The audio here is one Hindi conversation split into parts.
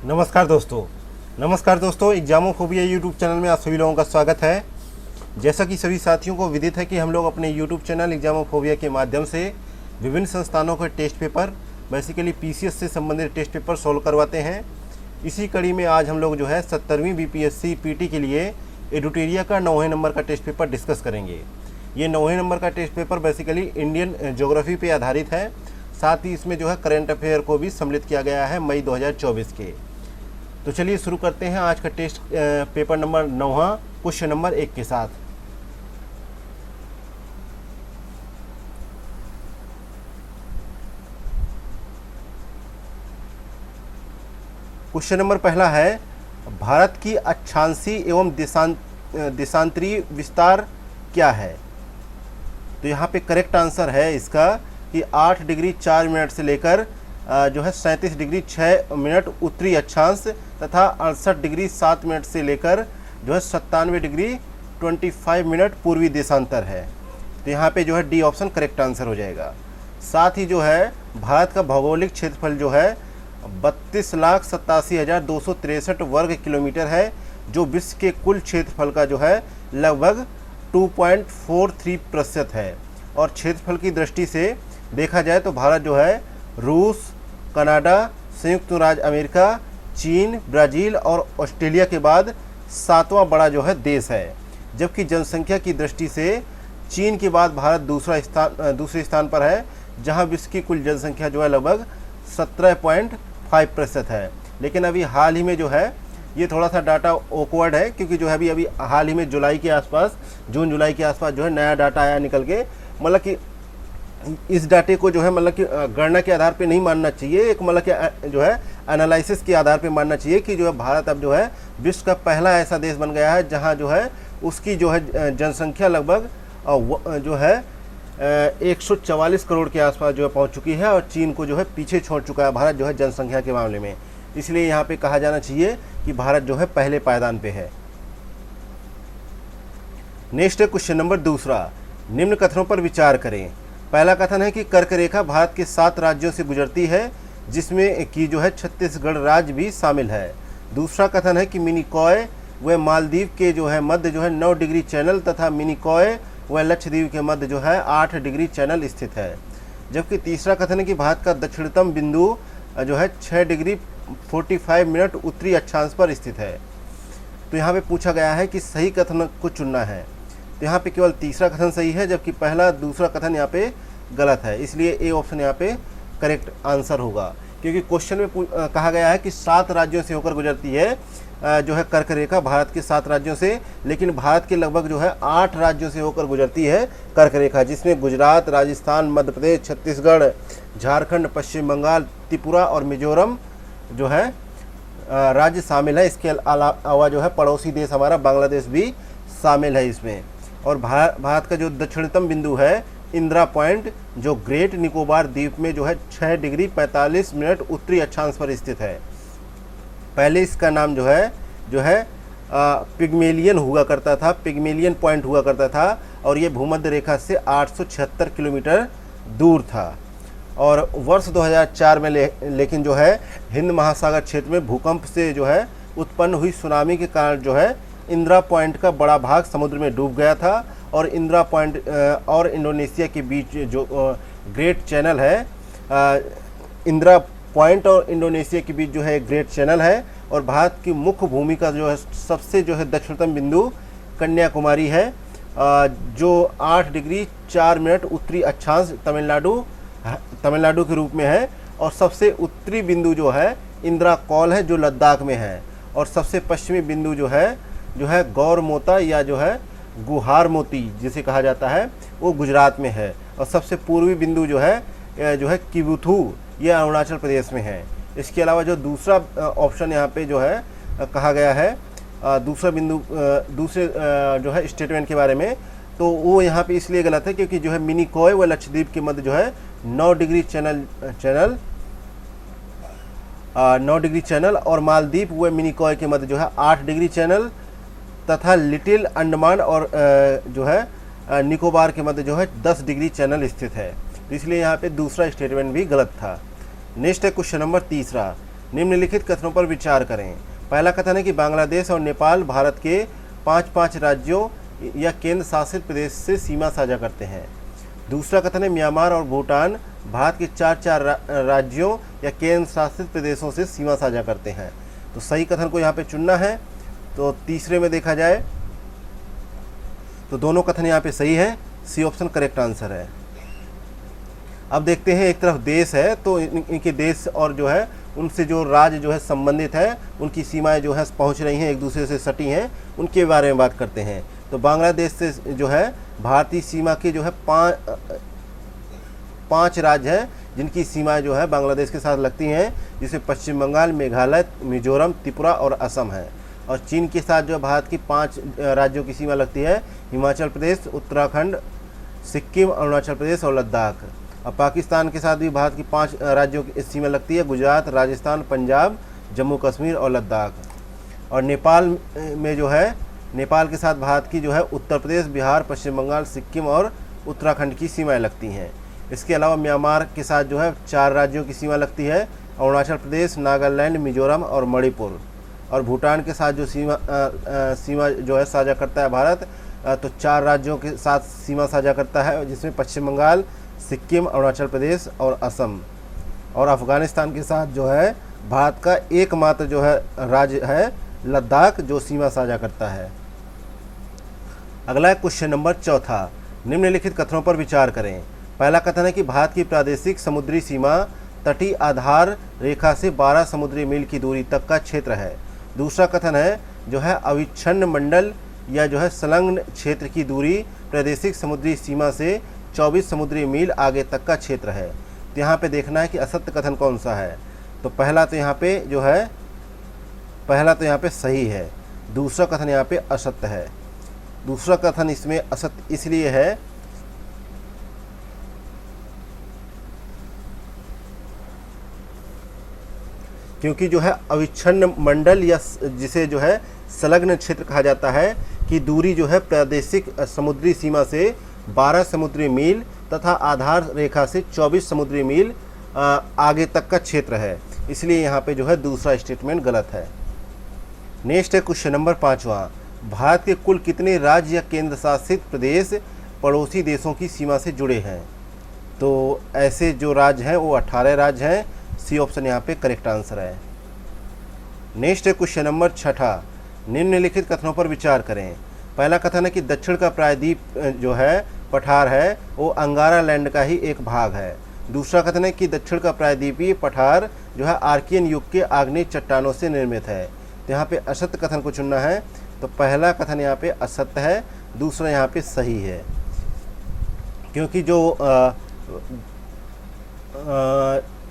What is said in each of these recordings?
नमस्कार दोस्तों, एग्जामोफोबिया यूट्यूब चैनल में आप सभी लोगों का स्वागत है। जैसा कि सभी साथियों को विदित है कि हम लोग अपने यूट्यूब चैनल एग्जामोफोबिया के माध्यम से विभिन्न संस्थानों के टेस्ट पेपर, बेसिकली पीसीएस से संबंधित टेस्ट पेपर सॉल्व करवाते हैं। इसी कड़ी में आज हम लोग जो है 70वीं बीपीएससी पीटी के लिए एडुटेरिया का 9वें नंबर का टेस्ट पेपर डिस्कस करेंगे। ये 9वें नंबर का test paper basically Indian geography पे आधारित है। साथ ही इसमें जो है करंट अफेयर को भी सम्मिलित किया गया है मई 2024 के। तो चलिए शुरू करते हैं आज का test paper number 9 question number 1 के साथ। क्वेश्चन नंबर पहला है, भारत की अक्षांशीय एवं देशांतरीय विस्तार क्या है? तो यहाँ पे करेक्ट आंसर है इसका कि 8 डिग्री 4 मिनट से लेकर जो है 37 डिग्री 6 मिनट उत्तरी अक्षांश तथा 68 डिग्री 7 मिनट से लेकर जो है 97 डिग्री 25 मिनट पूर्वी देशांतर है। तो यहाँ पे जो है डी ऑप्शन करेक्ट आंसर हो जाएगा। साथ ही जो है भारत का भौगोलिक क्षेत्रफल जो है 32,87,263 वर्ग किलोमीटर है, जो विश्व के कुल क्षेत्रफल का जो है लगभग 2.43% है। और क्षेत्रफल की दृष्टि से देखा जाए तो भारत जो है रूस, कनाडा, संयुक्त राज्य अमेरिका, चीन, ब्राज़ील और ऑस्ट्रेलिया के बाद 7वां बड़ा जो है देश है। जबकि जनसंख्या की दृष्टि से चीन के बाद भारत दूसरे स्थान पर है, जहां विश्व की कुल जनसंख्या जो है लगभग 17.5% है। लेकिन अभी हाल ही में जो है ये थोड़ा सा डाटा ऑकवर्ड है, क्योंकि जो है अभी हाल ही में जुलाई के आसपास, जून जुलाई के आसपास जो है नया डाटा आया निकल के। मतलब कि इस डाटे को जो है मतलब कि गणना के आधार पे नहीं मानना चाहिए, एक मतलब कि जो है एनालिसिस के आधार पे मानना चाहिए कि जो है भारत अब जो है विश्व का पहला ऐसा देश बन गया है जहां जो है उसकी जो है जनसंख्या लगभग जो है 144 करोड़ के आसपास जो है पहुंच चुकी है, और चीन को जो है पीछे छोड़ चुका है भारत जो है जनसंख्या के मामले में। इसलिए यहाँ पे कहा जाना चाहिए कि भारत जो है पहले पायदान पे है। नेक्स्ट है क्वेश्चन नंबर 2। निम्न कथनों पर विचार करें। पहला कथन है कि कर्क रेखा भारत के 7 राज्यों से गुजरती है, जिसमें कि जो है छत्तीसगढ़ राज्य भी शामिल है। दूसरा कथन है कि मिनिकॉय व मालदीव के जो है मध्य जो है 9 डिग्री चैनल तथा मिनिकॉय व लक्षद्वीप के मध्य जो है 8 डिग्री चैनल स्थित है। जबकि तीसरा कथन है कि भारत का दक्षिणतम बिंदु जो है 6 डिग्री 45 मिनट उत्तरी अक्षांश पर स्थित है। तो यहाँ पे पूछा गया है कि सही कथन को चुनना है। तो यहाँ पे केवल तीसरा कथन सही है, जबकि पहला दूसरा कथन यहाँ पे गलत है। इसलिए ए ऑप्शन यहाँ पे करेक्ट आंसर होगा, क्योंकि क्वेश्चन में कहा गया है कि 7 राज्यों से होकर गुजरती है जो है कर्क रेखा भारत के 7 राज्यों से, लेकिन भारत के लगभग जो है 8 राज्यों से होकर गुजरती है कर्क रेखा, जिसमें गुजरात, राजस्थान, मध्य प्रदेश, छत्तीसगढ़, झारखंड, पश्चिम बंगाल, त्रिपुरा और मिजोरम जो है राज्य शामिल है। इसके अलावा जो है पड़ोसी देश हमारा बांग्लादेश भी शामिल है इसमें। और भारत का जो दक्षिणतम बिंदु है इंदिरा पॉइंट, जो ग्रेट निकोबार द्वीप में जो है 6 डिग्री 45 मिनट उत्तरी अक्षांश पर स्थित है। पहले इसका नाम जो है पिग्मेलियन हुआ करता था, पिग्मेलियन पॉइंट हुआ करता था, और ये भूमध्य रेखा से 876 किलोमीटर दूर था। और वर्ष 2004 में लेकिन जो है हिंद महासागर क्षेत्र में भूकंप से जो है उत्पन्न हुई सुनामी के कारण जो है इंदिरा पॉइंट का बड़ा भाग समुद्र में डूब गया था। और इंदिरा पॉइंट और इंडोनेशिया के बीच जो ग्रेट चैनल है, इंदिरा पॉइंट और इंडोनेशिया के बीच जो है ग्रेट चैनल है। और भारत की मुख्य भूमि का जो है सबसे जो है दक्षिणतम बिंदु कन्याकुमारी है, जो 8 डिग्री 4 मिनट उत्तरी अक्षांश तमिलनाडु के रूप में है। और सबसे उत्तरी बिंदु जो है इंदिरा कौल है, जो लद्दाख में है। और सबसे पश्चिमी बिंदु जो है गौर मोता या जो है गुहार मोती जिसे कहा जाता है, वो गुजरात में है। और सबसे पूर्वी बिंदु जो है किबुथु, ये अरुणाचल प्रदेश में है। इसके अलावा जो दूसरा ऑप्शन यहाँ पे जो है कहा गया है, दूसरा बिंदु दूसरे जो है स्टेटमेंट के बारे में, तो वो यहाँ पे इसलिए गलत है क्योंकि जो है मिनिकॉय व लक्षद्वीप के मध्य जो है 9 डिग्री चैनल और मालदीव व मिनिकॉय के मध्य जो है 8 डिग्री चैनल तथा लिटिल अंडमान और जो है निकोबार के मध्य जो है 10 डिग्री चैनल स्थित है। तो इसलिए यहाँ पे दूसरा स्टेटमेंट भी गलत था। नेक्स्ट है क्वेश्चन नंबर 3। निम्नलिखित कथनों पर विचार करें। पहला कथन है कि बांग्लादेश और नेपाल भारत के 5-5 राज्यों या केंद्र शासित प्रदेश से सीमा साझा करते हैं। दूसरा कथन है म्यांमार और भूटान भारत के 4-4 राज्यों या केंद्र शासित प्रदेशों से सीमा साझा करते हैं। तो सही कथन को यहाँ पे चुनना है। तो तीसरे में देखा जाए तो दोनों कथन यहाँ पे सही है, सी ऑप्शन करेक्ट आंसर है। अब देखते हैं, एक तरफ देश है तो इनके देश और जो है उनसे जो राज्य जो है संबंधित है, उनकी सीमाएं जो है पहुंच रही हैं, एक दूसरे से सटी हैं, उनके बारे में बात करते हैं। तो बांग्लादेश से जो है भारतीय सीमा के जो है पाँच राज्य हैं जिनकी सीमाएं जो है बांग्लादेश के साथ लगती हैं, जिसमें पश्चिम बंगाल, मेघालय, मिजोरम, त्रिपुरा और असम है। और चीन के साथ जो भारत की 5 राज्यों की सीमा लगती है, हिमाचल प्रदेश, उत्तराखंड, सिक्किम, अरुणाचल प्रदेश और लद्दाख। और पाकिस्तान के साथ भी भारत की 5 राज्यों की सीमा लगती है, गुजरात, राजस्थान, पंजाब, जम्मू कश्मीर और लद्दाख। और नेपाल में जो है नेपाल के साथ भारत की जो है उत्तर प्रदेश, बिहार, पश्चिम बंगाल, सिक्किम और उत्तराखंड की सीमाएं लगती हैं। इसके अलावा म्यांमार के साथ जो है 4 राज्यों की सीमा लगती है, अरुणाचल प्रदेश, नागालैंड, मिजोरम और मणिपुर। और भूटान के साथ जो सीमा जो है साझा करता है भारत, तो 4 राज्यों के साथ सीमा साझा करता है, जिसमें पश्चिम बंगाल, सिक्किम, अरुणाचल प्रदेश और असम। और अफ़गानिस्तान के साथ जो है भारत का एकमात्र जो है राज्य है लद्दाख, जो सीमा साझा करता है। अगला है क्वेश्चन नंबर 4। निम्नलिखित कथनों पर विचार करें। पहला कथन है कि भारत की प्रादेशिक समुद्री सीमा तटीय आधार रेखा से 12 समुद्री मील की दूरी तक का क्षेत्र है। दूसरा कथन है जो है अविच्छिन्न मंडल या जो है संलग्न क्षेत्र की दूरी प्रादेशिक समुद्री सीमा से 24 समुद्री मील आगे तक का क्षेत्र है। तो यहाँ पे देखना है कि असत्य कथन कौन सा है। तो पहला तो यहाँ पे सही है, दूसरा कथन यहाँ पे असत्य है। दूसरा कथन इसमें असत्य इसलिए है क्योंकि जो है अविच्छिन्न मंडल या जिसे जो है संलग्न क्षेत्र कहा जाता है कि दूरी जो है प्रादेशिक समुद्री सीमा से 12 समुद्री मील तथा आधार रेखा से 24 समुद्री मील आगे तक का क्षेत्र है। इसलिए यहाँ पे जो है दूसरा स्टेटमेंट गलत है। नेक्स्ट है क्वेश्चन नंबर 5। भारत के कुल कितने राज्य या केंद्र शासित प्रदेश पड़ोसी देशों की सीमा से जुड़े हैं? तो ऐसे जो राज्य हैं वो 18 राज्य हैं। सी ऑप्शन यहाँ पे करेक्ट आंसर है। नेक्स्ट है क्वेश्चन नंबर 6। निम्नलिखित कथनों पर विचार करें। पहला कथन है कि दक्षिण का प्रायद्वीप जो है पठार है वो अंगारा लैंड का ही एक भाग है। दूसरा कथन है कि दक्षिण का प्रायद्वीपीय पठार जो है आर्कियन युग के आग्नेय चट्टानों से निर्मित है। तो यहाँ पे असत्य कथन को चुनना है। तो पहला कथन यहाँ पे असत्य है, दूसरा यहाँ पे सही है। क्योंकि जो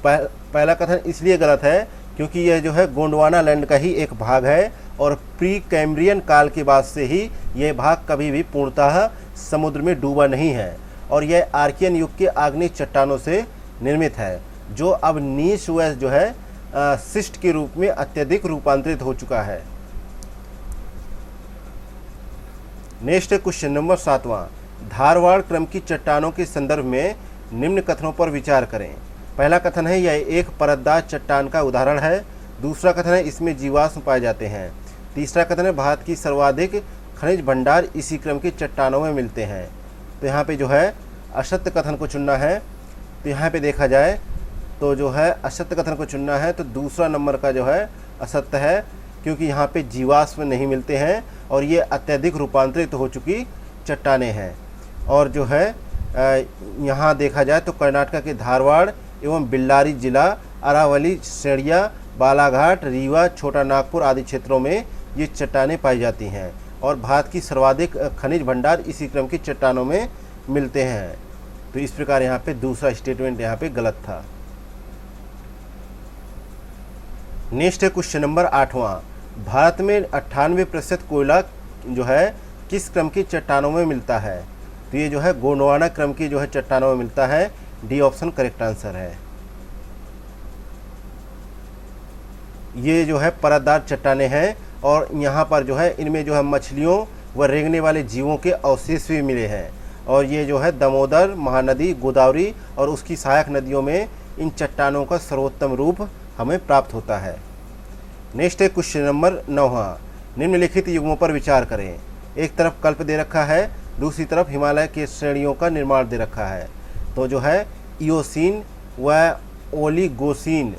पहला कथन इसलिए गलत है क्योंकि यह जो है गोंडवाना लैंड का ही एक भाग है और प्री कैम्ब्रियन काल के बाद से ही यह भाग कभी भी पूर्णतः समुद्र में डूबा नहीं है और यह आर्कियन युग के आग्नेय चट्टानों से निर्मित है, जो अब नीच व जो है शिस्ट के रूप में अत्यधिक रूपांतरित हो चुका है। Next question number 7। धारवाड़ क्रम की चट्टानों के संदर्भ में निम्न कथनों पर विचार करें। पहला कथन है यह एक परतदार चट्टान का उदाहरण है। दूसरा कथन है इसमें जीवाश्म पाए जाते हैं। तीसरा कथन है भारत की सर्वाधिक खनिज भंडार इसी क्रम की चट्टानों में मिलते हैं। तो यहाँ पे जो है असत्य कथन को चुनना है। तो यहाँ पे देखा जाए तो जो है असत्य कथन को चुनना है, तो दूसरा नंबर का जो है असत्य है क्योंकि यहाँ पे जीवाश्म नहीं मिलते हैं और ये अत्यधिक रूपांतरित हो चुकी चट्टानें हैं। और जो है यहाँ देखा जाए तो कर्नाटक के धारवाड़ एवं बेल्लारी जिला, अरावली, सेड़िया, बालाघाट, रीवा, छोटा नागपुर आदि क्षेत्रों में ये चट्टानें पाई जाती हैं और भारत की सर्वाधिक खनिज भंडार इसी क्रम की चट्टानों में मिलते हैं। तो इस प्रकार यहाँ पे दूसरा स्टेटमेंट यहाँ पे गलत था। नेक्स्ट है क्वेश्चन नंबर 8। भारत में 98% कोयला जो है किस क्रम की चट्टानों में मिलता है? तो ये जो है गोंडवाना क्रम की जो है चट्टानों में मिलता है। डी ऑप्शन करेक्ट आंसर है। ये जो है परतदार चट्टानें हैं और यहाँ पर जो है इनमें जो है मछलियों व रेंगने वाले जीवों के अवशेष भी मिले हैं और ये जो है दामोदर, महानदी, गोदावरी और उसकी सहायक नदियों में इन चट्टानों का सर्वोत्तम रूप हमें प्राप्त होता है। नेक्स्ट है क्वेश्चन नंबर 9वां, निम्नलिखित युग्मों पर विचार करें। एक तरफ कल्प दे रखा है, दूसरी तरफ हिमालय के श्रेणियों का निर्माण दे रखा है। तो जो है इयोसीन व ओलिगोसीन,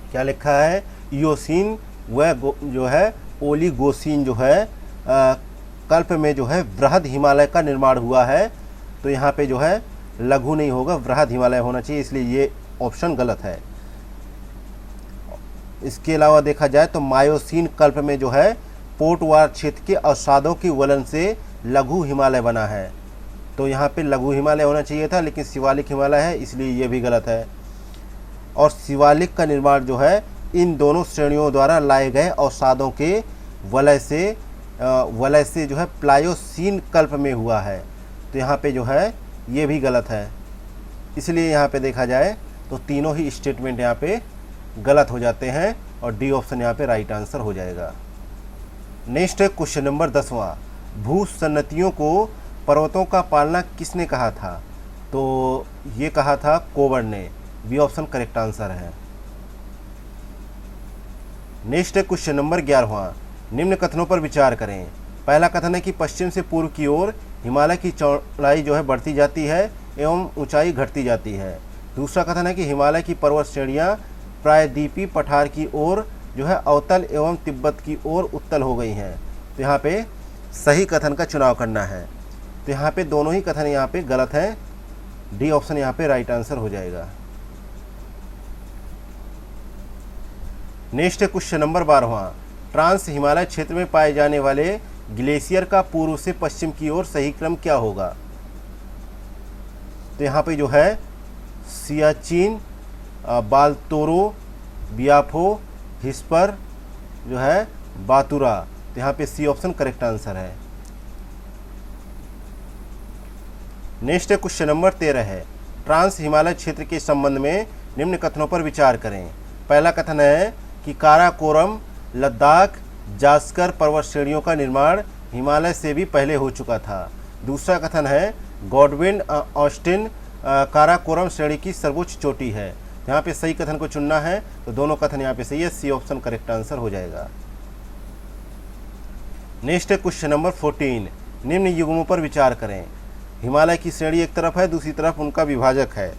क्या लिखा है, इयोसीन व जो है ओलिगोसीन जो है कल्प में जो है वृहद हिमालय का निर्माण हुआ है। तो यहाँ पे जो है लघु नहीं होगा, वृहद हिमालय होना चाहिए, इसलिए ये ऑप्शन गलत है। इसके अलावा देखा जाए तो मायोसीन कल्प में जो है पोर्टवार क्षेत्र के अवसादों की वलन से लघु हिमालय बना है। तो यहाँ पे लघु हिमालय होना चाहिए था, लेकिन शिवालिक हिमालय है, इसलिए ये भी गलत है। और शिवालिक का निर्माण जो है इन दोनों श्रेणियों द्वारा लाए गए अवसादों के वलय से जो है प्लायोसीन कल्प में हुआ है। तो यहाँ पे जो है ये भी गलत है, इसलिए यहाँ पे देखा जाए तो तीनों ही स्टेटमेंट यहाँ पे गलत हो जाते हैं और डी ऑप्शन यहाँ पे राइट आंसर हो जाएगा। नेक्स्ट है क्वेश्चन नंबर 10वां, भूसन्नतियों को पर्वतों का पालना किसने कहा था? तो ये कहा था कोबर ने, बी ऑप्शन करेक्ट आंसर है। नेक्स्ट है क्वेश्चन नंबर 11वां, निम्न कथनों पर विचार करें। पहला कथन है कि पश्चिम से पूर्व की ओर हिमालय की चौड़ाई जो है बढ़ती जाती है एवं ऊंचाई घटती जाती है। दूसरा कथन है कि हिमालय की पर्वत श्रेणियां प्रायद्वीपीय पठार की ओर जो है अवतल एवं तिब्बत की ओर उत्तल हो गई हैं। तो यहाँ पे सही कथन का चुनाव करना है। तो यहाँ पे दोनों ही कथन यहाँ पे गलत हैं, डी ऑप्शन यहाँ पे राइट आंसर हो जाएगा। नेक्स्ट है क्वेश्चन नंबर 12वां, ट्रांस हिमालय क्षेत्र में पाए जाने वाले ग्लेशियर का पूर्व से पश्चिम की ओर सही क्रम क्या होगा? तो यहाँ पे जो है सियाचिन, बालतोरो, बियाफो, हिस्पर जो है बातुरा। तो यहाँ पे सी ऑप्शन करेक्ट आंसर है। नेक्स्ट है क्वेश्चन नंबर 13 है, ट्रांस हिमालय क्षेत्र के संबंध में निम्न कथनों पर विचार करें। पहला कथन है कि काराकोरम, लद्दाख, जास्कर पर्वत श्रेणियों का निर्माण हिमालय से भी पहले हो चुका था। दूसरा कथन है गॉडविन ऑस्टिन काराकोरम श्रेणी की सर्वोच्च चोटी है। यहाँ पे सही कथन को चुनना है, तो दोनों कथन यहाँ पे सही है, सी ऑप्शन करेक्ट आंसर हो जाएगा। नेक्स्ट है क्वेश्चन नंबर 14, निम्न युग्मों पर विचार करें। हिमालय की श्रेणी एक तरफ है, दूसरी तरफ उनका विभाजक है।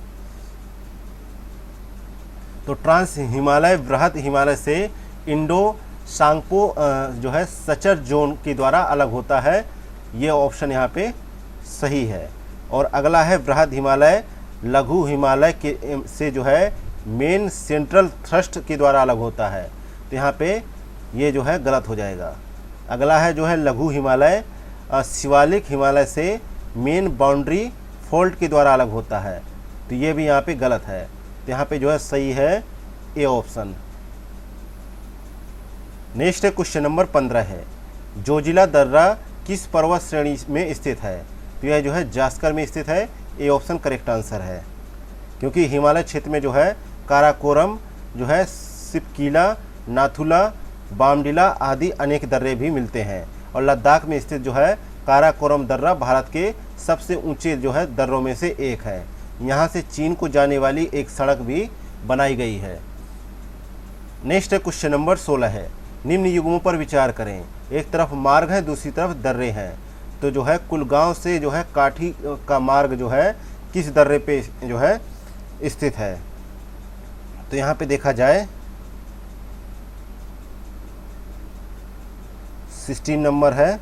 तो ट्रांस हिमालय वृहद हिमालय से इंडो सांगपो जो है सचर जोन के द्वारा अलग होता है। ये ऑप्शन यहाँ पे सही है। और अगला है वृहद हिमालय लघु हिमालय के से जो है मेन सेंट्रल थ्रस्ट के द्वारा अलग होता है। तो यहाँ पे ये जो है गलत हो जाएगा। अगला है जो है लघु हिमालय शिवालिक हिमालय से मेन बाउंड्री फोल्ड के द्वारा अलग होता है। तो ये भी यहाँ पे गलत है। तो यहाँ पे जो है सही है ए ऑप्शन। नेक्स्ट है क्वेश्चन नंबर 15 है, जोजिला दर्रा किस पर्वत श्रेणी में स्थित है? तो यह जो है जास्कर में स्थित है, ए ऑप्शन करेक्ट आंसर है। क्योंकि हिमालय क्षेत्र में जो है काराकोरम जो है सिपकीला, नाथुला, बामडिला आदि अनेक दर्रे भी मिलते हैं। और लद्दाख में स्थित जो है काराकोरम दर्रा भारत के सबसे ऊंचे जो है दर्रों में से एक है। यहाँ से चीन को जाने वाली एक सड़क भी बनाई गई है। नेक्स्ट है क्वेश्चन नंबर 16 है, निम्न युग्मों पर विचार करें। एक तरफ मार्ग है, दूसरी तरफ दर्रे हैं। तो जो है कुलगांव से जो है काठी का मार्ग जो है किस दर्रे पे जो है स्थित है? तो यहाँ पे देखा जाए 16 नंबर है।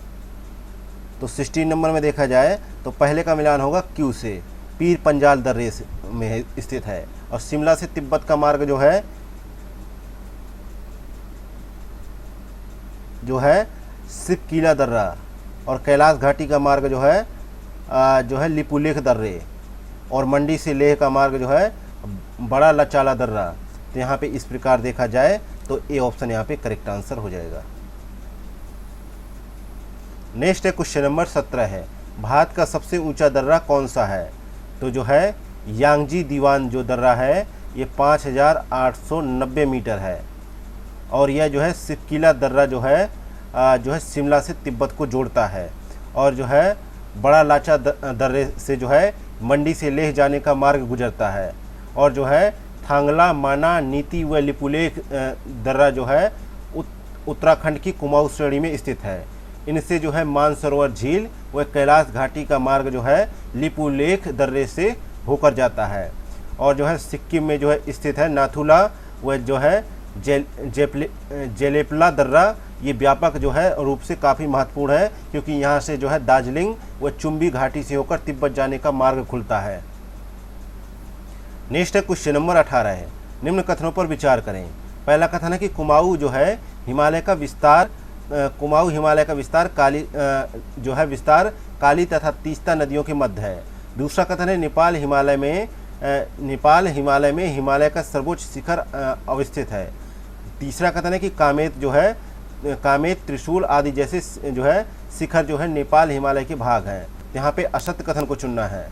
तो 16 नंबर में देखा जाए तो पहले का मिलान होगा क्यू से, पीर पंजाल दर्रे में स्थित है। और शिमला से तिब्बत का मार्ग जो है सिपकीला दर्रा। और कैलाश घाटी का मार्ग जो है लिपुलेख दर्रे। और मंडी से लेह का मार्ग जो है बड़ा लचाला दर्रा। तो यहाँ पे इस प्रकार देखा जाए तो ए ऑप्शन यहाँ पे करेक्ट आंसर हो जाएगा। नेक्स्ट है क्वेश्चन नंबर 17 है, भारत का सबसे ऊंचा दर्रा कौन सा है? तो जो है यांगजी दीवान जो दर्रा है ये 5890 मीटर है। और यह जो है सिपकिला दर्रा जो है शिमला से तिब्बत को जोड़ता है। और जो है बड़ा लाचा दर्रे से जो है मंडी से लेह जाने का मार्ग गुजरता है। और जो है थांगला, माना, नीति व लिपुलेख दर्रा जो है उत्तराखंड की कुमाऊं श्रेणी में स्थित है। इनसे जो है मानसरोवर झील व कैलाश घाटी का मार्ग जो है लिपुलेख दर्रे से होकर जाता है। और जो है सिक्किम में जो है स्थित है नाथुला व जो है जेलेपला दर्रा। ये व्यापक जो है रूप से काफ़ी महत्वपूर्ण है, क्योंकि यहाँ से जो है दार्जिलिंग व चुम्बी घाटी से होकर तिब्बत जाने का मार्ग खुलता है। नेक्स्ट है क्वेश्चन नंबर 18 है, निम्न कथनों पर विचार करें। पहला कथन है कि कुमाऊं जो है हिमालय का विस्तार काली तथा तीस्ता नदियों के मध्य है। दूसरा कथन है नेपाल हिमालय में हिमालय का सर्वोच्च शिखर अवस्थित है। तीसरा कथन है कि कामेत, त्रिशूल आदि जैसे जो है शिखर जो है नेपाल हिमालय के भाग हैं। यहाँ पे असत्य कथन को चुनना है।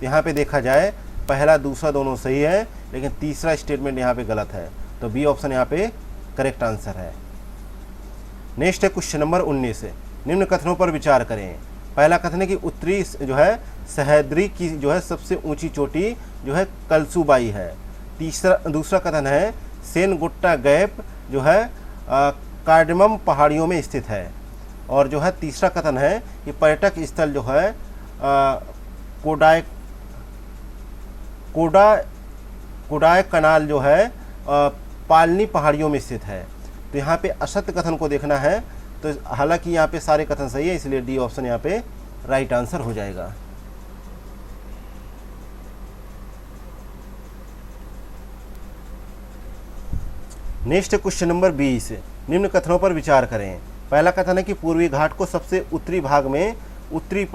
यहाँ पे देखा जाए पहला दूसरा दोनों सही है, लेकिन तीसरा स्टेटमेंट यहाँ पे गलत है, तो बी ऑप्शन यहाँ पे करेक्ट आंसर है। नेक्स्ट है क्वेश्चन नंबर 19 है, निम्न कथनों पर विचार करें। पहला कथन है कि उत्तरी जो है सह्याद्री की जो है सबसे ऊंची चोटी जो है कलसूबाई है। दूसरा कथन है सेनगुट्टा गैप जो है कार्डमम पहाड़ियों में स्थित है। और जो है तीसरा कथन है कि पर्यटक स्थल जो है कोडाय कनाल जो है पालनी पहाड़ियों में स्थित है। तो यहाँ पे असत्य कथन को देखना है। तो हालांकि यहाँ पे सारे कथन सही है, इसलिए डी ऑप्शन यहाँ पे राइट आंसर हो जाएगा। नेक्स्ट क्वेश्चन नंबर 20, निम्न कथनों पर विचार करें। पहला कथन है कि पूर्वी घाट को सबसे उत्तरी भाग में उत्तरी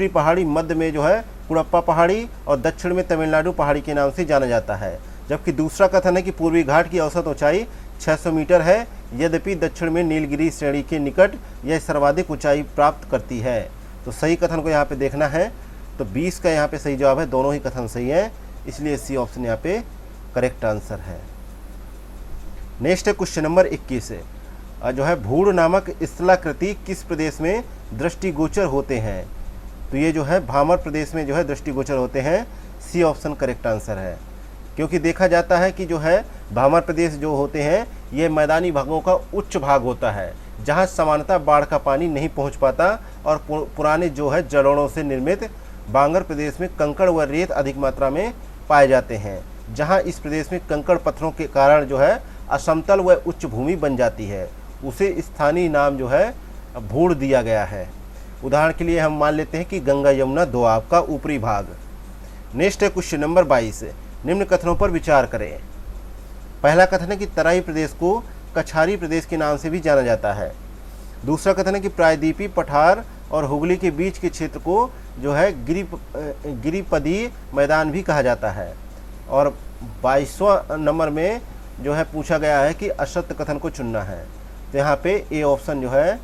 पहाड़ी मध्य में जो है कुड़प्पा पहाड़ी और दक्षिण में तमिलनाडु पहाड़ी के नाम से जाना जाता है। जबकि दूसरा कथन है कि पूर्वी घाट की औसत ऊंचाई 600 मीटर है, यद्यपि दक्षिण में नीलगिरी श्रेणी के निकट यह सर्वाधिक ऊंचाई प्राप्त करती है। तो सही कथन को यहाँ पे देखना है। तो 20 का यहाँ पे सही जवाब है, दोनों ही कथन सही है, इसलिए सी ऑप्शन यहाँ पे करेक्ट आंसर है। नेक्स्ट है क्वेश्चन नंबर 21 है, जो है भूड़ नामक स्थलाकृति किस प्रदेश में दृष्टिगोचर होते हैं? तो ये जो है भामर प्रदेश में जो है दृष्टिगोचर होते हैं। सी ऑप्शन करेक्ट आंसर है, क्योंकि देखा जाता है कि जो है भामर प्रदेश जो होते हैं ये मैदानी भागों का उच्च भाग होता है, जहाँ सामान्यतः बाढ़ का पानी नहीं पहुँच पाता। और पुराने जो है जलोढ़ों से निर्मित बांगर प्रदेश में कंकड़ व रेत अधिक मात्रा में पाए जाते हैं, जहाँ इस प्रदेश में कंकड़ पत्थरों के कारण जो है असमतल व उच्च भूमि बन जाती है, उसे स्थानीय नाम जो है भूड़ दिया गया है। उदाहरण के लिए हम मान लेते हैं कि गंगा यमुना दोआब का ऊपरी भाग। नेक्स्ट है क्वेश्चन नंबर 22, निम्न कथनों पर विचार करें। पहला कथन है कि तराई प्रदेश को कछारी प्रदेश के नाम से भी जाना जाता है। दूसरा कथन है कि प्रायद्वीपी पठार और हुगली के बीच के क्षेत्र को जो है गिरिपदीय मैदान भी कहा जाता है। और 22वां नंबर में जो है पूछा गया है कि असत्य कथन को चुनना है। तो यहाँ पे ए ऑप्शन जो है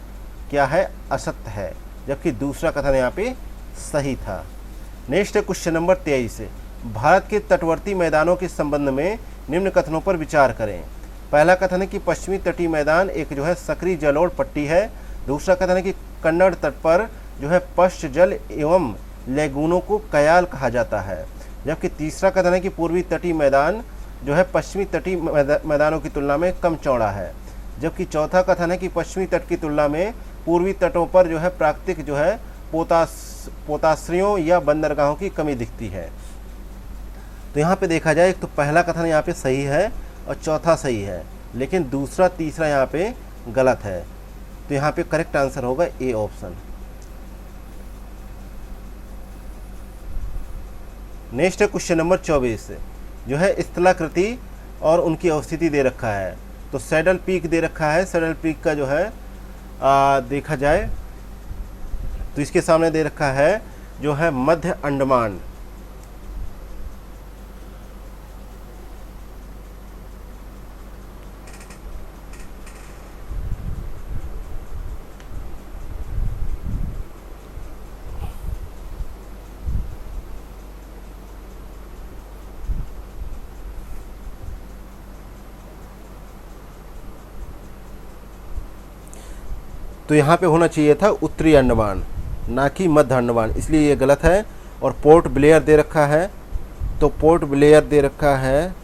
क्या है, असत्य है, जबकि दूसरा कथन यहाँ पे सही था। नेक्स्ट है क्वेश्चन नंबर 23, भारत के तटवर्ती मैदानों के संबंध में निम्न कथनों पर विचार करें। पहला कथन है कि पश्चिमी तटीय मैदान एक जो है सक्रिय जलोढ़ पट्टी है। दूसरा कथन है कि कन्नड़ तट पर जो है पश्च जल एवं लेगूनों को कयाल कहा जाता है। जबकि तीसरा कथन है कि पूर्वी तटीय मैदान जो है पश्चिमी तटीय मैदानों की तुलना में कम चौड़ा है। जबकि चौथा कथन है कि पश्चिमी तट की तुलना में पूर्वी तटों पर जो है प्राकृतिक जो है पोताश्रयों या बंदरगाहों की कमी दिखती है। तो यहाँ पे देखा जाए तो पहला कथन यहाँ पे सही है और चौथा सही है, लेकिन दूसरा तीसरा यहाँ पे गलत है। तो यहाँ पे करेक्ट आंसर होगा ए ऑप्शन। नेक्स्ट है क्वेश्चन नंबर 24, जो है स्थलाकृति और उनकी अवस्थिति दे रखा है। तो सैडल पीक दे रखा है। सैडल पीक का जो है देखा जाए तो इसके सामने दे रखा है जो है मध्य अंडमान। तो यहाँ पे होना चाहिए था उत्तरी अंडमान, ना कि मध्य अंडमान, इसलिए ये गलत है। और पोर्ट ब्लेयर दे रखा है, तो पोर्ट ब्लेयर दे रखा है,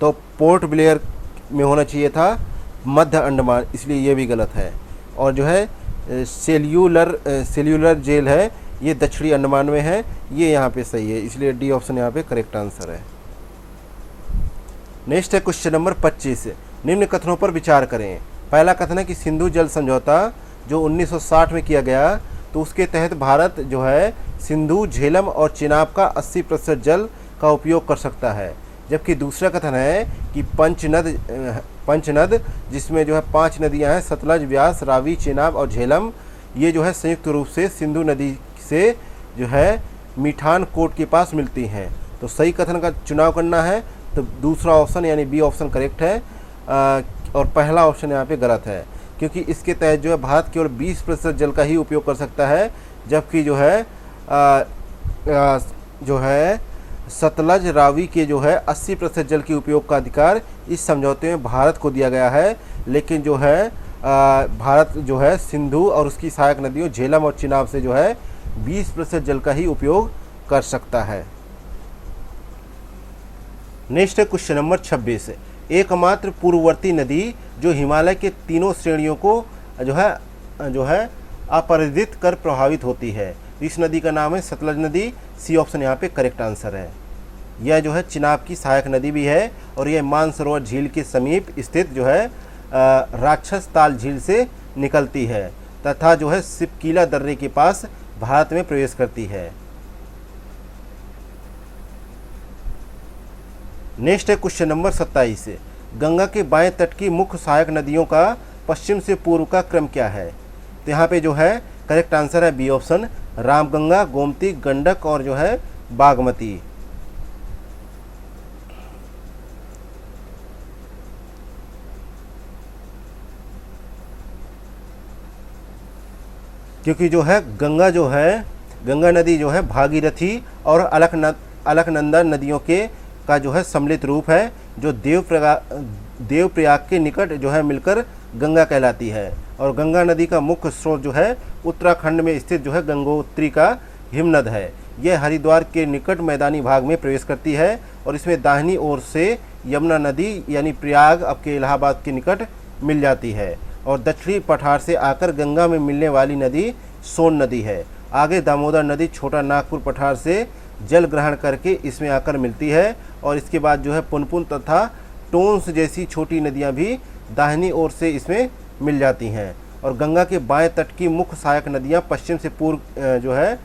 तो पोर्ट ब्लेयर में होना चाहिए था मध्य अंडमान, इसलिए ये भी गलत है। और जो है सेल्यूलर जेल है, ये दक्षिणी अंडमान में है, ये यहाँ पे सही है, इसलिए डी ऑप्शन यहाँ पे करेक्ट आंसर है। नेक्स्ट है क्वेश्चन नंबर 25। निम्न कथनों पर विचार करें। पहला कथन है कि सिंधु जल समझौता जो 1960 में किया गया, तो उसके तहत भारत जो है सिंधु, झेलम और चिनाब का 80% जल का उपयोग कर सकता है। जबकि दूसरा कथन है कि पंचनद जिसमें जो है 5 नदियां हैं, सतलज, व्यास, रावी, चिनाब और झेलम, ये जो है संयुक्त रूप से सिंधु नदी से जो है मीठान कोट के पास मिलती हैं। तो सही कथन का चुनाव करना है, तो दूसरा ऑप्शन यानी बी ऑप्शन करेक्ट है, और पहला ऑप्शन यहाँ पे गलत है, क्योंकि इसके तहत जो है भारत केवल 20% जल का ही उपयोग कर सकता है, जबकि जो है सतलज, रावी के जो है 80% जल के उपयोग का अधिकार इस समझौते में भारत को दिया गया है। लेकिन जो है भारत जो है सिंधु और उसकी सहायक नदियों झेलम और चिनाब से जो है 20% जल का ही उपयोग कर सकता है। नेक्स्ट है क्वेश्चन नंबर 26। एकमात्र पूर्ववर्ती नदी जो हिमालय के तीनों श्रेणियों को जो है अपराजित कर प्रभावित होती है, इस नदी का नाम है सतलज नदी। सी ऑप्शन यहाँ पे करेक्ट आंसर है। यह जो है चिनाब की सहायक नदी भी है, और यह मानसरोवर झील के समीप स्थित जो है राक्षस ताल झील से निकलती है तथा जो है सिपकीला दर्रे के पास भारत में प्रवेश करती है। नेक्स्ट है क्वेश्चन नंबर 27। गंगा के बाएं तट की मुख्य सहायक नदियों का पश्चिम से पूर्व का क्रम क्या है? तो यहाँ पे जो है करेक्ट आंसर है बी ऑप्शन, रामगंगा, गोमती, गंडक और जो है बागमती। क्योंकि जो है गंगा नदी जो है भागीरथी और अलकनंदा नदियों का जो है सम्मिलित रूप है, जो देवप्रयाग के निकट जो है मिलकर गंगा कहलाती है। और गंगा नदी का मुख्य स्रोत जो है उत्तराखंड में स्थित जो है गंगोत्री का हिमनद है। यह हरिद्वार के निकट मैदानी भाग में प्रवेश करती है, और इसमें दाहिनी ओर से यमुना नदी यानी प्रयाग अब के इलाहाबाद के निकट मिल जाती है। और दक्षिणी पठार से आकर गंगा में मिलने वाली नदी सोन नदी है। आगे दामोदर नदी छोटा नागपुर पठार से जल ग्रहण करके इसमें आकर मिलती है, और इसके बाद जो है पुनपुन तथा टोंस जैसी छोटी नदियां भी दाहिनी ओर से इसमें मिल जाती हैं। और गंगा के बाएं तट की मुख्य सहायक नदियां पश्चिम से पूर्व जो है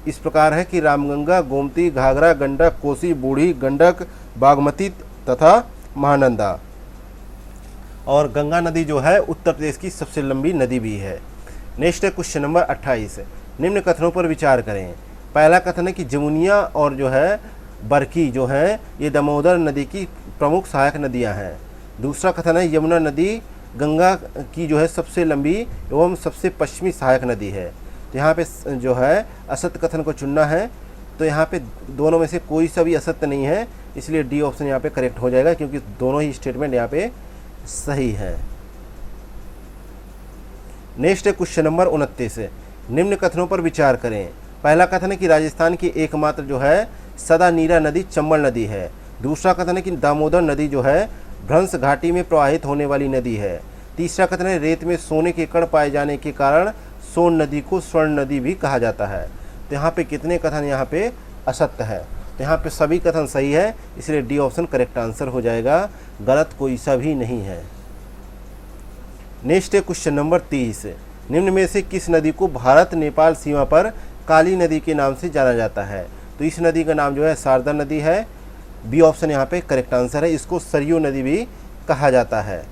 इस प्रकार है कि रामगंगा, गोमती, घाघरा, गंडक, कोसी, बूढ़ी गंडक, बागमती तथा महानंदा। और गंगा नदी जो है उत्तर प्रदेश की सबसे लंबी नदी भी है। नेक्स्ट है क्वेश्चन नंबर 28। निम्न कथनों पर विचार करें। पहला कथन है कि जमुनिया और जो है बरकी जो है ये दामोदर नदी की प्रमुख सहायक नदियां हैं। दूसरा कथन है यमुना नदी गंगा की जो है सबसे लंबी एवं सबसे पश्चिमी सहायक नदी है। तो यहाँ पे जो है असत्य कथन को चुनना है, तो यहाँ पे दोनों में से कोई सा भी असत्य नहीं है, इसलिए डी ऑप्शन यहाँ पे करेक्ट हो जाएगा, क्योंकि दोनों ही स्टेटमेंट यहाँ पे सही है। नेक्स्ट है क्वेश्चन नंबर 29। निम्न कथनों पर विचार करें। पहला कथन है कि राजस्थान की एकमात्र जो है सदा नीरा नदी चंबल नदी है। दूसरा कथन है कि दामोदर नदी जो है भ्रंश घाटी में प्रवाहित होने वाली नदी है। तीसरा कथन है रेत में सोने के कण पाए जाने के कारण सोन नदी को स्वर्ण नदी भी कहा जाता है। तो यहाँ पे कितने कथन यहाँ पे असत्य है? तो यहाँ पे सभी कथन सही है, इसलिए डी ऑप्शन करेक्ट आंसर हो जाएगा, गलत कोई सा भी नहीं है। नेक्स्ट है क्वेश्चन नंबर 30। निम्न में से किस नदी को भारत नेपाल सीमा पर काली नदी के नाम से जाना जाता है? तो इस नदी का नाम जो है शारदा नदी है। बी ऑप्शन यहाँ पे करेक्ट आंसर है, इसको सरयू नदी भी कहा जाता है।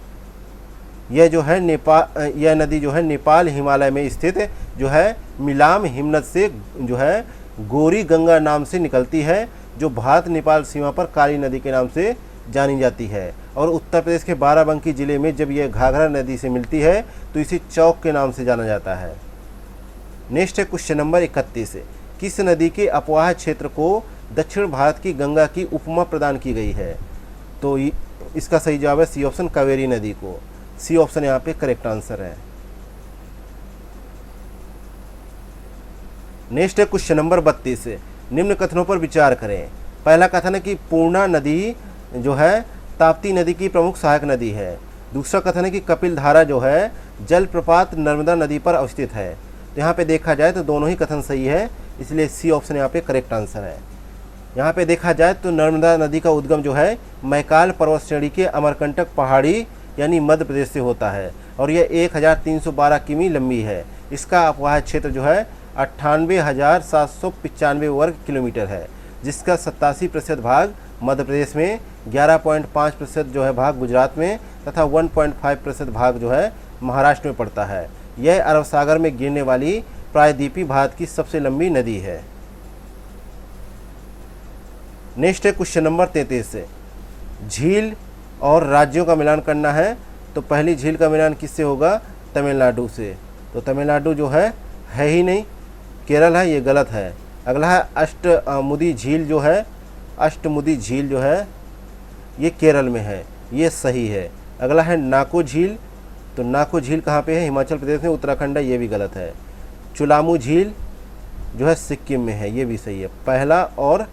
यह नदी जो है नेपाल हिमालय में स्थित जो है मिलाम हिमनद से जो है गोरी गंगा नाम से निकलती है, जो भारत नेपाल सीमा पर काली नदी के नाम से जानी जाती है। और उत्तर प्रदेश के बाराबंकी जिले में जब यह घाघरा नदी से मिलती है तो इसे चौक के नाम से जाना जाता है। नेक्स्ट है क्वेश्चन नंबर 31। किस नदी के अपवाह क्षेत्र को दक्षिण भारत की गंगा की उपमा प्रदान की गई है? तो इसका सही जवाब है सी ऑप्शन, कावेरी नदी को। सी ऑप्शन यहाँ पे करेक्ट आंसर है। नेक्स्ट है क्वेश्चन नंबर 32। निम्न कथनों पर विचार करें। पहला कथन है कि पूर्णा नदी जो है ताप्ती नदी की प्रमुख सहायक नदी है। दूसरा कथन है कि कपिल धारा जो है जलप्रपात नर्मदा नदी पर अवस्थित है। तो यहाँ पे देखा जाए तो दोनों ही कथन सही है, इसलिए सी ऑप्शन यहाँ पे करेक्ट आंसर है। यहाँ पे देखा जाए तो नर्मदा नदी का उद्गम जो है मैकाल पर्वत श्रेणी के अमरकंटक पहाड़ी यानी मध्य प्रदेश से होता है और यह 1312 किमी लंबी है। इसका अपवाह क्षेत्र जो है 98,795 वर्ग किलोमीटर है, जिसका 87% भाग मध्य प्रदेश में, 11.5% जो है भाग गुजरात में तथा 1.5% भाग जो है महाराष्ट्र में पड़ता है। यह अरब सागर में गिरने वाली प्रायद्वीपीय भारत की सबसे लंबी नदी है। नेक्स्ट है क्वेश्चन नंबर 33। झील और राज्यों का मिलान करना है। तो पहली झील का मिलान किससे होगा? तमिलनाडु से। तो तमिलनाडु जो है ही नहीं, केरल है, ये गलत है। अगला है अष्टमुदी झील जो है, अष्टमुदी झील जो है ये केरल में है, ये सही है। अगला है नाको झील। तो नाको झील कहाँ पे है? हिमाचल प्रदेश में, उत्तराखंड है, ये भी गलत है। चुलामू झील जो है सिक्किम में है, ये भी सही है। पहला और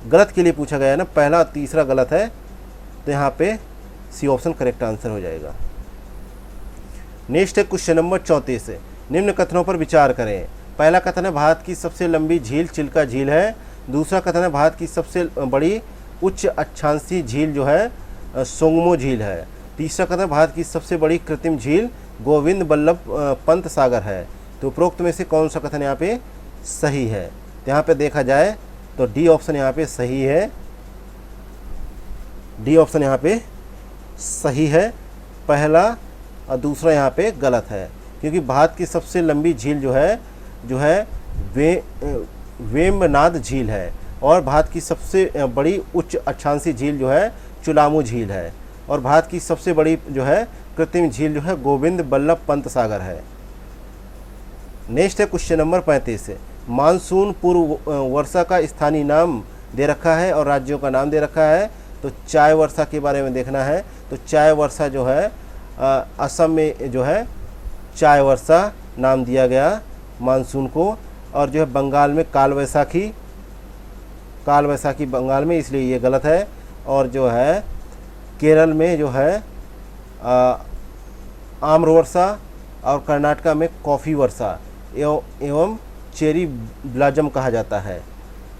गलत के लिए पूछा गया है ना, पहला और तीसरा गलत है, तो यहाँ पे सी ऑप्शन करेक्ट आंसर हो जाएगा। नेक्स्ट है क्वेश्चन नंबर 34। निम्न कथनों पर विचार करें। पहला कथन है भारत की सबसे लंबी झील चिल्का झील है। दूसरा कथन है भारत की सबसे बड़ी उच्च अक्षांशीय झील जो है सोंगमो झील है। तीसरा कथन है भारत की सबसे बड़ी कृत्रिम झील गोविंद बल्लभ पंत सागर है। तो उपरोक्त में से कौन सा कथन यहाँ पे सही है? तो यहाँ पे देखा जाए तो डी ऑप्शन यहाँ पे सही है। डी ऑप्शन यहाँ पे सही है। पहला और दूसरा यहाँ पे गलत है, क्योंकि भारत की सबसे लंबी झील जो है वेम्बनाद झील है और भारत की सबसे बड़ी उच्च अक्षांशीय झील जो है चुलामू झील है और भारत की सबसे बड़ी जो है कृत्रिम झील जो है गोविंद बल्लभ पंत सागर है। नेक्स्ट है क्वेश्चन नंबर 35। मानसून पूर्व वर्षा का स्थानीय नाम दे रखा है और राज्यों का नाम दे रखा है। तो चाय वर्षा के बारे में देखना है। तो चाय वर्षा जो है असम में जो है चाय वर्षा नाम दिया गया मानसून को, और जो है बंगाल में काल वैसाखी बंगाल में, इसलिए ये गलत है। और जो है केरल में जो है आम्र वर्षा और कर्नाटका में कॉफ़ी वर्षा एवं चेरी ब्लाजम कहा जाता है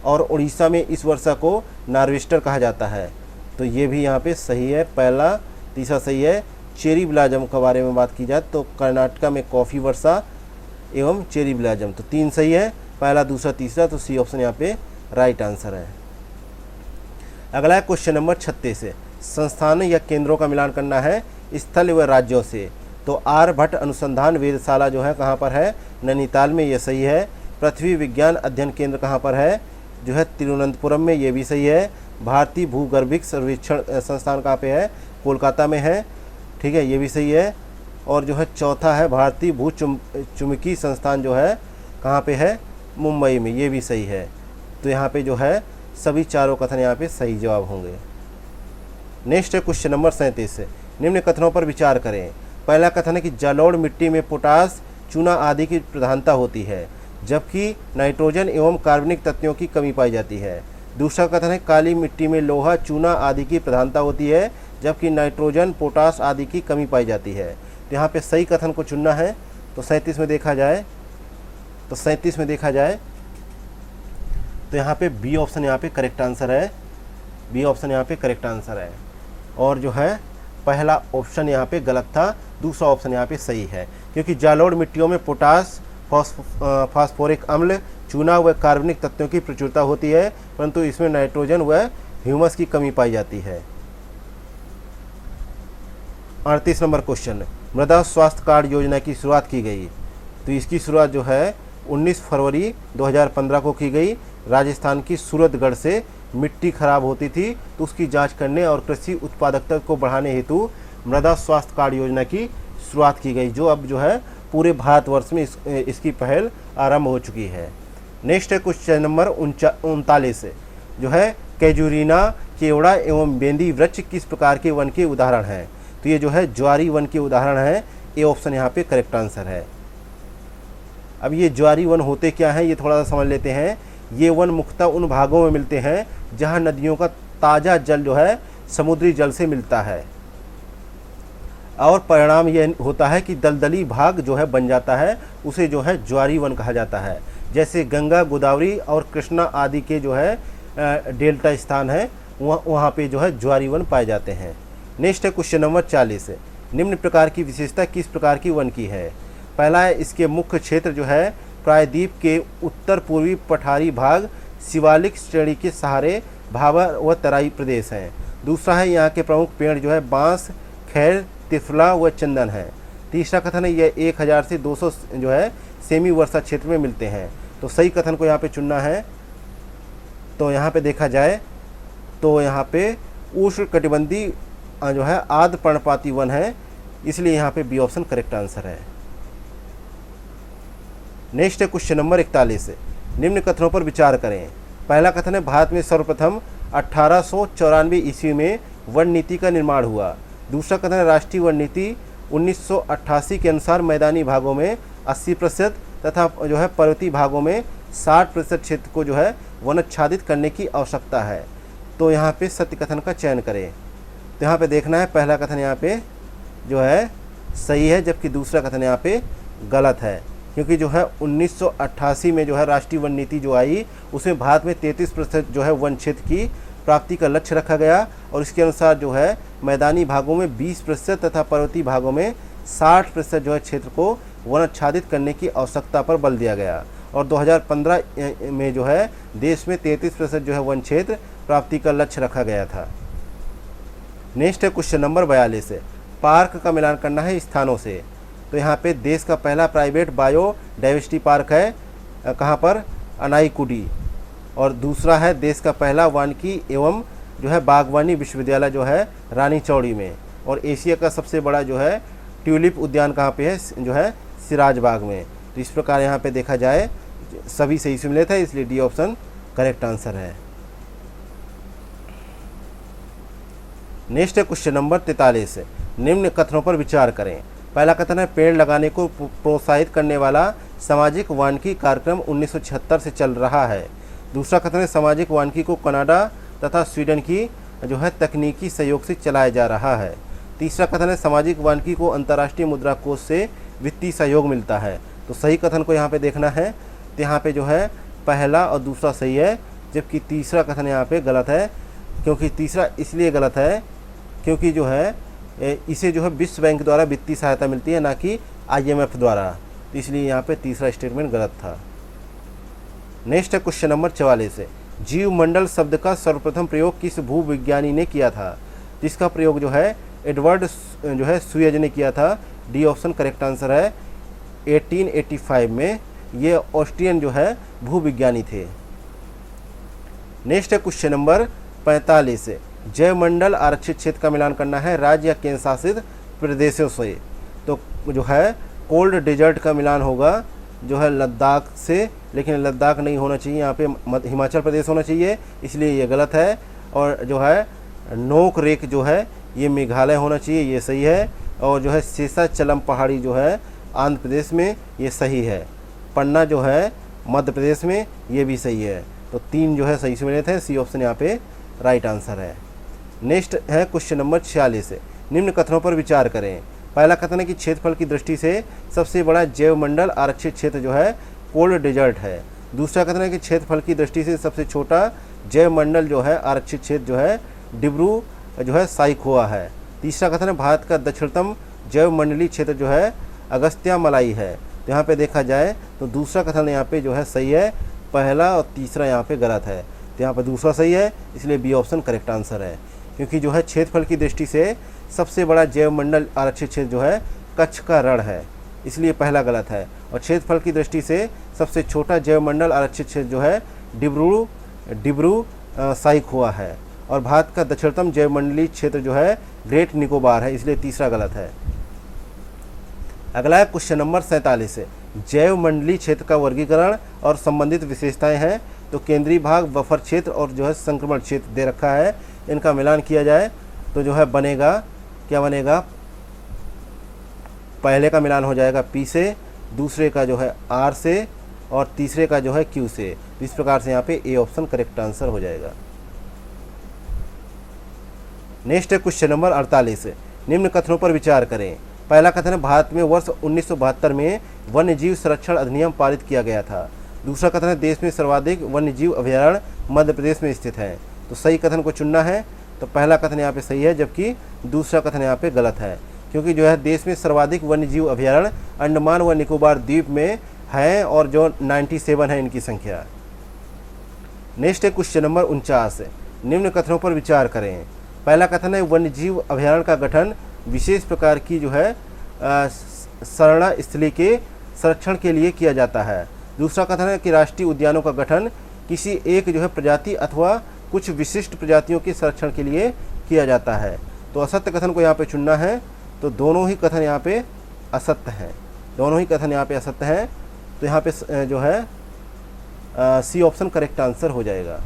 और उड़ीसा में इस वर्षा को नार्वेस्टर कहा जाता है। तो ये भी यहाँ पे सही है। पहला तीसरा सही है। चेरी ब्लाजम के बारे में बात की जाए तो कर्नाटका में कॉफ़ी वर्षा एवं चेरी ब्लाजम, तो 3 सही है, पहला दूसरा तीसरा। तो सी ऑप्शन यहाँ पे राइट आंसर है। अगला है क्वेश्चन नंबर 36। संस्थान या केंद्रों का मिलान करना है स्थल व राज्यों से। तो आर्यभट्ट अनुसंधान वेधशाला जो है कहाँ पर है? नैनीताल में, ये सही है। पृथ्वी विज्ञान अध्ययन केंद्र कहाँ पर है? जो है तिरुवनंतपुरम में, ये भी सही है। भारतीय भूगर्भिक सर्वेक्षण संस्थान कहाँ पे है? कोलकाता में है, ठीक है, ये भी सही है। और जो है चौथा है भारतीय भू चुम्बकीय संस्थान जो है कहाँ पे है? मुंबई में, ये भी सही है। तो यहाँ पे जो है सभी चारों कथन यहाँ पे सही जवाब होंगे। नेक्स्ट है क्वेश्चन नंबर 37। निम्न कथनों पर विचार करें। पहला कथन है कि जलोढ़ मिट्टी में पोटास, चूना आदि की प्रधानता होती है, जबकि नाइट्रोजन एवं कार्बनिक तत्वों की कमी पाई जाती है। दूसरा कथन है काली मिट्टी में लोहा, चूना आदि की प्रधानता होती है, जबकि नाइट्रोजन, पोटास आदि की कमी पाई जाती है। तो यहाँ पे सही कथन को चुनना है। तो 37 में देखा जाए तो यहाँ पे बी ऑप्शन यहाँ पे करेक्ट आंसर है। बी ऑप्शन यहाँ पे करेक्ट आंसर है। और जो है पहला ऑप्शन यहाँ पे गलत था, दूसरा ऑप्शन यहाँ पे सही है, क्योंकि जलोढ़ मिट्टियों में पोटास, फास्फोरिक अम्ल, चूना व कार्बनिक तत्वों की प्रचुरता होती है, परंतु इसमें नाइट्रोजन व ह्यूमस की कमी पाई जाती है। 38 नंबर क्वेश्चन। मृदा स्वास्थ्य कार्ड योजना की शुरुआत की गई। तो इसकी शुरुआत जो है 19 फरवरी 2015 को की गई। राजस्थान की सूरतगढ़ से मिट्टी खराब होती थी, तो उसकी जांच करने और कृषि उत्पादकता को बढ़ाने हेतु मृदा स्वास्थ्य कार्ड योजना की शुरुआत की गई, जो अब जो है पूरे भारतवर्ष में इसकी पहल आरंभ हो चुकी है। नेक्स्ट है क्वेश्चन नंबर 39 जो है कैजुरीना केवड़ा एवं बेंदी वृक्ष किस प्रकार के वन के उदाहरण हैं? तो ये जो है ज्वारी वन के उदाहरण है। ए ऑप्शन यहाँ पे करेक्ट आंसर है। अब ये ज्वारी वन होते क्या हैं ये थोड़ा सा समझ लेते हैं। ये वन मुख्यतः उन भागों में मिलते हैं जहाँ नदियों का ताज़ा जल जो है समुद्री जल से मिलता है, और परिणाम ये होता है कि दलदली भाग जो है बन जाता है, उसे जो है ज्वारी वन कहा जाता है। जैसे गंगा, गोदावरी और कृष्णा आदि के जो है डेल्टा स्थान है वहाँ पे जो है ज्वारी वन पाए जाते हैं। नेक्स्ट है क्वेश्चन नंबर 40। निम्न प्रकार की विशेषता किस प्रकार की वन की है? पहला है इसके मुख्य क्षेत्र जो है प्रायद्वीप के उत्तर पूर्वी पठारी भाग शिवालिक श्रेणी के सहारे भाबर व तराई प्रदेश हैं। दूसरा है यहाँ के प्रमुख पेड़ जो है बांस, खैर, तिफला व चंदन है। तीसरा कथन है यह 1000 से 200 जो है सेमी वर्षा क्षेत्र में मिलते हैं। तो सही कथन को यहाँ पे चुनना है। तो यहाँ पे देखा जाए तो यहाँ पे उष्णकटिबंधीय जो है आर्द्र पर्णपाती वन है, इसलिए यहाँ पे बी ऑप्शन करेक्ट आंसर है। नेक्स्ट है क्वेश्चन नंबर 41। निम्न कथनों पर विचार करें। पहला कथन है भारत में सर्वप्रथम 1894 ईस्वी में वन नीति का निर्माण हुआ। दूसरा कथन है राष्ट्रीय वन नीति 1988 के अनुसार मैदानी भागों में 80% तथा जो है पर्वतीय भागों में 60% क्षेत्र को जो है वनाच्छादित करने की आवश्यकता है। तो यहाँ पे सत्य कथन का चयन करें। तो यहाँ पे देखना है पहला कथन यहाँ पे जो है सही है, जबकि दूसरा कथन यहाँ पे गलत है, क्योंकि जो है 1988 में जो है राष्ट्रीय वन नीति जो आई उसमें भारत में 33% जो है वन क्षेत्र की प्राप्ति का लक्ष्य रखा गया, और इसके अनुसार जो है मैदानी भागों में 20% तथा पर्वतीय भागों में 60% जो है क्षेत्र को वनाच्छादित करने की आवश्यकता पर बल दिया गया। और 2015 में जो है देश में 33% जो है वन क्षेत्र प्राप्ति का लक्ष्य रखा गया था। नेक्स्ट है क्वेश्चन नंबर 42। पार्क का मिलान करना है स्थानों से। तो यहाँ पे देश का पहला प्राइवेट बायोडाइवर्सिटी पार्क है कहाँ पर? अनाईकुडी। और दूसरा है देश का पहला वानिकी एवं जो है बागवानी विश्वविद्यालय जो है रानी चौड़ी में। और एशिया का सबसे बड़ा जो है ट्यूलिप उद्यान कहाँ पे है? जो है सिराज बाग में। तो इस प्रकार यहाँ पे देखा जाए सभी सही से मिले थे, इसलिए डी ऑप्शन करेक्ट आंसर है। नेक्स्ट है क्वेश्चन नंबर 43। निम्न कथनों पर विचार करें। पहला कथन है पेड़ लगाने को प्रोत्साहित करने वाला सामाजिक वानिकी कार्यक्रम 1976 से चल रहा है। दूसरा कथन है सामाजिक वानिकी को कनाडा तथा स्वीडन की जो है तकनीकी सहयोग से चलाया जा रहा है। तीसरा कथन है सामाजिक वानिकी को अंतर्राष्ट्रीय मुद्रा कोष से वित्तीय सहयोग मिलता है। तो सही कथन को यहाँ पे देखना है। तो यहाँ पे जो है पहला और दूसरा सही है, जबकि तीसरा कथन यहाँ पे गलत है। क्योंकि तीसरा इसलिए गलत है क्योंकि जो है इसे जो है विश्व बैंक द्वारा वित्तीय सहायता मिलती है, ना कि IMF द्वारा। तो इसलिए यहाँ पे तीसरा स्टेटमेंट गलत था। नेक्स्ट है क्वेश्चन नंबर 44। जीवमंडल शब्द का सर्वप्रथम प्रयोग किस भूविज्ञानी ने किया था? जिसका प्रयोग जो है एडवर्ड जो है सुएज ने किया था। डी ऑप्शन करेक्ट आंसर है। 1885 में ये ऑस्ट्रियन जो है भूविज्ञानी थे। नेक्स्ट है क्वेश्चन नंबर 45। जैवमंडल आरक्षित क्षेत्र का मिलान करना है राज्य या केंद्र शासित प्रदेशों से। तो जो है कोल्ड डेजर्ट का मिलान होगा जो है लद्दाख से, लेकिन लद्दाख नहीं होना चाहिए, यहाँ पे हिमाचल प्रदेश होना चाहिए, इसलिए ये गलत है। और जो है नोक रेक जो है ये मेघालय होना चाहिए, ये सही है। और जो है शेषाचलम पहाड़ी जो है आंध्र प्रदेश में, ये सही है। पन्ना जो है मध्य प्रदेश में, ये भी सही है। तो 3 जो है सही से मिले थे, सी ऑप्शन यहाँ पे राइट आंसर है। नेक्स्ट है क्वेश्चन नंबर 46। निम्न कथनों पर विचार करें। पहला कथन है कि क्षेत्रफल की दृष्टि से सबसे बड़ा जैवमंडल आरक्षित क्षेत्र जो है कोल्ड डेजर्ट है। दूसरा कथन है कि क्षेत्रफल की दृष्टि से सबसे छोटा जैवमंडल जो है आरक्षित क्षेत्र जो है डिब्रू जो है साइखोआ है। तीसरा कथन है भारत का दक्षिणतम जैवमंडलीय क्षेत्र जो है अगस्त्यामलाई है। तो यहाँ पे देखा जाए तो दूसरा कथन यहाँ पे जो है सही है, पहला और तीसरा यहाँ पे गलत है। तो यहाँ पे दूसरा सही है, इसलिए बी ऑप्शन करेक्ट आंसर है। क्योंकि जो है क्षेत्रफल की दृष्टि से सबसे बड़ा जैवमंडल आरक्षित क्षेत्र जो है कच्छ का रण है, इसलिए पहला गलत है। और क्षेत्रफल की दृष्टि से सबसे छोटा जैवमंडल आरक्षित क्षेत्र जो है डिब्रू साइखोआ है। और भारत का दक्षिणतम जैवमंडलीय क्षेत्र जो है ग्रेट निकोबार है, इसलिए तीसरा गलत है। अगला है क्वेश्चन नंबर 47। जैवमंडलीय क्षेत्र का वर्गीकरण और संबंधित विशेषताएं हैं। तो केंद्रीय भाग, बफर क्षेत्र और जो है संक्रमण क्षेत्र दे रखा है। इनका मिलान किया जाए तो जो है बनेगा, क्या बनेगा, पहले का मिलान हो जाएगा P से, दूसरे का जो है R से, और तीसरे का जो है Q से। इस प्रकार से यहाँ पे ए ऑप्शन करेक्ट आंसर हो जाएगा। नेक्स्ट है क्वेश्चन नंबर 48। निम्न कथनों पर विचार करें। पहला कथन है भारत में वर्ष 1972 में वन्य जीव संरक्षण अधिनियम पारित किया गया था। दूसरा कथन है देश में सर्वाधिक वन्य जीव अभयारण्य मध्य प्रदेश में स्थित है। तो सही कथन को चुनना है, तो पहला कथन यहाँ पे सही है, जबकि दूसरा कथन यहाँ पे गलत है, क्योंकि जो है देश में सर्वाधिक वन्य जीव अभयारण्य अंडमान व निकोबार द्वीप में है, और जो 97 है इनकी संख्या। नेक्स्ट है क्वेश्चन नंबर 49। निम्न कथनों पर विचार करें। पहला कथन है वन्य जीव अभयारण्य का गठन विशेष प्रकार की जो है शरण स्थली के संरक्षण के लिए किया जाता है। दूसरा कथन है कि राष्ट्रीय उद्यानों का गठन किसी एक जो है प्रजाति अथवा कुछ विशिष्ट प्रजातियों के संरक्षण के लिए किया जाता है। तो असत्य कथन को यहाँ पे चुनना है, तो दोनों ही कथन यहाँ पे असत्य हैं, दोनों ही कथन यहाँ पे असत्य हैं। तो यहाँ पे जो है सी ऑप्शन करेक्ट आंसर हो जाएगा।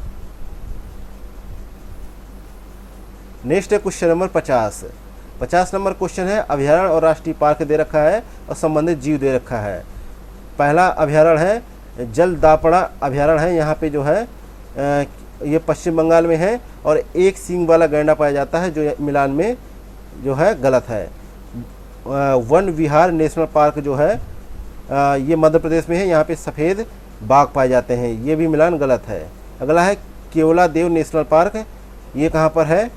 नेक्स्ट है क्वेश्चन नंबर 50 नंबर क्वेश्चन है अभयारण्य और राष्ट्रीय पार्क दे रखा है और संबंधित जीव दे रखा है। पहला अभयारण्य है जलदापड़ा अभयारण्य है, यहाँ पे जो है ये पश्चिम बंगाल में है, और एक सींग वाला गैंडा पाया जाता है, जो मिलान में जो है गलत है। वन विहार नेशनल पार्क जो है ये मध्य प्रदेश में है, यहाँ पे सफ़ेद बाघ पाए जाते हैं, ये भी मिलान गलत है। अगला है केवलादेव नेशनल पार्क, ये कहाँ पर है,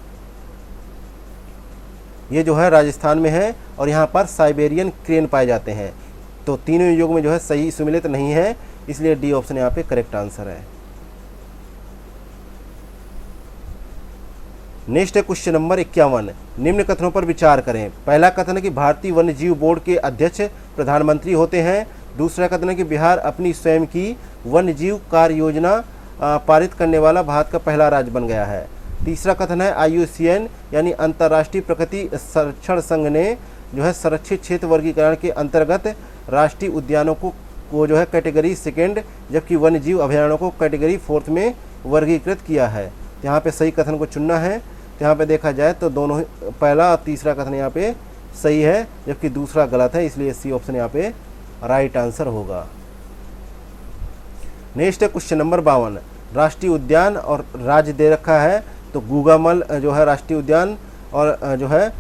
ये जो है राजस्थान में है, और यहाँ पर साइबेरियन क्रेन पाए जाते हैं। तो तीनों योग में जो है सही सुमिलित नहीं है, इसलिए डी ऑप्शन यहाँ पे करेक्ट आंसर है। नेक्स्ट है क्वेश्चन नंबर 51। निम्न कथनों पर विचार करें। पहला कथन है कि भारतीय वन्य जीव बोर्ड के अध्यक्ष प्रधानमंत्री होते हैं। दूसरा कथन है कि बिहार अपनी स्वयं की वन्य जीव कार्य योजना पारित करने वाला भारत का पहला राज्य बन गया है। तीसरा कथन है IUCN यानी अंतर्राष्ट्रीय प्रकृति संरक्षण संघ ने जो है संरक्षित क्षेत्र वर्गीकरण के अंतर्गत राष्ट्रीय उद्यानों को जो है कैटेगरी सेकेंड, जबकि वन्य जीव अभयारण्यों को कैटेगरी 4 में वर्गीकृत किया है। यहाँ पे सही कथन को चुनना है। तो यहाँ पे देखा जाए तो दोनों ही, पहला और तीसरा कथन यहाँ पे सही है, जबकि दूसरा गलत है, इसलिए सी ऑप्शन यहाँ पे राइट आंसर होगा। नेक्स्ट है क्वेश्चन नंबर 52। राष्ट्रीय उद्यान और राज्य दे रखा है, तो गूगामल जो है राष्ट्रीय उद्यान और जो है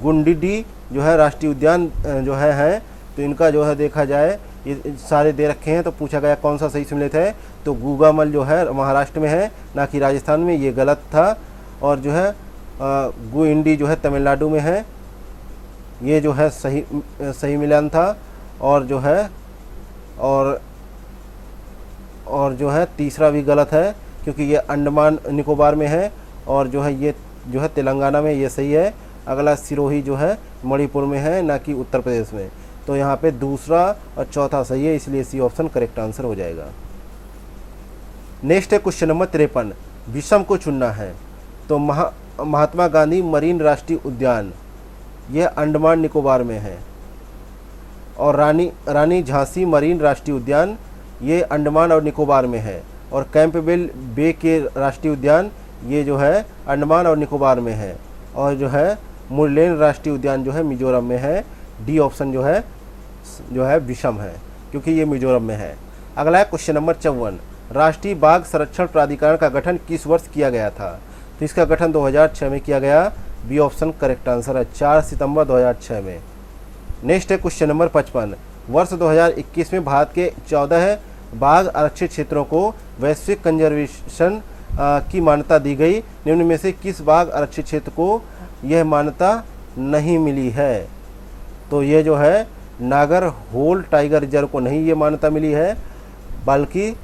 गुंडिडी जो है राष्ट्रीय उद्यान जो है, तो इनका जो है देखा जाए ये सारे दे रखे हैं। तो पूछा गया कौन सा सही सम्मिलित है, तो गूगामल जो है महाराष्ट्र में है, ना कि राजस्थान में, ये गलत था। और जो है गुइंडी जो है तमिलनाडु में है, ये जो है सही मिलान था। और जो है और जो है तीसरा भी गलत है, क्योंकि ये अंडमान निकोबार में है, और जो है ये जो है तेलंगाना में, ये सही है। अगला सिरोही जो है मणिपुर में है, ना कि उत्तर प्रदेश में। तो यहाँ पे दूसरा और चौथा सही है, इसलिए सी ऑप्शन करेक्ट आंसर हो जाएगा। नेक्स्ट है क्वेश्चन नंबर 53। विषम को चुनना है। तो महात्मा गांधी मरीन राष्ट्रीय उद्यान ये अंडमान निकोबार में है, और रानी झांसी मरीन राष्ट्रीय उद्यान ये अंडमान और निकोबार में है, और कैंपबेल बे के राष्ट्रीय उद्यान ये जो है अंडमान और निकोबार में है, और जो है मुरलेन राष्ट्रीय उद्यान जो है मिजोरम में है। डी ऑप्शन जो है विषम है, क्योंकि ये मिजोरम में है। अगला है क्वेश्चन नंबर 54। राष्ट्रीय बाघ संरक्षण प्राधिकरण का गठन किस वर्ष किया गया था? तो इसका गठन 2006 में किया गया। बी ऑप्शन करेक्ट आंसर है, 4 सितंबर 2006 में। नेक्स्ट है क्वेश्चन नंबर 55। वर्ष 2021 में भारत के 14 बाघ आरक्षित क्षेत्रों को वैश्विक कंजर्वेशन की मान्यता दी गई। निम्न में से किस बाघ आरक्षित क्षेत्र को यह मान्यता नहीं मिली है? तो ये जो है नागर होल टाइगर रिजर्व को नहीं ये मान्यता मिली है, बल्कि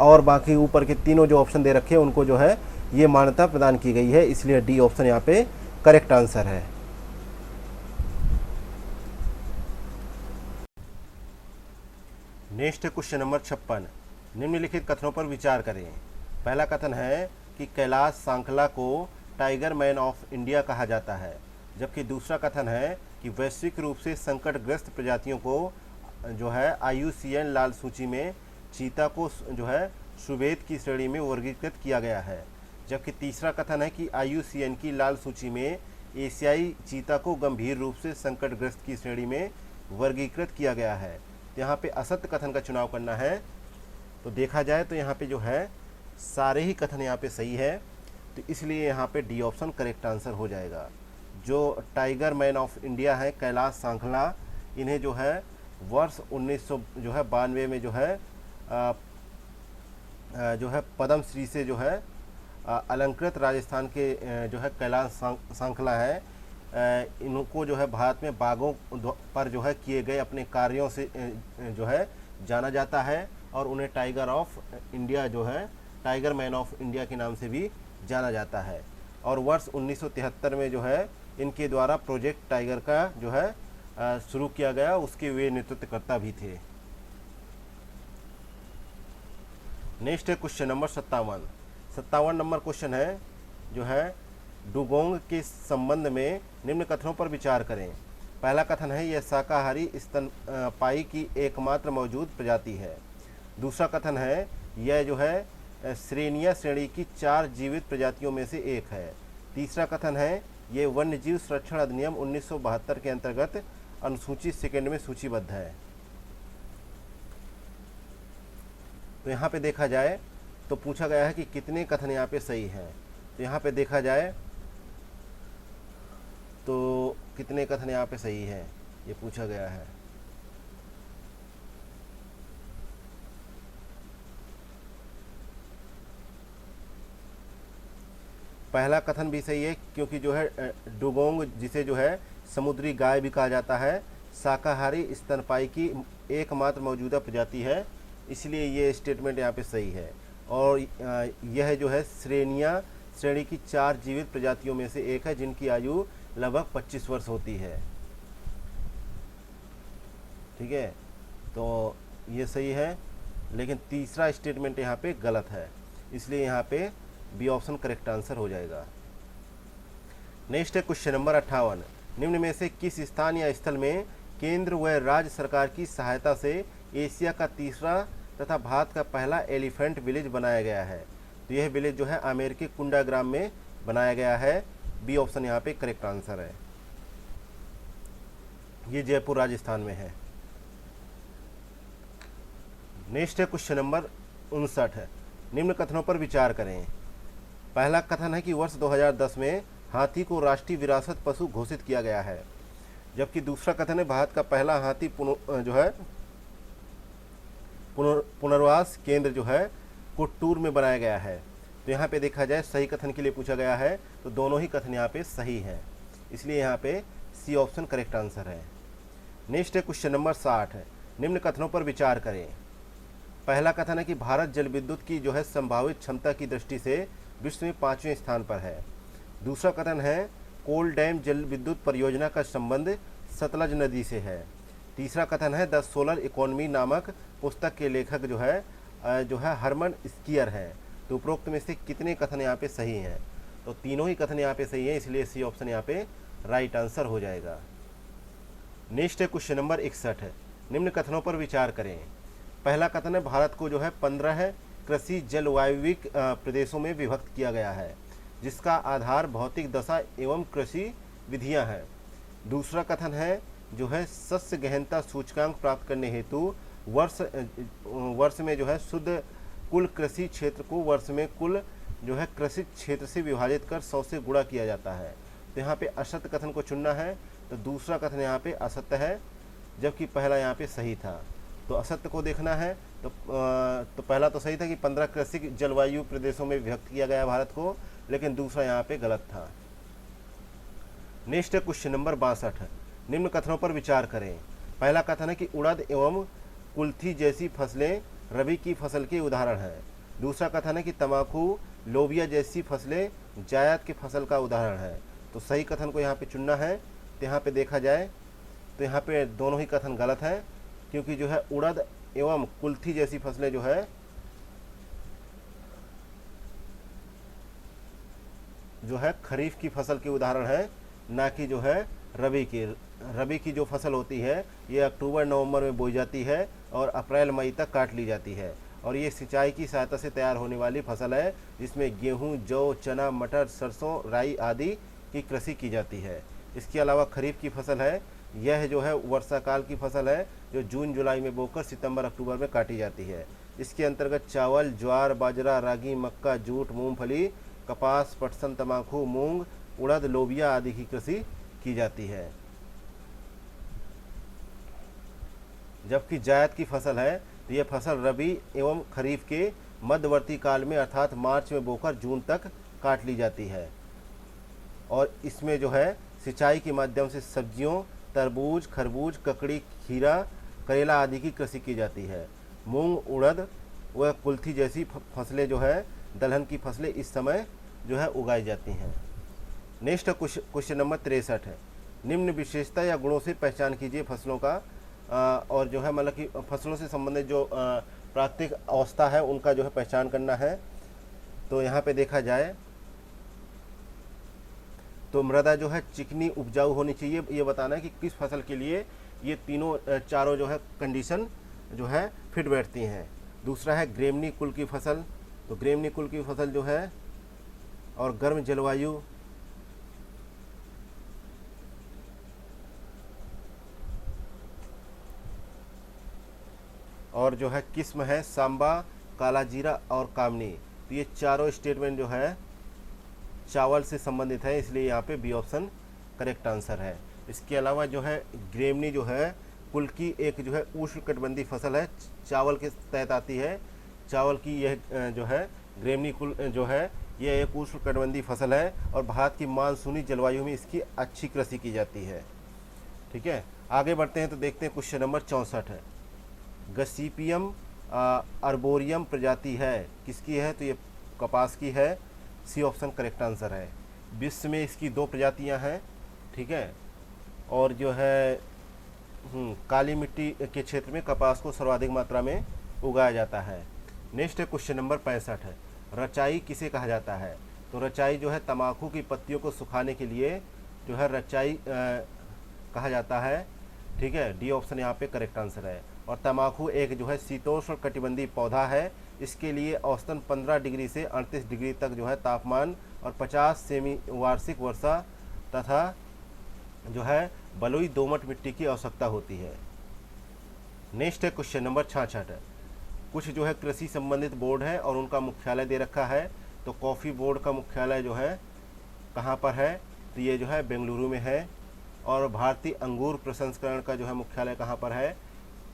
और बाकी ऊपर के तीनों जो ऑप्शन दे रखे हैं उनको जो है ये मान्यता प्रदान की गई है, इसलिए डी ऑप्शन यहाँ पे करेक्ट आंसर है। Next question number 56। निम्नलिखित कथनों पर विचार करें। पहला कथन है कि कैलाश सांखला को टाइगर मैन ऑफ इंडिया कहा जाता है, जबकि दूसरा कथन है कि वैश्विक रूप से संकटग्रस्त प्रजातियों को जो है IUCN लाल सूची में चीता को जो है सुवेद की श्रेणी में वर्गीकृत किया गया है। जबकि तीसरा कथन है कि IUCN की लाल सूची में एशियाई चीता को गंभीर रूप से संकटग्रस्त की श्रेणी में वर्गीकृत किया गया है। तो यहाँ पे असत्य कथन का चुनाव करना है। तो देखा जाए तो यहाँ पे जो है सारे ही कथन यहाँ पे सही है, तो इसलिए यहाँ पे डी ऑप्शन करेक्ट आंसर हो जाएगा। जो टाइगर मैन ऑफ इंडिया है कैलाश सांखला, इन्हें जो है वर्ष 1992 में जो है पद्म श्री से जो है अलंकृत राजस्थान के जो है कैलाश सांखला है, इनको जो है भारत में बाघों पर जो है किए गए अपने कार्यों से जो है जाना जाता है, और उन्हें टाइगर ऑफ इंडिया जो है टाइगर मैन ऑफ इंडिया के नाम से भी जाना जाता है। और वर्ष 1973 में जो है इनके द्वारा प्रोजेक्ट टाइगर का जो है शुरू किया गया, उसके वे नेतृत्वकर्ता भी थे। नेक्स्ट है क्वेश्चन नंबर 57 नंबर क्वेश्चन है जो है डुगोंग के संबंध में निम्न कथनों पर विचार करें। पहला कथन है यह शाकाहारी स्तनपायी की एकमात्र मौजूद प्रजाति है। दूसरा कथन है यह जो है श्रेणिया श्रेणी की 4 जीवित प्रजातियों में से एक है। तीसरा कथन है ये वन्यजीव संरक्षण अधिनियम 1972 के अंतर्गत अनुसूची सेकंड में सूचीबद्ध है। तो यहाँ पे देखा जाए तो पूछा गया है कि कितने कथन यहाँ पे सही हैं। तो यहाँ पे देखा जाए तो कितने कथन यहाँ पे सही हैं ये पूछा गया है। पहला कथन भी सही है, क्योंकि जो है डुगोंग जिसे जो है समुद्री गाय भी कहा जाता है, शाकाहारी स्तनपायी की एकमात्र मौजूदा प्रजाति है, इसलिए ये स्टेटमेंट यहाँ पे सही है। और यह जो है श्रेणी की 4 जीवित प्रजातियों में से एक है जिनकी आयु लगभग 25 वर्ष होती है। ठीक है, तो ये सही है, लेकिन तीसरा स्टेटमेंट यहाँ पे गलत है, इसलिए यहाँ पे बी ऑप्शन करेक्ट आंसर हो जाएगा। नेक्स्ट है क्वेश्चन नंबर 58। निम्न में से किस स्थान या स्थल में केंद्र व राज्य सरकार की सहायता से एशिया का तीसरा तथा भारत का पहला एलिफेंट विलेज बनाया गया है? तो यह विलेज जो है अमेरिकी कुंडाग्राम में बनाया गया है। बी ऑप्शन यहाँ पे करेक्ट आंसर है। ये जयपुर राजस्थान में है। नेक्स्ट है क्वेश्चन नंबर 59 है। निम्न कथनों पर विचार करें। पहला कथन है कि वर्ष 2010 में हाथी को राष्ट्रीय विरासत पशु घोषित किया गया है, जबकि दूसरा कथन है भारत का पहला हाथी पुनर्वास केंद्र जो है कुट्टूर में बनाया गया है। तो यहाँ पे देखा जाए सही कथन के लिए पूछा गया है, तो दोनों ही कथन यहाँ पे सही हैं, इसलिए यहाँ पे सी ऑप्शन करेक्ट आंसर है। नेक्स्ट है क्वेश्चन नंबर 60 है। निम्न कथनों पर विचार करें। पहला कथन है कि भारत जल विद्युत की जो है संभावित क्षमता की दृष्टि से विश्व में 5वें स्थान पर है। दूसरा कथन है कोल डैम जल विद्युत परियोजना का संबंध सतलज नदी से है। तीसरा कथन है द सोलर इकोनॉमी नामक पुस्तक के लेखक जो है हरमन स्कीयर हैं। तो उपरोक्त में से कितने कथन यहाँ पे सही हैं? तो तीनों ही कथन यहाँ पे सही हैं, इसलिए सी ऑप्शन यहाँ पे राइट आंसर हो जाएगा। नेक्स्ट है क्वेश्चन नंबर 61 है। निम्न कथनों पर विचार करें। पहला कथन है भारत को जो है 15 कृषि जलवायविक प्रदेशों में विभक्त किया गया है, जिसका आधार भौतिक दशा एवं कृषि विधियां हैं। दूसरा कथन है जो है सस्य गहनता सूचकांक प्राप्त करने हेतु वर्ष में जो है शुद्ध कुल कृषि क्षेत्र को वर्ष में कुल जो है कृषि क्षेत्र से विभाजित कर 100 से गुणा किया जाता है। तो यहाँ पे असत्य कथन को चुनना है, तो दूसरा कथन यहाँ पे असत्य है, जबकि पहला यहाँ पे सही था। तो असत्य को देखना है, तो पहला तो सही था कि 15 कृषि जलवायु प्रदेशों में विभक्त किया गया भारत को, लेकिन दूसरा यहाँ पे गलत था। नेक्स्ट है क्वेश्चन नंबर 62 है। निम्न कथनों पर विचार करें। पहला कथन है कि उड़द एवं कुल्थी जैसी फसलें रबी की फसल के उदाहरण हैं। दूसरा कथन है कि तंबाकू लोबिया जैसी फसलें जायद की फसल का उदाहरण है। तो सही कथन को यहाँ पे चुनना है। तो यहाँ पे देखा जाए तो यहाँ पे दोनों ही कथन गलत हैं, क्योंकि जो है उड़द एवं कुल्थी जैसी फसलें जो है खरीफ की फसल के उदाहरण है, ना कि जो है रबी की जो फसल होती है ये अक्टूबर नवंबर में बोई जाती है और अप्रैल मई तक काट ली जाती है, और ये सिंचाई की सहायता से तैयार होने वाली फसल है, जिसमें गेहूं, जौ, चना, मटर, सरसों, राई आदि की कृषि की जाती है। इसके अलावा खरीफ की फसल है, यह जो है वर्षा काल की फसल है, जो जून जुलाई में बोकर सितंबर अक्टूबर में काटी जाती है। इसके अंतर्गत चावल, ज्वार, बाजरा, रागी, मक्का, जूट, मूंगफली, कपास, पटसन, तंबाकू, मूंग, उड़द, लोबिया आदि की कृषि की जाती है। जबकि जायद की फसल है, तो यह फसल रबी एवं खरीफ के मध्यवर्ती काल में अर्थात मार्च में बोकर जून तक काट ली जाती है। और इसमें जो है सिंचाई के माध्यम से सब्जियों, तरबूज, खरबूज, ककड़ी, खीरा, करेला आदि की कृषि की जाती है। मूंग, उड़द व कुल्थी जैसी फसलें जो है, दलहन की फसलें इस समय जो है उगाई जाती हैं। नेक्स्ट क्वेश्चन नंबर 63 है, निम्न विशेषता या गुणों से पहचान कीजिए फसलों का और जो है मतलब कि फसलों से संबंधित जो प्राकृतिक अवस्था है उनका जो है पहचान करना है। तो यहाँ पे देखा जाए तो मृदा जो है चिकनी उपजाऊ होनी चाहिए, ये बताना है कि किस फसल के लिए ये चारों जो है कंडीशन जो है फिट बैठती हैं। दूसरा है ग्रेमनी कुल की फसल, तो ग्रेमनी कुल की फसल जो है और गर्म जलवायु, और जो है किस्म है सांबा, काला जीरा और कामनी। तो ये चारों स्टेटमेंट जो है चावल से संबंधित है, इसलिए यहाँ पे बी ऑप्शन करेक्ट आंसर है। इसके अलावा जो है ग्रेमनी जो है कुल की एक जो है उष्णकटिबंधीय फसल है, चावल के तहत आती है। चावल की यह जो है ग्रेमनी कुल जो है यह एक उष्णकटिबंधीय फसल है और भारत की मानसूनी जलवायु में इसकी अच्छी कृषि की जाती है। ठीक है, आगे बढ़ते हैं तो देखते हैं क्वेश्चन नंबर 64 है, गसीपियम अर्बोरियम प्रजाति है, किसकी है? तो ये कपास की है, सी ऑप्शन करेक्ट आंसर है। विश्व में इसकी 2 प्रजातियां हैं। ठीक है, और जो है काली मिट्टी के क्षेत्र में कपास को सर्वाधिक मात्रा में उगाया जाता है। नेक्स्ट क्वेश्चन नंबर 65 है, रचाई किसे कहा जाता है? तो रचाई जो है तंबाकू की पत्तियों को सुखाने के लिए जो है रचाई कहा जाता है। ठीक है, डी ऑप्शन यहाँ पे करेक्ट आंसर है। और तंबाकू एक जो है शीतोष्ण कटिबंधीय पौधा है, इसके लिए औसतन 15 डिग्री से 38 डिग्री तक जो है तापमान और 50 सेमी वार्षिक वर्षा तथा जो है बलुई दोमट मिट्टी की आवश्यकता होती है। नेक्स्ट है क्वेश्चन नंबर 66 है, कुछ जो है कृषि संबंधित बोर्ड है और उनका मुख्यालय दे रखा है। तो कॉफ़ी बोर्ड का मुख्यालय जो है कहाँ पर है? तो ये जो है बेंगलुरु में है। और भारतीय अंगूर प्रसंस्करण का जो है मुख्यालय कहाँ पर है?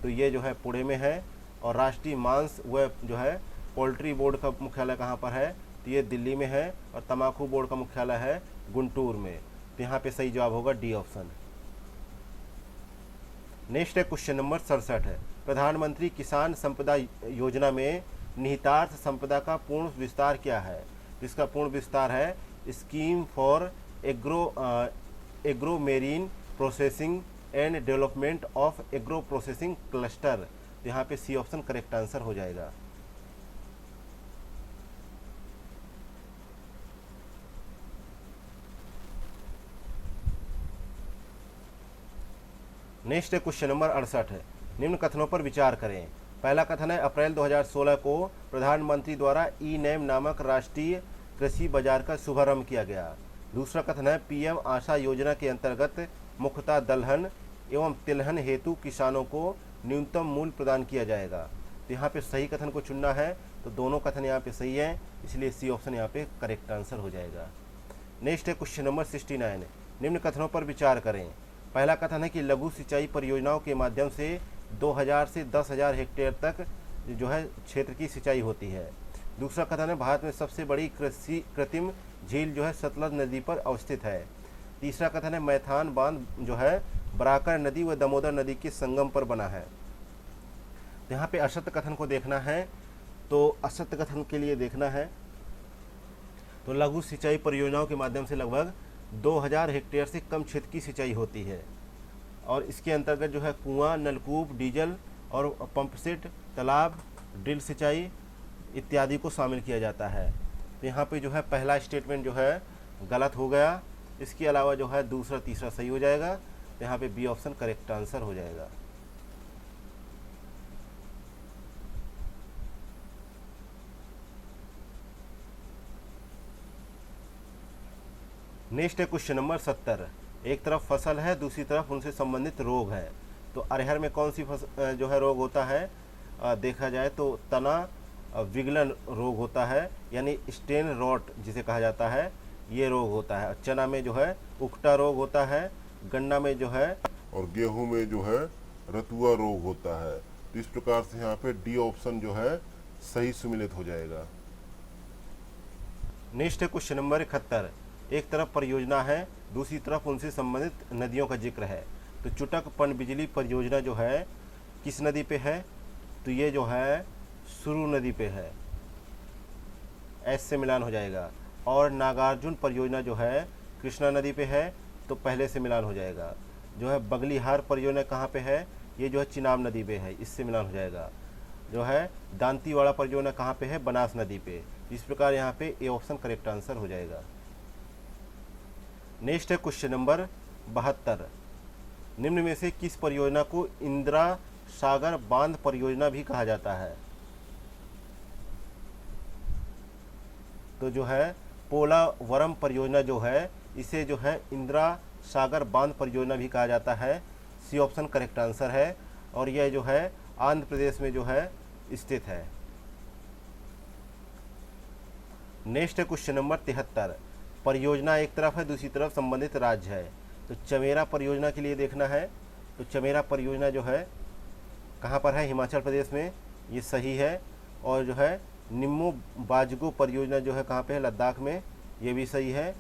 तो ये जो है पुणे में है। और राष्ट्रीय मांस व जो है पोल्ट्री बोर्ड का मुख्यालय कहाँ पर है? तो ये दिल्ली में है। और तंबाकू बोर्ड का मुख्यालय है गुंटूर में। तो यहाँ पे सही जवाब होगा डी ऑप्शन। नेक्स्ट है क्वेश्चन नंबर 67 है, प्रधानमंत्री किसान संपदा योजना में निहितार्थ संपदा का पूर्ण विस्तार क्या है? इसका पूर्ण विस्तार है scheme for agro marine processing and development of agro processing cluster. यहाँ पे सी ऑप्शन करेक्ट आंसर हो जाएगा। नेक्स्ट क्वेश्चन नंबर 68 है, निम्न कथनों पर विचार करें। पहला कथन है अप्रैल 2016 को प्रधानमंत्री द्वारा ई नैम नामक राष्ट्रीय कृषि बाजार का शुभारंभ किया गया। दूसरा कथन है पीएम आशा योजना के अंतर्गत मुख्यतः दलहन एवं तिलहन हेतु किसानों को न्यूनतम मूल्य प्रदान किया जाएगा। तो यहाँ पे सही कथन को चुनना है, तो दोनों कथन यहाँ पे सही है, इसलिए सी ऑप्शन यहाँ पे करेक्ट आंसर हो जाएगा। नेक्स्ट है क्वेश्चन नंबर 69, निम्न कथनों पर विचार करें। पहला कथन है कि लघु सिंचाई परियोजनाओं के माध्यम से 2000 से 10,000 हेक्टेयर तक जो है क्षेत्र की सिंचाई होती है। दूसरा कथन है भारत में सबसे बड़ी कृत्रिम झील जो है सतलज नदी पर अवस्थित है। तीसरा कथन है मैथान बांध जो है बराकर नदी व दामोदर नदी के संगम पर बना है। यहाँ पे असत्य कथन को देखना है, तो असत्य कथन के लिए देखना है तो लघु सिंचाई परियोजनाओं के माध्यम से लगभग 2000 हेक्टेयर से कम क्षेत्र की सिंचाई होती है। और इसके अंतर्गत जो है कुआं, नलकूप, डीजल और पंपसेट, तालाब, ड्रिल सिंचाई इत्यादि को शामिल किया जाता है। तो यहाँ पे जो है पहला स्टेटमेंट जो है गलत हो गया। इसके अलावा जो है दूसरा तीसरा सही हो जाएगा। तो यहाँ पे बी ऑप्शन करेक्ट आंसर हो जाएगा। नेक्स्ट है क्वेश्चन नंबर 70। एक तरफ फसल है, दूसरी तरफ उनसे संबंधित रोग है। तो अरहर में कौन सी जो है रोग होता है? देखा जाए तो तना विगलन रोग होता है, यानी स्टेन रॉट जिसे कहा जाता है, ये रोग होता है। चना में जो है उकटा रोग होता है, गन्ना में जो है, और गेहूं में जो है रतुआ रोग होता है। तो इस प्रकार से यहाँ पे डी ऑप्शन जो है सही सम्मिलित हो जाएगा। नेक्स्ट है क्वेश्चन नंबर 71। एक तरफ परियोजना है, दूसरी तरफ उनसे संबंधित नदियों का जिक्र है। तो चुटक पनबिजली परियोजना जो है किस नदी पे है? तो ये जो है सुरु नदी पे है, एस से मिलान हो जाएगा। और नागार्जुन परियोजना जो है कृष्णा नदी पे है, तो पहले से मिलान हो जाएगा। जो है बगलीहार परियोजना कहाँ पे है? ये जो है चिनाब नदी पे है, इससे मिलान हो जाएगा। जो है दांतीवाड़ा परियोजना कहाँ पे है? बनास नदी पे। इस प्रकार यहाँ पे ए ऑप्शन करेक्ट आंसर हो जाएगा। नेक्स्ट है क्वेश्चन नंबर 72। निम्न में से किस परियोजना को इंदिरा सागर बांध परियोजना भी कहा जाता है? तो जो है पोलावरम परियोजना जो है, इसे जो है इंदिरा सागर बांध परियोजना भी कहा जाता है। सी ऑप्शन करेक्ट आंसर है, और यह जो है आंध्र प्रदेश में जो है स्थित है। नेक्स्ट है क्वेश्चन नंबर 73। परियोजना एक तरफ है, दूसरी तरफ संबंधित राज्य है। तो चमेरा परियोजना के लिए देखना है। तो चमेरा परियोजना जो है कहाँ पर है? हिमाचल प्रदेश में, ये सही है। और जो है निम्मो बाजगो परियोजना जो है कहाँ पे है? लद्दाख में, ये भी सही है।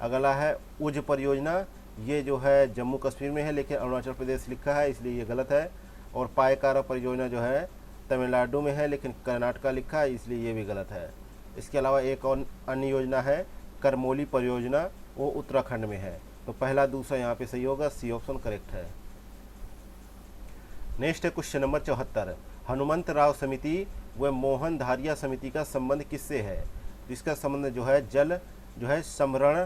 अगला है उज परियोजना, ये जो है जम्मू कश्मीर में है, लेकिन अरुणाचल प्रदेश लिखा है, इसलिए ये गलत है। और पायकारा परियोजना जो है तमिलनाडु में है, लेकिन कर्नाटका लिखा है, इसलिए ये भी गलत है। इसके अलावा एक और अन्य योजना है करमोली परियोजना, वो उत्तराखंड में है। तो पहला दूसरा यहाँ पे सही होगा, सी ऑप्शन करेक्ट है। नेक्स्ट है क्वेश्चन नंबर 74। हनुमंत राव समिति व मोहन धारिया समिति का संबंध किससे है? इसका संबंध जो है जल जो है संभरण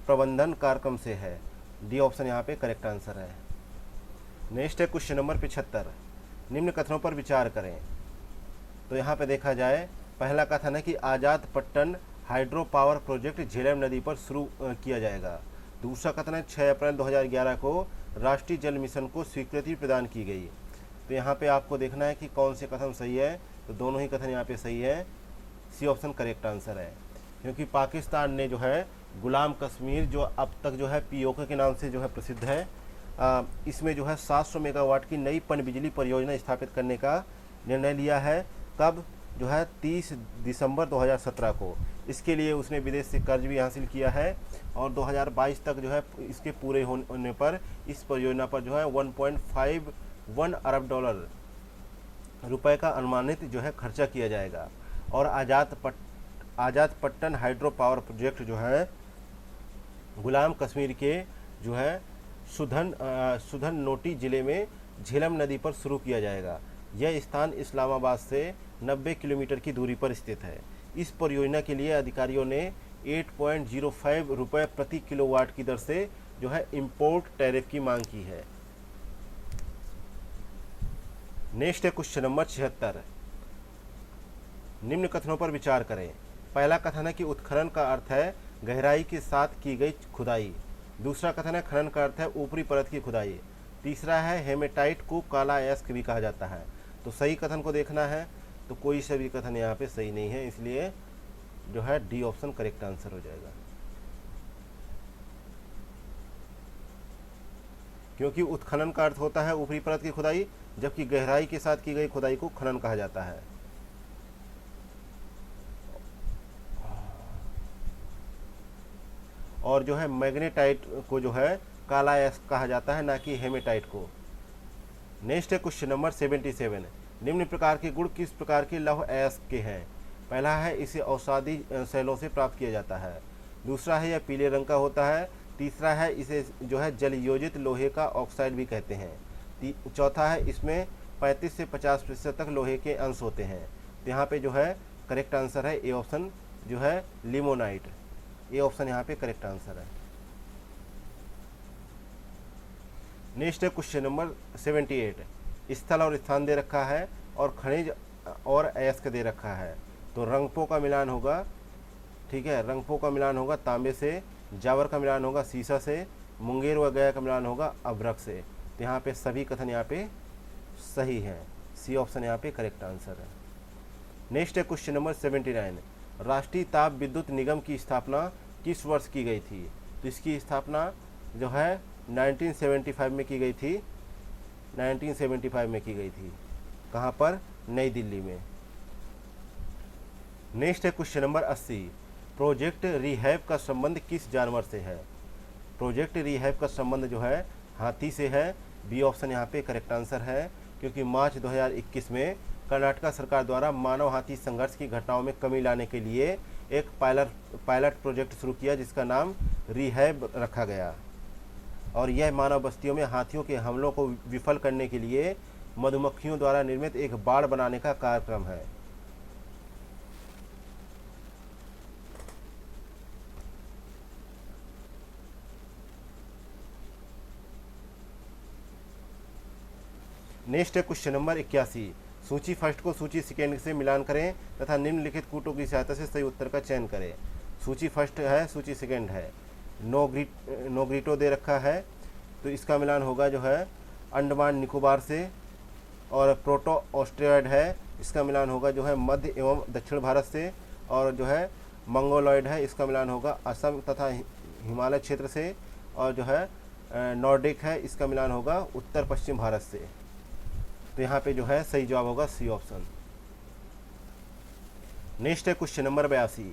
प्रबंधन कार्यक्रम से है। डी ऑप्शन यहाँ पे करेक्ट आंसर है। नेक्स्ट है क्वेश्चन नंबर 75। निम्न कथनों पर विचार करें। तो यहाँ पे देखा जाए, पहला कथन है कि Azad Pattan hydro power project Jhelum नदी पर शुरू किया जाएगा। दूसरा कथन है 6 अप्रैल 2011 को राष्ट्रीय जल मिशन को स्वीकृति प्रदान की गई। तो यहाँ पे आपको देखना है कि कौन से कथन सही है। तो दोनों ही कथन यहाँ पे सही है, सी ऑप्शन करेक्ट आंसर है। क्योंकि पाकिस्तान ने जो है गुलाम कश्मीर, जो अब तक जो है पीओके के नाम से जो है प्रसिद्ध है, इसमें जो है 700 मेगावाट की नई पनबिजली परियोजना स्थापित करने का निर्णय लिया है। कब? जो है 30 दिसंबर 2017 को। इसके लिए उसने विदेश से कर्ज भी हासिल किया है, और 2022 तक जो है इसके पूरे होने पर इस परियोजना पर जो है 1.51 अरब डॉलर रुपए का अनुमानित जो है खर्चा किया जाएगा। और आज़ाद पट्टन हाइड्रो पावर प्रोजेक्ट जो है गुलाम कश्मीर के जो है सुधन नोटी ज़िले में झेलम नदी पर शुरू किया जाएगा। यह स्थान इस्लामाबाद से 90 किलोमीटर की दूरी पर स्थित है। इस परियोजना के लिए अधिकारियों ने 8.05 रुपये प्रति किलोवाट की दर से जो है इंपोर्ट टैरिफ की मांग की है। नेक्स्ट है क्वेश्चन नंबर 76। निम्न कथनों पर विचार करें। पहला कथन है कि उत्खनन का अर्थ है गहराई के साथ की गई खुदाई। दूसरा कथन है खनन का अर्थ है ऊपरी परत की खुदाई। तीसरा है हेमेटाइट को काला अयस्क भी कहा जाता है। तो सही कथन को देखना है, तो कोई से भी कथन यहाँ पे सही नहीं है, इसलिए जो है डी ऑप्शन करेक्ट आंसर हो जाएगा। क्योंकि उत्खनन का अर्थ होता है ऊपरी परत की खुदाई, जबकि गहराई के साथ की गई खुदाई को खनन कहा जाता है। और जो है मैग्नेटाइट को जो है काला अयस्क कहा जाता है, ना कि हेमेटाइट को। नेक्स्ट है क्वेश्चन नंबर 77। निम्न प्रकार के गुण किस प्रकार के लौह अयस्क के हैं? पहला है इसे औषधि सेलों से प्राप्त किया जाता है। दूसरा है यह पीले रंग का होता है। तीसरा है इसे जो है जल योजित लोहे का ऑक्साइड भी कहते हैं। चौथा है इसमें 35 से 50% तक लोहे के अंश होते हैं। तो यहाँ पे जो है करेक्ट आंसर है ए ऑप्शन, जो है लिमोनाइट। ए ऑप्शन यहाँ पे करेक्ट आंसर है। नेक्स्ट है क्वेश्चन नंबर 78। स्थल और स्थान दे रखा है और खनिज और अयस्क दे रखा है। तो रंगपो का मिलान होगा, ठीक है, रंगपो का मिलान होगा तांबे से जावर का मिलान होगा सीसा से, मुंगेर व गया का मिलान होगा अभ्रक से। तो यहाँ पे सभी कथन यहाँ पे सही हैं। सी ऑप्शन यहाँ पे करेक्ट आंसर है। नेक्स्ट है क्वेश्चन नंबर 79, राष्ट्रीय ताप विद्युत निगम की स्थापना किस वर्ष की गई थी? तो इसकी स्थापना जो है 1975 में की गई थी। 1975 में की गई थी। कहाँ पर? नई दिल्ली में। नेक्स्ट है क्वेश्चन नंबर 80, प्रोजेक्ट रिहैब का संबंध किस जानवर से है? प्रोजेक्ट रिहैब का संबंध जो है हाथी से है। बी ऑप्शन यहाँ पे करेक्ट आंसर है, क्योंकि मार्च 2021 में कर्नाटक सरकार द्वारा मानव हाथी संघर्ष की घटनाओं में कमी लाने के लिए एक पायलट प्रोजेक्ट शुरू किया, जिसका नाम रिहैब रखा गया। और यह मानव बस्तियों में हाथियों के हमलों को विफल करने के लिए मधुमक्खियों द्वारा निर्मित एक बाड़ बनाने का कार्यक्रम है। नेक्स्ट है क्वेश्चन नंबर 81, सूची फर्स्ट को सूची सेकेंड से मिलान करें तथा निम्नलिखित कूटों की सहायता से सही उत्तर का चयन करें। सूची फर्स्ट है, सूची सेकेंड है। नोग्रिटो दे रखा है, तो इसका मिलान होगा जो है अंडमान निकोबार से। और प्रोटो ऑस्ट्रियड है, इसका मिलान होगा जो है मध्य एवं दक्षिण भारत से। और जो है मंगोलॉयड है, इसका मिलान होगा असम तथा हिमालय क्षेत्र से। और जो है नॉर्डिक है, इसका मिलान होगा उत्तर पश्चिम भारत से। तो यहाँ पे जो है सही जवाब होगा सी ऑप्शन। नेक्स्ट है क्वेश्चन नंबर 82,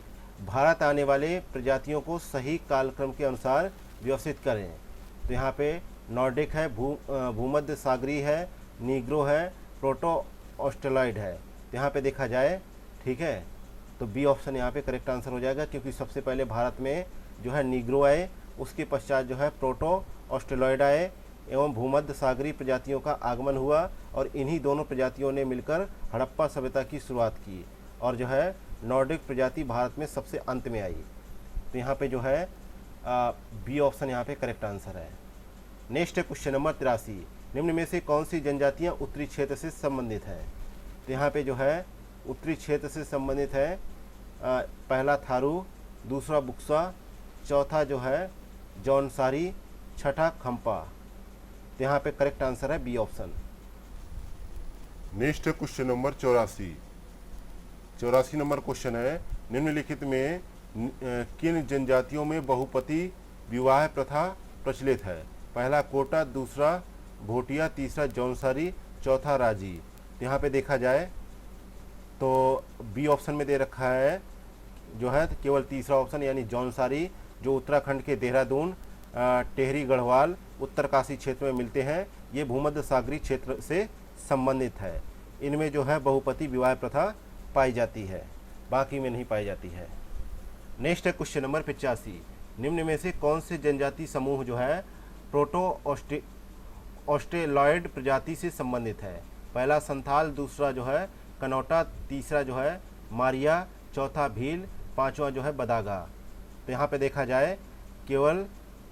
भारत आने वाले प्रजातियों को सही कालक्रम के अनुसार व्यवस्थित करें। तो यहाँ पे नॉर्डिक है, भूमध्य सागरी है, नीग्रो है, प्रोटो ऑस्ट्रेलॉइड है। तो यहाँ पे देखा जाए, ठीक है, तो बी ऑप्शन यहाँ पे करेक्ट आंसर हो जाएगा, क्योंकि सबसे पहले भारत में जो है नीग्रो आए, उसके पश्चात जो है प्रोटो ऑस्ट्रेलॉइड आए एवं भूमध्य सागरी प्रजातियों का आगमन हुआ। और इन्हीं दोनों प्रजातियों ने मिलकर हड़प्पा सभ्यता की शुरुआत की। और जो है नॉर्डिक प्रजाति भारत में सबसे अंत में आई। तो यहाँ पे जो है बी ऑप्शन यहाँ पे करेक्ट आंसर है। नेक्स्ट है क्वेश्चन नंबर 83, निम्न में से कौन सी जनजातियाँ उत्तरी क्षेत्र से संबंधित हैं? तो यहाँ पे जो है उत्तरी क्षेत्र से संबंधित है पहला थारू, दूसरा बुक्सा, चौथा जो है जौनसारी, छठा खम्पा। तो यहाँ पे करेक्ट आंसर है बी ऑप्शन। नेक्स्ट है क्वेश्चन नंबर 84। 84 नंबर क्वेश्चन है, निम्नलिखित में किन जनजातियों में बहुपति विवाह प्रथा प्रचलित है? पहला कोटा, दूसरा भोटिया, तीसरा जौनसारी, चौथा राजी। तो यहाँ पे देखा जाए तो बी ऑप्शन में दे रखा है जो है केवल तीसरा ऑप्शन, यानी जौनसारी, जो उत्तराखंड के देहरादून, टेहरी गढ़वाल, उत्तरकाशी क्षेत्र में मिलते हैं। ये भूमध्य सागरी क्षेत्र से संबंधित है। इनमें जो है बहुपति विवाह प्रथा पाई जाती है, बाकी में नहीं पाई जाती है। नेक्स्ट है क्वेश्चन नंबर 85, निम्न में से कौन से जनजाति समूह जो है प्रोटो ऑस्ट्रेलॉयड प्रजाति से संबंधित है? पहला संथाल, दूसरा जो है कनौटा, तीसरा जो है मारिया, चौथा भील, पांचवा जो है बदागा। तो यहाँ पे देखा जाए केवल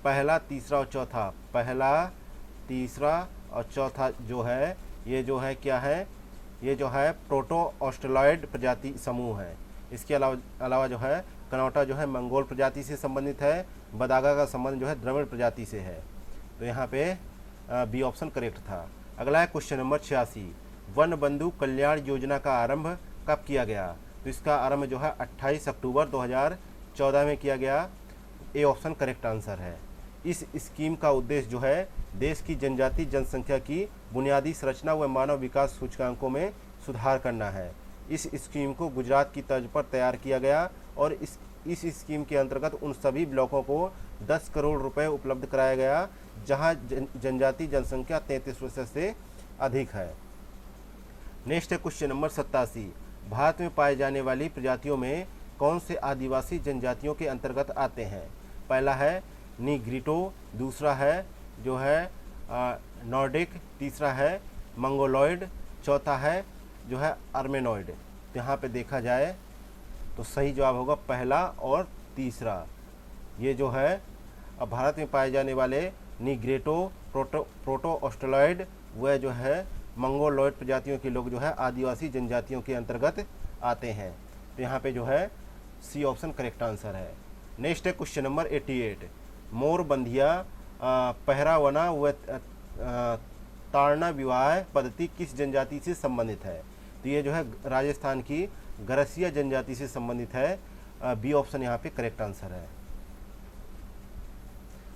पहला, तीसरा और चौथा, पहला, तीसरा और चौथा जो है ये जो है क्या है, ये जो है प्रोटो ऑस्ट्रेलॉयड प्रजाति समूह है। इसके अलावा जो है कनौटा जो है मंगोल प्रजाति से संबंधित है, बदागा का संबंध जो है द्रविड़ प्रजाति से है। तो यहाँ पे बी ऑप्शन करेक्ट था। अगला है क्वेश्चन नंबर 86, वन बंधु कल्याण योजना का आरंभ कब किया गया? तो इसका आरंभ जो है 28 अक्टूबर 2014 में किया गया। ए ऑप्शन करेक्ट आंसर है। इस स्कीम का उद्देश्य जो है देश की जनजाति जनसंख्या की बुनियादी संरचना व मानव विकास सूचकांकों में सुधार करना है। इस स्कीम को गुजरात की तर्ज पर तैयार किया गया और इस स्कीम के अंतर्गत उन सभी ब्लॉकों को 10 करोड़ रुपए उपलब्ध कराया गया जहां जनजाति जनसंख्या 33% से अधिक है। नेक्स्ट है क्वेश्चन नंबर 87, भारत में पाए जाने वाली प्रजातियों में कौन से आदिवासी जनजातियों के अंतर्गत आते हैं? पहला है नीग्रिटो, दूसरा है जो है नॉर्डिक, तीसरा है मंगोलॉयड, चौथा है जो है आर्मेनॉयड। तो यहाँ पे देखा जाए तो सही जवाब होगा पहला और तीसरा। ये जो है भारत में पाए जाने वाले नीग्रिटो, प्रोटो ऑस्ट्रेलॉयड, वह जो है मंगोलॉयड प्रजातियों के लोग जो है आदिवासी जनजातियों के अंतर्गत आते हैं। तो यहाँ पे जो है सी ऑप्शन करेक्ट आंसर है। नेक्स्ट है क्वेश्चन नंबर 88, मोर बंधिया पहरावना व ताड़ना विवाह पद्धति किस जनजाति से संबंधित है? तो ये जो है राजस्थान की गरसिया जनजाति से संबंधित है। बी ऑप्शन यहाँ पे करेक्ट आंसर है।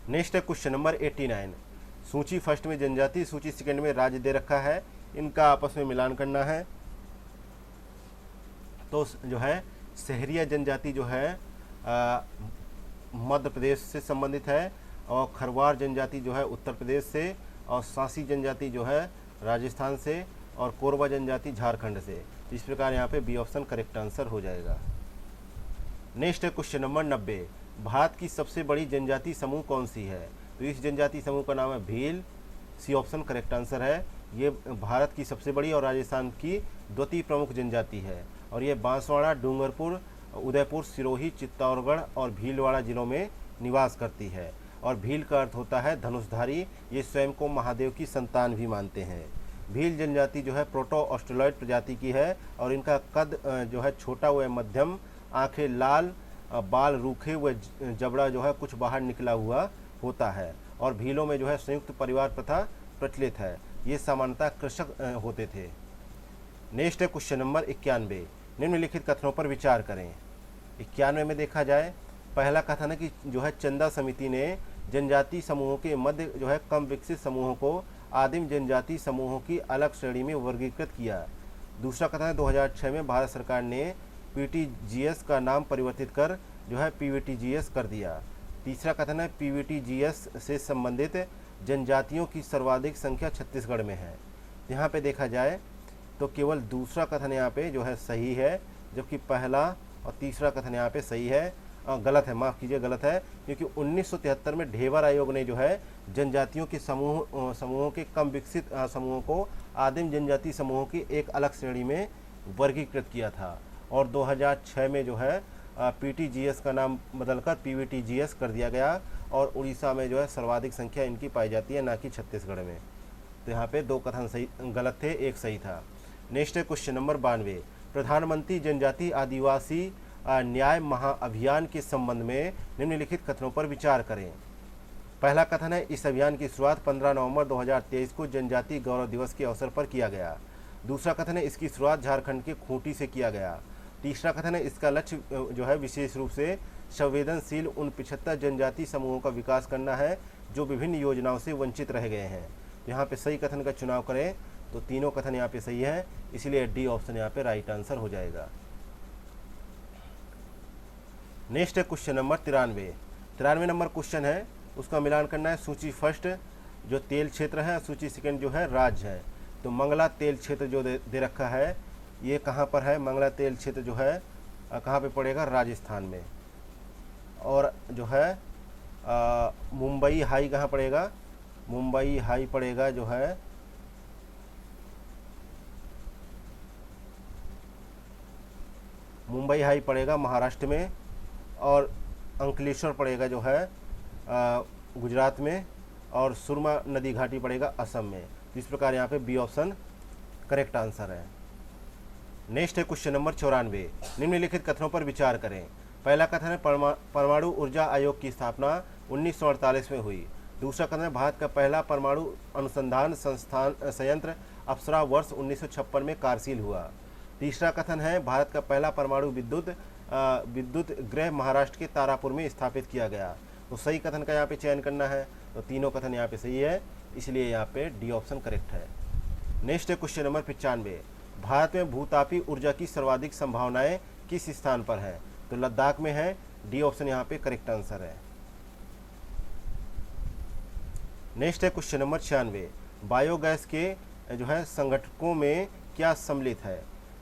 नेक्स्ट है क्वेश्चन नंबर 89, सूची फर्स्ट में जनजाति, सूची सेकंड में राज्य दे रखा है, इनका आपस में मिलान करना है। तो जो है सहरिया जनजाति जो है मध्य प्रदेश से संबंधित है, और खरवार जनजाति जो है उत्तर प्रदेश से, और सांसी जनजाति जो है राजस्थान से, और कोरबा जनजाति झारखंड से। इस प्रकार यहाँ पे बी ऑप्शन करेक्ट आंसर हो जाएगा। नेक्स्ट है क्वेश्चन नंबर 90, भारत की सबसे बड़ी जनजाति समूह कौन सी है? तो इस जनजाति समूह का नाम है Bhil. C option correct answer है। ये भारत की सबसे बड़ी और राजस्थान की द्वितीय प्रमुख जनजाति है, और ये बांसवाड़ा, डूंगरपुर, उदयपुर, सिरोही, चित्तौड़गढ़ और भीलवाड़ा जिलों में निवास करती है। और भील का अर्थ होता है धनुषधारी। ये स्वयं को महादेव की संतान भी मानते हैं। भील जनजाति जो है प्रोटो ऑस्ट्रेलॉइड प्रजाति की है, और इनका कद जो है छोटा व मध्यम, आंखें लाल, बाल रूखे व जबड़ा जो है कुछ बाहर निकला हुआ होता है। और भीलों में जो है संयुक्त परिवार प्रथा प्रचलित है। ये सामान्यतः कृषक होते थे। नेक्स्ट है क्वेश्चन नंबर 91, निम्नलिखित कथनों पर विचार करें। 91 में देखा जाए, पहला कथन है कि जो है चंदा समिति ने जनजाति समूहों के मध्य जो है कम विकसित समूहों को आदिम जनजाति समूहों की अलग श्रेणी में वर्गीकृत किया। दूसरा कथन है 2006 में भारत सरकार ने पीटीजीएस का नाम परिवर्तित कर जो है पीवीटीजीएस कर दिया। तीसरा कथन है पीवीटीजीएस से संबंधित जनजातियों की सर्वाधिक संख्या छत्तीसगढ़ में है। यहाँ पे देखा जाए तो केवल दूसरा कथन यहाँ पे जो है सही है, जबकि पहला और तीसरा कथन यहाँ पे सही है, गलत है, माफ़ कीजिए गलत है, क्योंकि 1973 में ढेबर आयोग ने जो है जनजातियों के समूहों के कम विकसित समूहों को आदिम जनजाति समूहों की एक अलग श्रेणी में वर्गीकृत किया था। और 2006 में जो है पीटीजीएस का नाम बदलकर पीवीटीजीएस कर दिया गया, और उड़ीसा में जो है सर्वाधिक संख्या इनकी पाई जाती है, ना कि छत्तीसगढ़ में। तो यहाँ पे 2 कथन सही गलत थे, 1 सही था। नेक्स्ट है क्वेश्चन नंबर 92, प्रधानमंत्री जनजाति आदिवासी न्याय महाअभियान के संबंध में निम्नलिखित कथनों पर विचार करें। पहला कथन है इस अभियान की शुरुआत 15 नवंबर 2023 को जनजाति गौरव दिवस के अवसर पर किया गया। दूसरा कथन है इसकी शुरुआत झारखंड के खूंटी से किया गया। तीसरा कथन है इसका लक्ष्य जो है विशेष रूप से संवेदनशील उन 75 जनजाति समूहों का विकास करना है जो विभिन्न योजनाओं से वंचित रह गए हैं। तो यहाँ पे सही कथन का चुनाव करें तो तीनों कथन यहाँ पे सही है, इसलिए डी ऑप्शन यहाँ पे राइट आंसर हो जाएगा। नेक्स्ट है क्वेश्चन नंबर 93 नंबर क्वेश्चन है, उसका मिलान करना है। सूची फर्स्ट जो तेल क्षेत्र है, सूची सेकंड जो है राज्य है। तो मंगला तेल क्षेत्र जो दे रखा है ये कहाँ पर है? मंगला तेल क्षेत्र जो है कहाँ पे पड़ेगा? राजस्थान में। और जो है मुंबई हाई कहाँ पड़ेगा? मुंबई हाई पड़ेगा जो है मुंबई हाई पड़ेगा महाराष्ट्र में, और अंकलेश्वर पड़ेगा जो है गुजरात में, और सुरमा नदी घाटी पड़ेगा असम में। इस प्रकार यहाँ पे बी ऑप्शन करेक्ट आंसर है। नेक्स्ट है क्वेश्चन नंबर 94, निम्नलिखित कथनों पर विचार करें। पहला कथन है परमाणु ऊर्जा आयोग की स्थापना 1948 में हुई। दूसरा कथन है भारत का पहला परमाणु अनुसंधान संयंत्र अप्सरा वर्ष 1956 में कार्यशील हुआ। तीसरा कथन है भारत का पहला परमाणु विद्युत गृह महाराष्ट्र के तारापुर में स्थापित किया गया। तो सही कथन का यहाँ पे चयन करना है, तो तीनों कथन यहाँ पे सही है, इसलिए यहाँ पे डी ऑप्शन करेक्ट है। नेक्स्ट है क्वेश्चन नंबर 95, भारत में भूतापी ऊर्जा की सर्वाधिक संभावनाएं किस स्थान पर हैं? तो लद्दाख में है, डी ऑप्शन यहाँ पे करेक्ट आंसर है। नेक्स्ट है क्वेश्चन नंबर 96, बायोगैस के जो है संगठकों में क्या सम्मिलित है?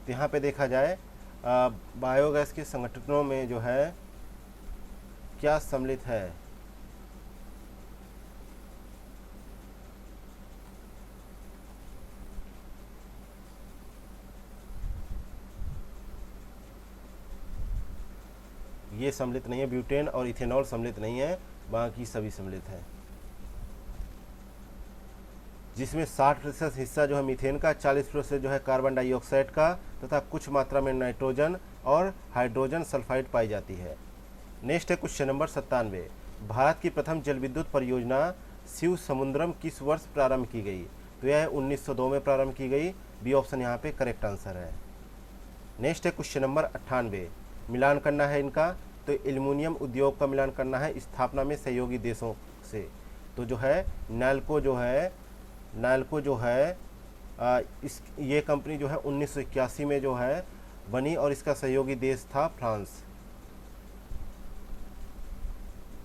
तो यहाँ पे देखा जाए बायोगैस के संगठनों में जो है क्या सम्मिलित है? ये सम्मिलित नहीं है, ब्यूटेन और इथेनॉल सम्मिलित नहीं है, बाकी सभी सम्मिलित है, जिसमें 60% हिस्सा जो है मीथेन का, 40% जो है कार्बन डाइऑक्साइड का, तथा कुछ मात्रा में नाइट्रोजन और हाइड्रोजन सल्फाइड पाई जाती है। नेक्स्ट है क्वेश्चन नंबर 97, भारत की प्रथम जल विद्युत परियोजना शिव समुद्रम किस वर्ष प्रारंभ की गई? तो यह 1902 में प्रारंभ की गई। बी ऑप्शन यहाँ पे करेक्ट आंसर है। नेक्स्ट है क्वेश्चन नंबर 98, मिलान करना है इनका। तो एल्युमिनियम उद्योग का मिलान करना है स्थापना में सहयोगी देशों से। तो जो है नाल्को जो है इस ये कंपनी जो है 1981 में जो है बनी और इसका सहयोगी देश था फ्रांस।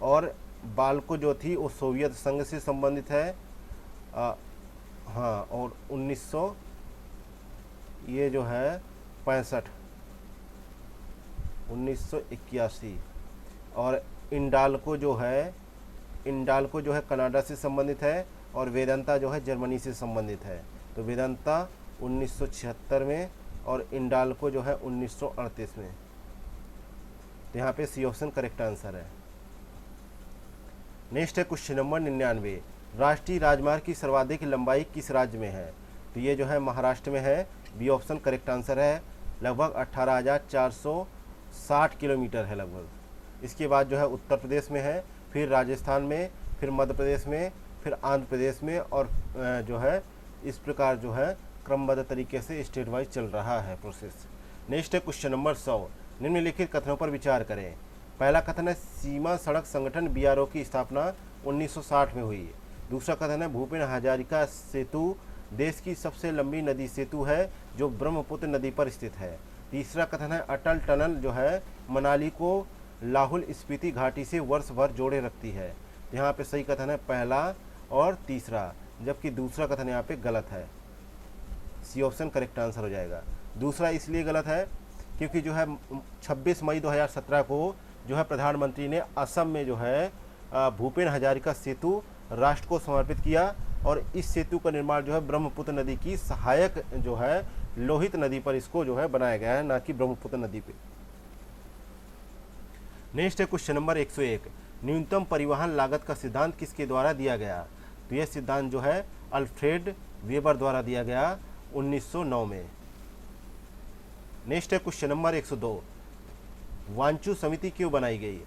और बाल्को जो थी वो सोवियत संघ से संबंधित है। हाँ, और 1900 ये जो है 1981। और इंडाल्को जो है कनाडा से संबंधित है और वेदांता जो है जर्मनी से संबंधित है। तो वेदांता 1976 में और इंडाल्को जो है 1938 में। तो यहाँ पे सी ऑप्शन करेक्ट आंसर है। नेक्स्ट है क्वेश्चन नंबर 99, राष्ट्रीय राजमार्ग की सर्वाधिक लंबाई किस राज्य में है? तो ये जो है महाराष्ट्र में है। बी ऑप्शन करेक्ट आंसर है। लगभग 18,460 किलोमीटर है लगभग। इसके बाद जो है उत्तर प्रदेश में है, फिर राजस्थान में, फिर मध्य प्रदेश में, फिर आंध्र प्रदेश में, और जो है इस प्रकार जो है क्रमबद्ध तरीके से स्टेट वाइज चल रहा है प्रोसेस। नेक्स्ट है क्वेश्चन नंबर 100, निम्नलिखित कथनों पर विचार करें। पहला कथन है सीमा सड़क संगठन बीआरओ की स्थापना 1960 में हुई। दूसरा कथन है भूपेन हजारिका सेतु देश की सबसे लंबी नदी सेतु है जो ब्रह्मपुत्र नदी पर स्थित है। तीसरा कथन है अटल टनल जो है मनाली को लाहौल स्पीति घाटी से वर्ष भर जोड़े रखती है। यहाँ पे सही कथन है पहला और तीसरा, जबकि दूसरा कथन यहाँ पे गलत है। सी ऑप्शन करेक्ट आंसर हो जाएगा। दूसरा इसलिए गलत है क्योंकि जो है 26 मई 2017 को जो है प्रधानमंत्री ने असम में जो है भूपेन हजारिका सेतु राष्ट्र को समर्पित किया और इस सेतु का निर्माण जो है ब्रह्मपुत्र नदी की सहायक जो है लोहित नदी पर इसको जो है बनाया गया है, ना कि ब्रह्मपुत्र नदी पे। नेक्स्ट है क्वेश्चन नंबर 101, न्यूनतम परिवहन लागत का सिद्धांत किसके द्वारा दिया गया? तो यह सिद्धांत जो है अल्फ्रेड वेबर द्वारा दिया गया 1909 में। नेक्स्ट है क्वेश्चन नंबर 102, वांचू समिति क्यों बनाई गई?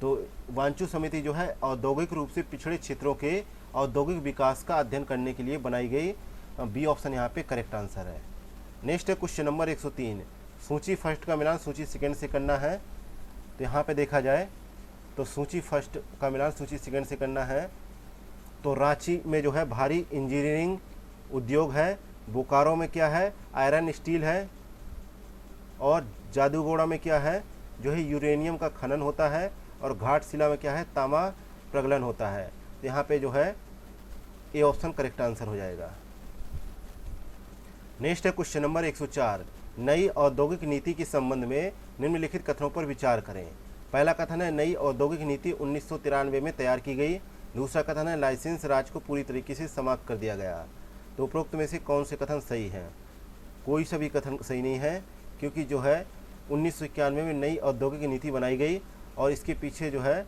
तो वांचू समिति जो है औद्योगिक रूप से पिछड़े क्षेत्रों के औद्योगिक विकास का अध्ययन करने के लिए बनाई गई। बी ऑप्शन यहाँ पे करेक्ट आंसर है। नेक्स्ट है क्वेश्चन नंबर 103, सूची फर्स्ट का मिलान सूची सेकंड से करना है। तो यहाँ पे देखा जाए तो सूची फर्स्ट का मिलान सूची सेकंड से करना है। तो रांची में जो है भारी इंजीनियरिंग उद्योग है, बोकारो में क्या है आयरन स्टील है, और जादूगोड़ा में क्या है जो है यूरेनियम का खनन होता है, और घाटशिला में क्या है तांबा प्रगलन होता है। तो यहाँ पे जो है ए ऑप्शन करेक्ट आंसर हो जाएगा। नेक्स्ट है क्वेश्चन नंबर 104, नई औद्योगिक नीति के संबंध में निम्नलिखित कथनों पर विचार करें। पहला कथन है नई औद्योगिक नीति 1993 में तैयार की गई। दूसरा कथन है लाइसेंस राज को पूरी तरीके से समाप्त कर दिया गया। तो उपरोक्त में से कौन से कथन सही हैं? कोई सा भी कथन सही नहीं है, क्योंकि जो है 1991 में नई औद्योगिक नीति बनाई गई और इसके पीछे जो है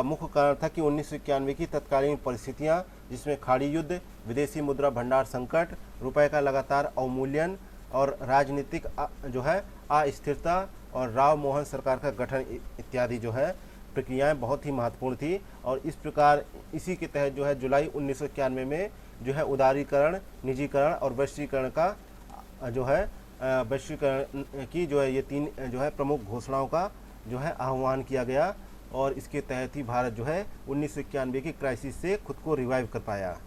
मुख्य कारण था कि 1991 की तत्कालीन परिस्थितियां, जिसमें खाड़ी युद्ध, विदेशी मुद्रा भंडार संकट, रुपए का लगातार अवमूल्यन और राजनीतिक जो है अस्थिरता और राव मोहन सरकार का गठन इत्यादि जो है प्रक्रियाएं बहुत ही महत्वपूर्ण थी। और इस प्रकार इसी के तहत जो है जुलाई 1991 में जो है उदारीकरण, निजीकरण और वैश्वीकरण का जो है वैश्वीकरण की जो है ये तीन जो है प्रमुख घोषणाओं का जो है आह्वान किया गया, और इसके तहत ही भारत जो है 1991 की क्राइसिस से खुद को रिवाइव कर पाया।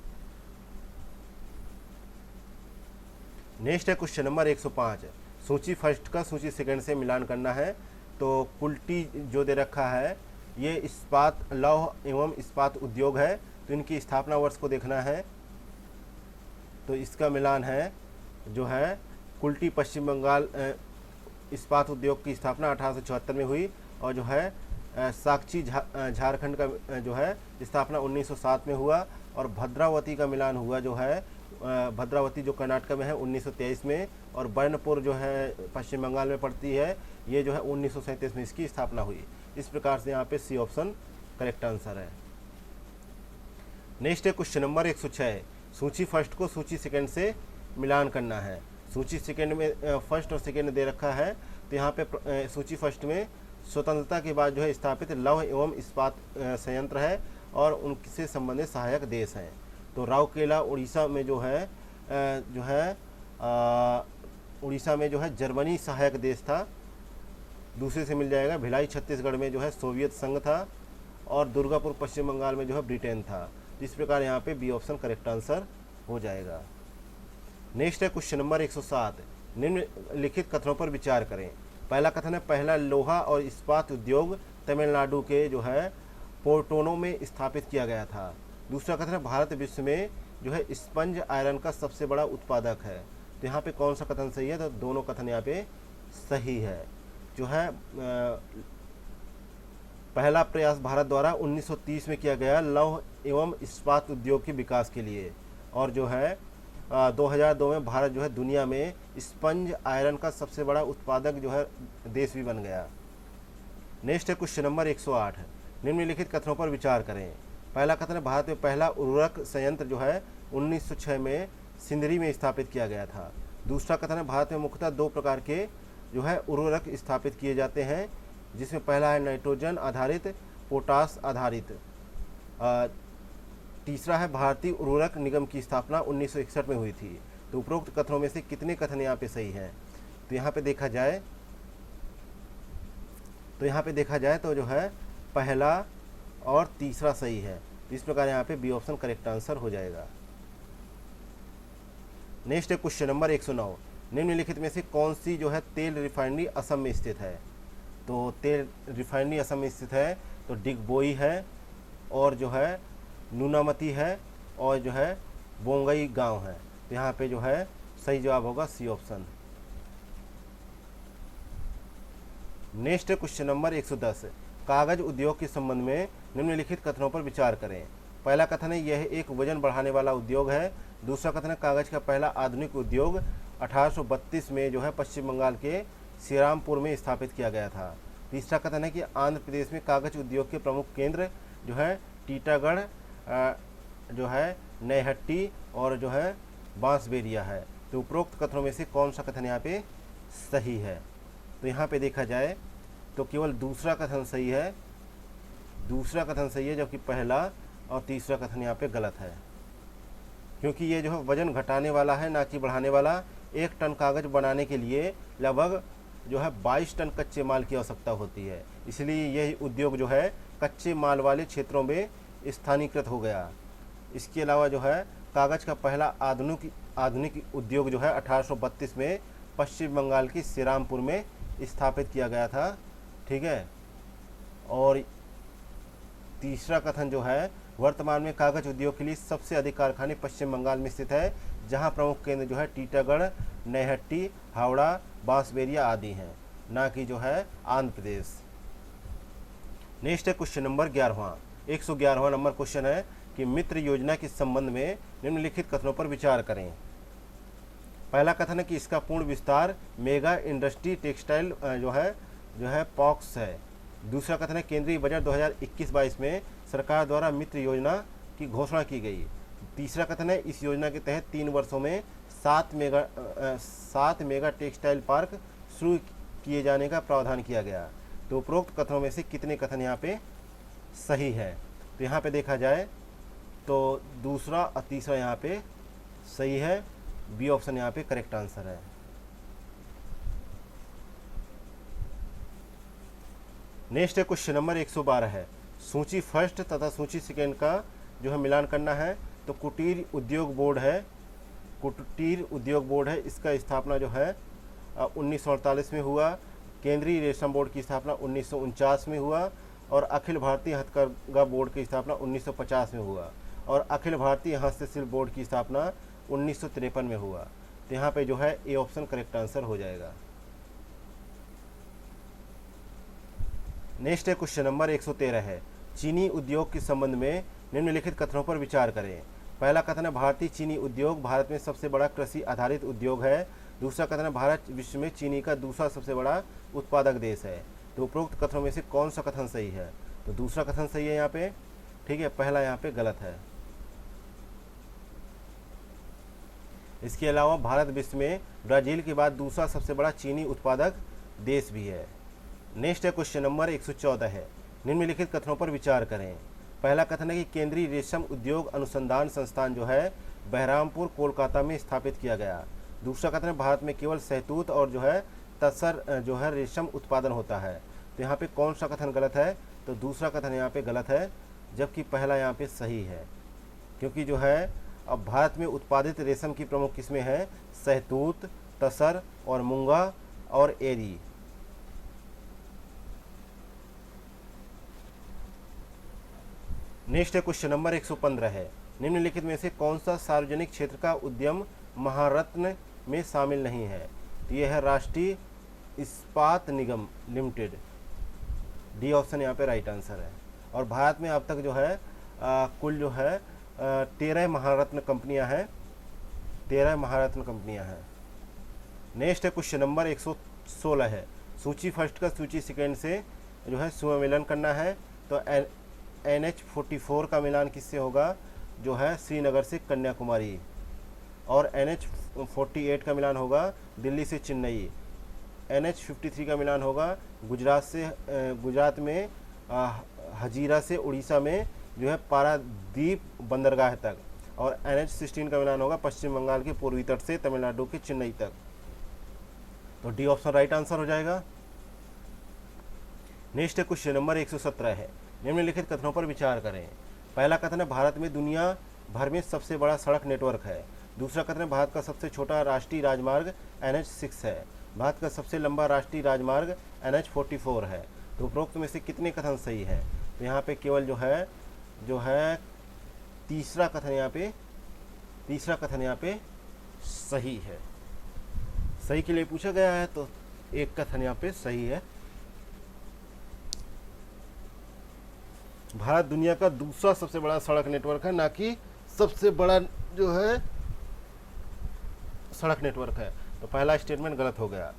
नेक्स्ट है क्वेश्चन नंबर 105, सूची फर्स्ट का सूची सेकंड से मिलान करना है। तो कुल्टी जो दे रखा है ये इस्पात लौह एवं इस्पात उद्योग है, तो इनकी स्थापना वर्ष को देखना है। तो इसका मिलान है जो है कुल्टी पश्चिम बंगाल इस्पात उद्योग की स्थापना 1874 में हुई, और जो है साक्षी झारखंड का जो है स्थापना 1907 में हुआ, और भद्रावती का मिलान हुआ जो है भद्रावती जो कर्नाटक में है 1923 में, और बर्नपुर जो है पश्चिम बंगाल में पड़ती है ये जो है 1937 में इसकी स्थापना हुई। इस प्रकार से यहाँ पे सी ऑप्शन करेक्ट आंसर है। नेक्स्ट है क्वेश्चन नंबर 106, सूची फर्स्ट को सूची सेकंड से मिलान करना है। सूची सेकंड में फर्स्ट और सेकंड दे रखा है, तो यहाँ पे सूची फर्स्ट में स्वतंत्रता के बाद जो है स्थापित लौह एवं इस्पात संयंत्र है और उनसे संबंधित सहायक देश हैं। तो राउरकेला उड़ीसा में जो है उड़ीसा में जो है जर्मनी सहायक देश था। दूसरे से मिल जाएगा। भिलाई छत्तीसगढ़ में जो है सोवियत संघ था और दुर्गापुर पश्चिम बंगाल में जो है ब्रिटेन था। तो इस प्रकार यहाँ पे बी ऑप्शन करेक्ट आंसर हो जाएगा। नेक्स्ट है क्वेश्चन नंबर 107। निम्नलिखित कथनों पर विचार करें। पहला कथन है पहला लोहा और इस्पात उद्योग तमिलनाडु के जो है पोर्टोनो में स्थापित किया गया था। दूसरा कथन है भारत विश्व में जो है स्पंज आयरन का सबसे बड़ा उत्पादक है। तो यहाँ पे कौन सा कथन सही है? तो दोनों कथन यहाँ पे सही है। जो है पहला प्रयास भारत द्वारा 1930 में किया गया लौह एवं इस्पात उद्योग के विकास के लिए, और जो है 2002 में भारत जो है दुनिया में स्पंज आयरन का सबसे बड़ा उत्पादक जो है देश भी बन गया। नेक्स्ट है क्वेश्चन नंबर 108। निम्नलिखित कथनों पर विचार करें। पहला कथन है भारत में पहला उर्वरक संयंत्र जो है 1906 में सिंदरी में स्थापित किया गया था। दूसरा कथन है भारत में मुख्यतः दो प्रकार के जो है उर्वरक स्थापित किए जाते हैं, जिसमें पहला है नाइट्रोजन आधारित, पोटास आधारित। तीसरा है भारतीय उर्वरक निगम की स्थापना 1961 में हुई थी। तो उपरोक्त कथनों में से कितने कथन यहाँ पे सही हैं? तो यहाँ पे देखा जाए तो जो है पहला और तीसरा सही है। तो इस प्रकार यहाँ पे बी ऑप्शन करेक्ट आंसर हो जाएगा। नेक्स्ट है क्वेश्चन नंबर 109। निम्नलिखित में से कौन सी जो है तेल रिफाइनरी असम में स्थित है? तो तेल रिफाइनरी असम में स्थित है तो डिगबोई है, और जो है नूनामती है, और जो है बोंगई गांव है। तो यहाँ पे जो है सही जवाब होगा सी ऑप्शन। नेक्स्ट है क्वेश्चन नंबर 110। कागज उद्योग के संबंध में निम्नलिखित कथनों पर विचार करें। पहला कथन है यह एक वजन बढ़ाने वाला उद्योग है। दूसरा कथन है कागज का पहला आधुनिक उद्योग 1832 में जो है पश्चिम बंगाल के श्रीरामपुर में स्थापित किया गया था। तीसरा कथन है कि आंध्र प्रदेश में कागज उद्योग के प्रमुख केंद्र जो है टीटागढ़, जो है नैहट्टी और जो है बांसबेरिया है। तो उपरोक्त कथनों में से कौन सा कथन यहाँ पे सही है? तो यहाँ पे देखा जाए तो केवल दूसरा कथन सही है। जबकि पहला और तीसरा कथन यहाँ पे गलत है, क्योंकि ये जो है वजन घटाने वाला है, ना कि बढ़ाने वाला। 1 टन कागज बनाने के लिए लगभग जो है 22 टन कच्चे माल की आवश्यकता होती है। इसलिए यह उद्योग जो है कच्चे माल वाले क्षेत्रों में स्थानीयकृत हो गया। इसके अलावा जो है कागज का पहला आधुनिक उद्योग जो है 1832 में पश्चिम बंगाल की श्रीरामपुर में स्थापित किया गया था। ठीक है। और तीसरा कथन जो है वर्तमान में कागज उद्योग के लिए सबसे अधिक कारखाने पश्चिम बंगाल में स्थित है, जहां प्रमुख केंद्र जो है टीटागढ़, नैहट्टी, हावड़ा, बांसबेरिया आदि हैं, ना कि जो है आंध्र प्रदेश। नेक्स्ट है क्वेश्चन नंबर 11वां। 111वां नंबर क्वेश्चन है कि मित्र योजना के संबंध में निम्नलिखित कथनों पर विचार करें। पहला कथन है कि इसका पूर्ण विस्तार मेगा इंडस्ट्री टेक्सटाइल जो है पॉक्स है। दूसरा कथन है केंद्रीय बजट 2021-22 में सरकार द्वारा मित्र योजना की घोषणा की गई। तीसरा कथन है इस योजना के तहत 3 वर्षों में 7 मेगा टेक्सटाइल पार्क शुरू किए जाने का प्रावधान किया गया। तो उपरोक्त कथनों में से कितने कथन यहाँ पे सही है? तो यहाँ पे देखा जाए तो दूसरा और तीसरा यहाँ पे सही है। बी ऑप्शन यहाँ पे करेक्ट आंसर है। नेक्स्ट है क्वेश्चन नंबर 112 है। सूची फर्स्ट तथा सूची सेकेंड का जो है मिलान करना है। तो कुटीर उद्योग बोर्ड है, इसका स्थापना जो है 1948 में हुआ। केंद्रीय रेशम बोर्ड की स्थापना 1949 में हुआ, और अखिल भारतीय हथकरघा बोर्ड की स्थापना 1950 में हुआ, और अखिल भारतीय हस्तशिल्प बोर्ड की स्थापना 1953 में हुआ। तो यहाँ पे जो है ए ऑप्शन करेक्ट आंसर हो जाएगा। नेक्स्ट है क्वेश्चन नंबर 113 है। चीनी उद्योग के संबंध में निम्नलिखित कथनों पर विचार करें। पहला कथन है भारतीय चीनी उद्योग भारत में सबसे बड़ा कृषि आधारित उद्योग है। दूसरा कथन है भारत विश्व में चीनी का दूसरा सबसे बड़ा उत्पादक देश है। तो उपरोक्त कथनों में से कौन सा कथन सही है? तो दूसरा कथन सही है यहाँ पे। ठीक है। पहला यहाँ पे गलत है। इसके अलावा भारत विश्व में ब्राज़ील के बाद दूसरा सबसे बड़ा चीनी उत्पादक देश भी है। नेक्स्ट है क्वेश्चन नंबर 114 है, निम्नलिखित कथनों पर विचार करें। पहला कथन है कि केंद्रीय रेशम उद्योग अनुसंधान संस्थान जो है बहरामपुर कोलकाता में स्थापित किया गया। दूसरा कथन है भारत में केवल शहतूत और जो है तसर जो है रेशम उत्पादन होता है। तो यहाँ पे कौन सा कथन गलत है? तो दूसरा कथन यहाँ पे गलत है, जबकि पहला यहाँ पे सही है, क्योंकि जो है अब भारत में उत्पादित रेशम की प्रमुख किस्में हैं शहतूत, तसर और मूंगा और एरी। नेक्स्ट है क्वेश्चन नंबर 115 है, निम्नलिखित में से कौन सा सार्वजनिक क्षेत्र का उद्यम महारत्न में शामिल नहीं है? तो यह है राष्ट्रीय इस्पात निगम लिमिटेड। डी ऑप्शन यहाँ पे राइट आंसर है। और भारत में अब तक जो है कुल जो है 13 महारत्न कंपनियां हैं, 13 महारत्न कंपनियां हैं। नेक्स्ट है क्वेश्चन नंबर 116 है, सूची फर्स्ट का सूची सेकेंड से जो है सुमेलन करना है। तो NH44 का मिलान किससे होगा? जो है श्रीनगर से कन्याकुमारी। और NH48 का मिलान होगा दिल्ली से चेन्नई। NH53 का मिलान होगा गुजरात में हजीरा से उड़ीसा में जो है पारादीप बंदरगाह तक। और NH16 का मिलान होगा पश्चिम बंगाल के पूर्वी तट से तमिलनाडु के चेन्नई तक। तो डी ऑप्शन राइट आंसर हो जाएगा। नेक्स्ट क्वेश्चन नंबर 117 है, निम्नलिखित कथनों पर विचार करें। पहला कथन है भारत में दुनिया भर में सबसे बड़ा सड़क नेटवर्क है। दूसरा कथन है भारत का सबसे छोटा राष्ट्रीय राजमार्ग NH6 है। भारत का सबसे लंबा राष्ट्रीय राजमार्ग NH44 है। तो उपरोक्त में से कितने कथन सही है? तो यहाँ पे केवल जो है तीसरा कथन यहाँ पे सही है। सही के लिए पूछा गया है, तो एक कथन यहाँ पे सही है। भारत दुनिया का दूसरा सबसे बड़ा सड़क नेटवर्क है, ना कि सबसे बड़ा जो है सड़क नेटवर्क है। तो पहला स्टेटमेंट गलत हो गया।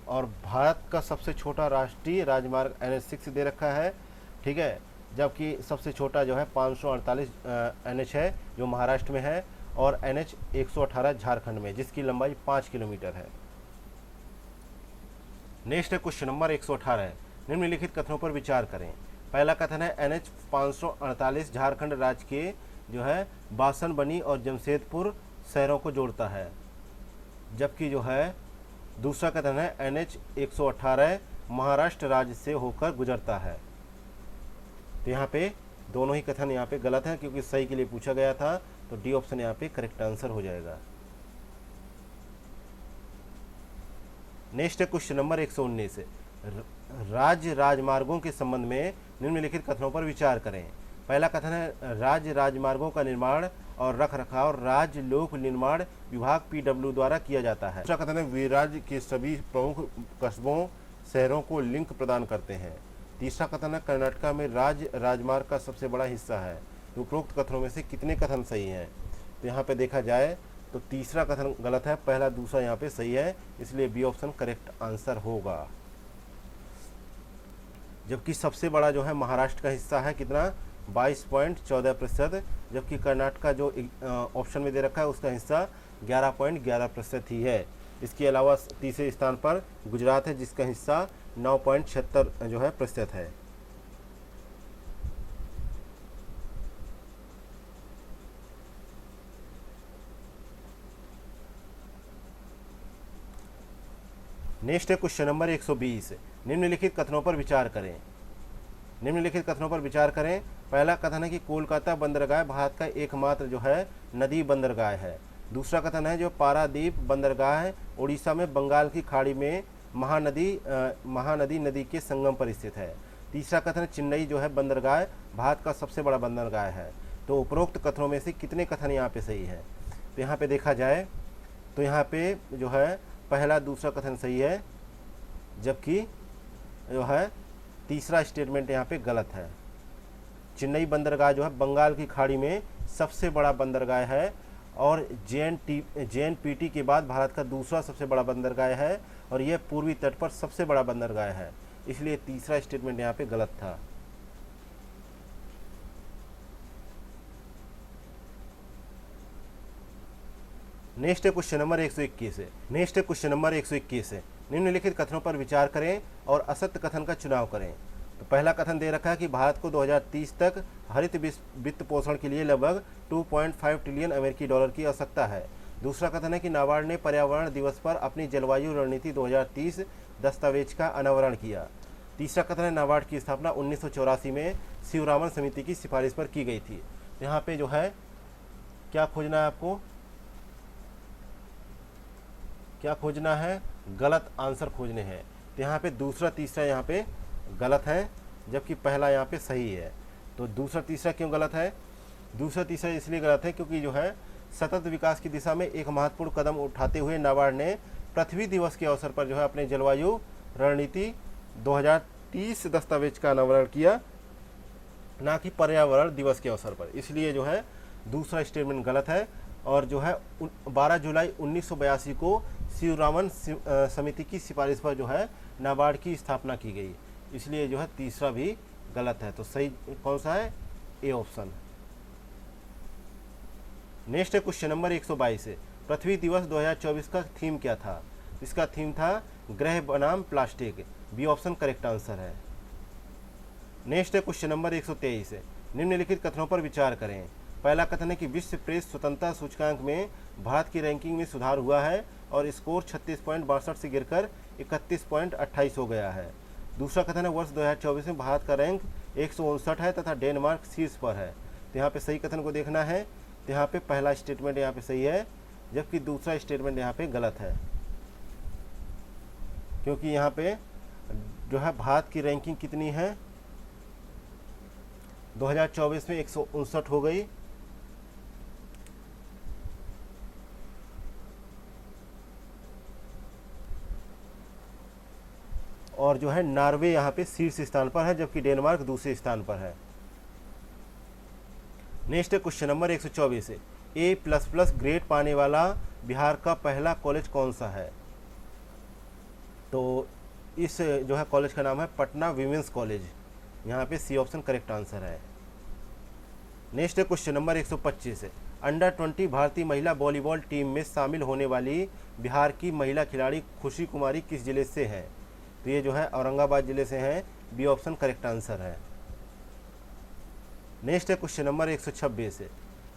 और भारत का सबसे छोटा राष्ट्रीय राजमार्ग NH6 दे रखा है, ठीक है, जबकि सबसे छोटा जो है 548 NH है जो महाराष्ट्र में है, और NH 118 झारखंड में, जिसकी लंबाई 5 किलोमीटर है। नेक्स्ट है क्वेश्चन नंबर 118 है, निम्नलिखित कथनों पर विचार करें। पहला कथन है NH 548 झारखंड राज्य के जो है बासनबनी और जमशेदपुर शहरों को जोड़ता है, जबकि जो है दूसरा कथन है NH 118 महाराष्ट्र राज्य से होकर गुजरता है। तो यहाँ पे दोनों ही कथन यहाँ पे गलत है, क्योंकि सही के लिए पूछा गया था। तो डी ऑप्शन यहाँ पे करेक्ट आंसर हो जाएगा। नेक्स्ट है क्वेश्चन नंबर 119 राज्य राजमार्गों के संबंध में निम्नलिखित कथनों पर विचार करें। पहला कथन है राज्य राजमार्गों का निर्माण और रखरखाव राज्य लोक निर्माण विभाग PW द्वारा किया जाता है। दूसरा कथन है वे राज्य के सभी प्रमुख कस्बों शहरों को लिंक प्रदान करते हैं। तीसरा कथन है कर्नाटक में राज्य राजमार्ग का सबसे बड़ा हिस्सा है। तो उपरोक्त कथनों में से कितने कथन सही हैं? तो यहाँ पे देखा जाए तो तीसरा कथन गलत है, पहला दूसरा यहाँ पे सही है, इसलिए बी ऑप्शन करेक्ट आंसर होगा। जबकि सबसे बड़ा जो है महाराष्ट्र का हिस्सा है कितना? 22.14%, जबकि कर्नाटक का जो ऑप्शन में दे रखा है उसका हिस्सा 11.11% ही है। इसके अलावा तीसरे स्थान पर गुजरात है, जिसका हिस्सा 9.76 जो है प्रतिशत है। नेक्स्ट है क्वेश्चन नंबर 120 निम्नलिखित कथनों पर विचार करें। पहला कथन है कि कोलकाता बंदरगाह भारत का एकमात्र जो है नदी बंदरगाह है। दूसरा कथन है जो पारादीप बंदरगाह उड़ीसा में बंगाल की खाड़ी में महानदी नदी के संगम पर स्थित है। तीसरा कथन चेन्नई जो है बंदरगाह भारत का सबसे बड़ा बंदरगाह है। तो उपरोक्त कथनों में से कितने कथन यहाँ पे सही है? तो यहाँ पे देखा जाए तो यहाँ पे जो है पहला दूसरा कथन सही है, जबकि जो है तीसरा स्टेटमेंट यहाँ पे गलत है। चेन्नई बंदरगाह जो है बंगाल की खाड़ी में सबसे बड़ा बंदरगाह है और JNPT के बाद भारत का दूसरा सबसे बड़ा बंदरगाह है, और यह पूर्वी तट पर सबसे बड़ा बंदरगाह है, इसलिए तीसरा स्टेटमेंट यहाँ पे गलत था। नेक्स्ट है क्वेश्चन नंबर 121 है। निम्नलिखित कथनों पर विचार करें और असत्य कथन का चुनाव करें। तो पहला कथन दे रखा है कि भारत को 2030 तक हरित वित्त पोषण के लिए लगभग 2.5 ट्रिलियन अमेरिकी डॉलर की आवश्यकता है। दूसरा कथन है कि नाबार्ड ने पर्यावरण दिवस पर अपनी जलवायु रणनीति 2030 दस्तावेज का अनावरण किया। तीसरा कथन है नाबार्ड की स्थापना 1984 में शिवरामन समिति की सिफारिश पर की गई थी। यहाँ पे जो है क्या खोजना है आपको, क्या खोजना है, गलत आंसर खोजने हैं। तो यहाँ पे दूसरा तीसरा यहाँ पे गलत है, जबकि पहला यहाँ पे सही है। तो दूसरा तीसरा क्यों गलत है? दूसरा तीसरा इसलिए गलत है क्योंकि जो है सतत विकास की दिशा में एक महत्वपूर्ण कदम उठाते हुए नाबार्ड ने पृथ्वी दिवस के अवसर पर जो है अपने जलवायु रणनीति 2030 दस्तावेज का अनावरण किया, ना कि पर्यावरण दिवस के अवसर पर। इसलिए जो है दूसरा स्टेटमेंट गलत है। और जो है 12 जुलाई 1982 को शिवरामन समिति की सिफारिश पर जो है नाबार्ड की स्थापना की गई, इसलिए जो है तीसरा भी गलत है। तो सही कौन सा है? A option. नेक्स्ट है क्वेश्चन नंबर 122 है, पृथ्वी दिवस 2024 का थीम क्या था? इसका थीम था ग्रह बनाम plastic. B option correct answer है। नेक्स्ट है क्वेश्चन नंबर 123 है, निम्नलिखित कथनों पर विचार करें। पहला कथन है कि विश्व प्रेस स्वतंत्रता सूचकांक में भारत की रैंकिंग में सुधार हुआ है और स्कोर 36.62 से गिरकर 31.28 हो गया है। दूसरा कथन है वर्ष 2024 में भारत का रैंक 159 है तथा डेनमार्क शीर्ष पर है। तो यहाँ पे सही कथन को देखना है। तो यहाँ पे पहला स्टेटमेंट यहाँ पे सही है, जबकि दूसरा स्टेटमेंट यहाँ पे गलत है, क्योंकि यहाँ पे जो है भारत की रैंकिंग कितनी है 2024 में 159 हो गई, और जो है नॉर्वे यहाँ पे शीर्ष स्थान पर है, जबकि डेनमार्क दूसरे स्थान पर है। नेक्स्ट क्वेश्चन नंबर 124 है, A++ ग्रेड पाने वाला बिहार का पहला कॉलेज कौन सा है? तो इस जो है कॉलेज का नाम है पटना विमेंस कॉलेज। यहाँ पे सी ऑप्शन करेक्ट आंसर है। नेक्स्ट क्वेश्चन नंबर 125 है, अंडर 20 भारतीय महिला वॉलीबॉल टीम में शामिल होने वाली बिहार की महिला खिलाड़ी खुशी कुमारी किस जिले से है? तो ये जो है औरंगाबाद जिले से हैं। बी ऑप्शन करेक्ट आंसर है। नेक्स्ट है क्वेश्चन नंबर 126 है,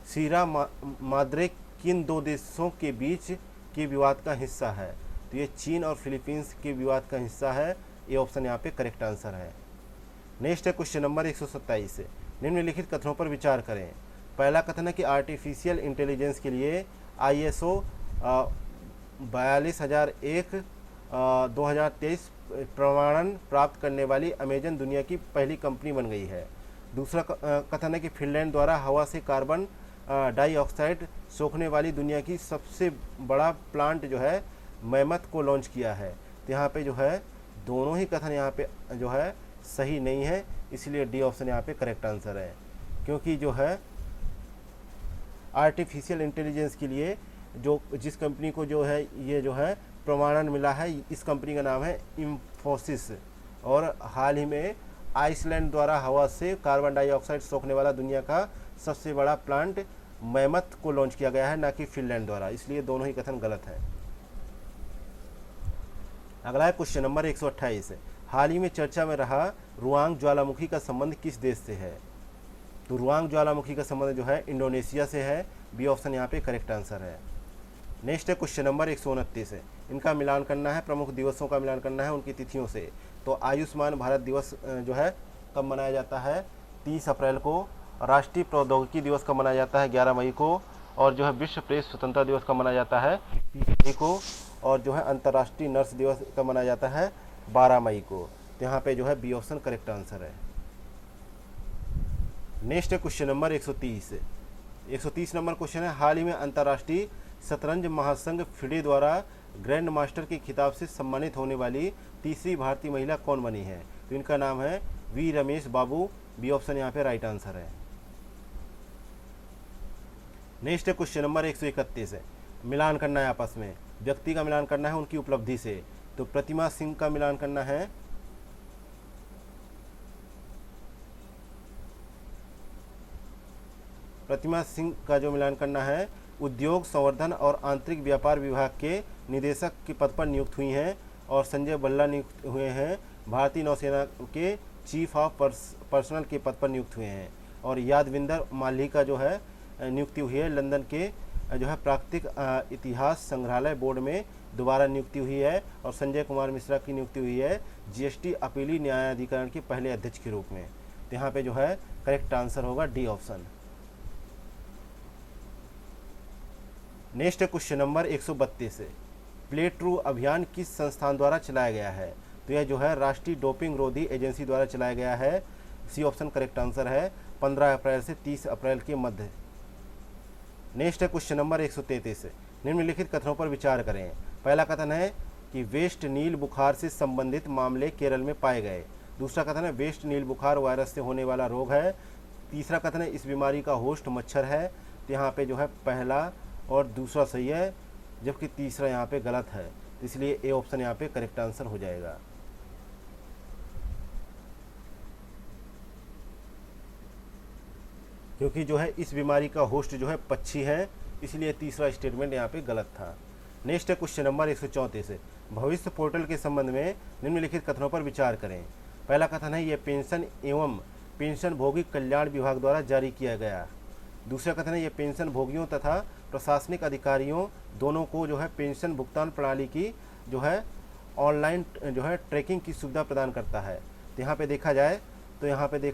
सीरा माद्रे किन दो देशों के बीच के विवाद का हिस्सा है? तो ये चीन और फिलीपींस के विवाद का हिस्सा है। ये ऑप्शन यहाँ पे करेक्ट आंसर है। नेक्स्ट है क्वेश्चन नंबर 127 है, निम्नलिखित कथनों पर विचार करें। पहला कथन है कि आर्टिफिशियल इंटेलिजेंस के लिए ISO 42001 2023 प्रमाणन प्राप्त करने वाली अमेजन दुनिया की पहली कंपनी बन गई है। दूसरा कथन है कि फिनलैंड द्वारा हवा से कार्बन डाइऑक्साइड सोखने वाली दुनिया की सबसे बड़ा प्लांट जो है मैमथ को लॉन्च किया है। तो यहाँ पे जो है दोनों ही कथन यहाँ पे जो है सही नहीं है, इसलिए डी ऑप्शन यहाँ पे करेक्ट आंसर है। क्योंकि जो है आर्टिफिशियल इंटेलिजेंस के लिए जो जिस कंपनी को जो है ये जो है प्रमाणन मिला है, इस कंपनी का नाम है इंफोसिस, और हाल ही में आइसलैंड द्वारा हवा से कार्बन डाइऑक्साइड सोखने वाला दुनिया का सबसे बड़ा प्लांट मैमथ को लॉन्च किया गया है, ना कि फिनलैंड द्वारा। इसलिए दोनों ही कथन गलत है। अगला है क्वेश्चन नंबर 128 है, हाल ही में चर्चा में रहा रुआंग ज्वालामुखी का संबंध किस देश से है? तो रुआंग ज्वालामुखी का संबंध जो है इंडोनेशिया से है। बी ऑप्शन यहाँ पे करेक्ट आंसर है। नेक्स्ट है क्वेश्चन नंबर 129 है, इनका मिलान करना है, प्रमुख दिवसों का मिलान करना है उनकी तिथियों से। तो आयुष्मान भारत दिवस जो है कब मनाया जाता है? 30 अप्रैल को। राष्ट्रीय प्रौद्योगिकी दिवस कब मनाया जाता है? 11 मई को। और जो है विश्व प्रेस स्वतंत्रता दिवस कब मनाया जाता है? 30 मई को। और जो है अंतर्राष्ट्रीय नर्स दिवस कब मनाया जाता है? 12 मई को। तो यहाँ पे जो है बी ऑप्शन करेक्ट आंसर है। नेक्स्ट है क्वेश्चन नंबर 130। 130 नंबर क्वेश्चन है, हाल ही में अंतर्राष्ट्रीय शतरंज महासंघ फिडे द्वारा ग्रैंड मास्टर के खिताब से सम्मानित होने वाली तीसरी भारतीय महिला कौन बनी है? तो इनका नाम है V Ramesh Babu. B option यहाँ पे राइट आंसर है। नेक्स्ट है क्वेश्चन नंबर 131 है, मिलान करना है आपस में, व्यक्ति का मिलान करना है उनकी उपलब्धि से। तो प्रतिमा सिंह का मिलान करना है प्रतिमा सिंह का जो मिलान करना है उद्योग संवर्धन और आंतरिक व्यापार विभाग के निदेशक के पद पर नियुक्त हुई हैं। और संजय बल्ला नियुक्त हुए हैं भारतीय नौसेना के चीफ ऑफ पर्सनल के पद पर नियुक्त हुए हैं। और यादविंदर माल्लिका जो है नियुक्ति हुई है लंदन के जो है प्राकृतिक इतिहास संग्रहालय बोर्ड में दोबारा नियुक्ति हुई है। और संजय कुमार मिश्रा की नियुक्ति हुई है जीएसटी अपीली न्यायाधिकरण के पहले अध्यक्ष के रूप में। तो यहाँ पे जो है करेक्ट आंसर होगा D option. Next question number 132 है, प्ले ट्रू अभियान किस संस्थान द्वारा चलाया गया है? तो यह जो है राष्ट्रीय डोपिंग रोधी एजेंसी द्वारा चलाया गया है। सी ऑप्शन करेक्ट आंसर है, 15 अप्रैल से 30 अप्रैल के मध्य। नेक्स्ट है क्वेश्चन नंबर 133 है, निम्नलिखित कथनों पर विचार करें। पहला कथन है कि वेस्ट नील बुखार से संबंधित मामले केरल में पाए गए। दूसरा कथन है वेस्ट नील बुखार वायरस से होने वाला रोग है। तीसरा कथन है इस बीमारी का होस्ट मच्छर है। तो यहाँ पे जो है पहला और दूसरा सही है, जबकि तीसरा यहाँ पे गलत है, इसलिए ए ऑप्शन यहाँ पे करेक्ट आंसर हो जाएगा। क्योंकि जो है इस बीमारी का होस्ट जो है पक्षी है, इसलिए तीसरा स्टेटमेंट यहाँ पे गलत था। नेक्स्ट है क्वेश्चन नंबर 134 है, भविष्य पोर्टल के संबंध में निम्नलिखित कथनों पर विचार करें। पहला कथन है ये पेंशन एवं पेंशन भोगी कल्याण विभाग द्वारा जारी किया गया। दूसरा कथन है ये पेंशन भोगियों तथा प्रशासनिक अधिकारियों दोनों को जो है पेंशन भुगतान प्रणाली की जो है ऑनलाइन जो है ट्रैकिंग की सुविधा प्रदान करता है। तो यहाँ पे देखा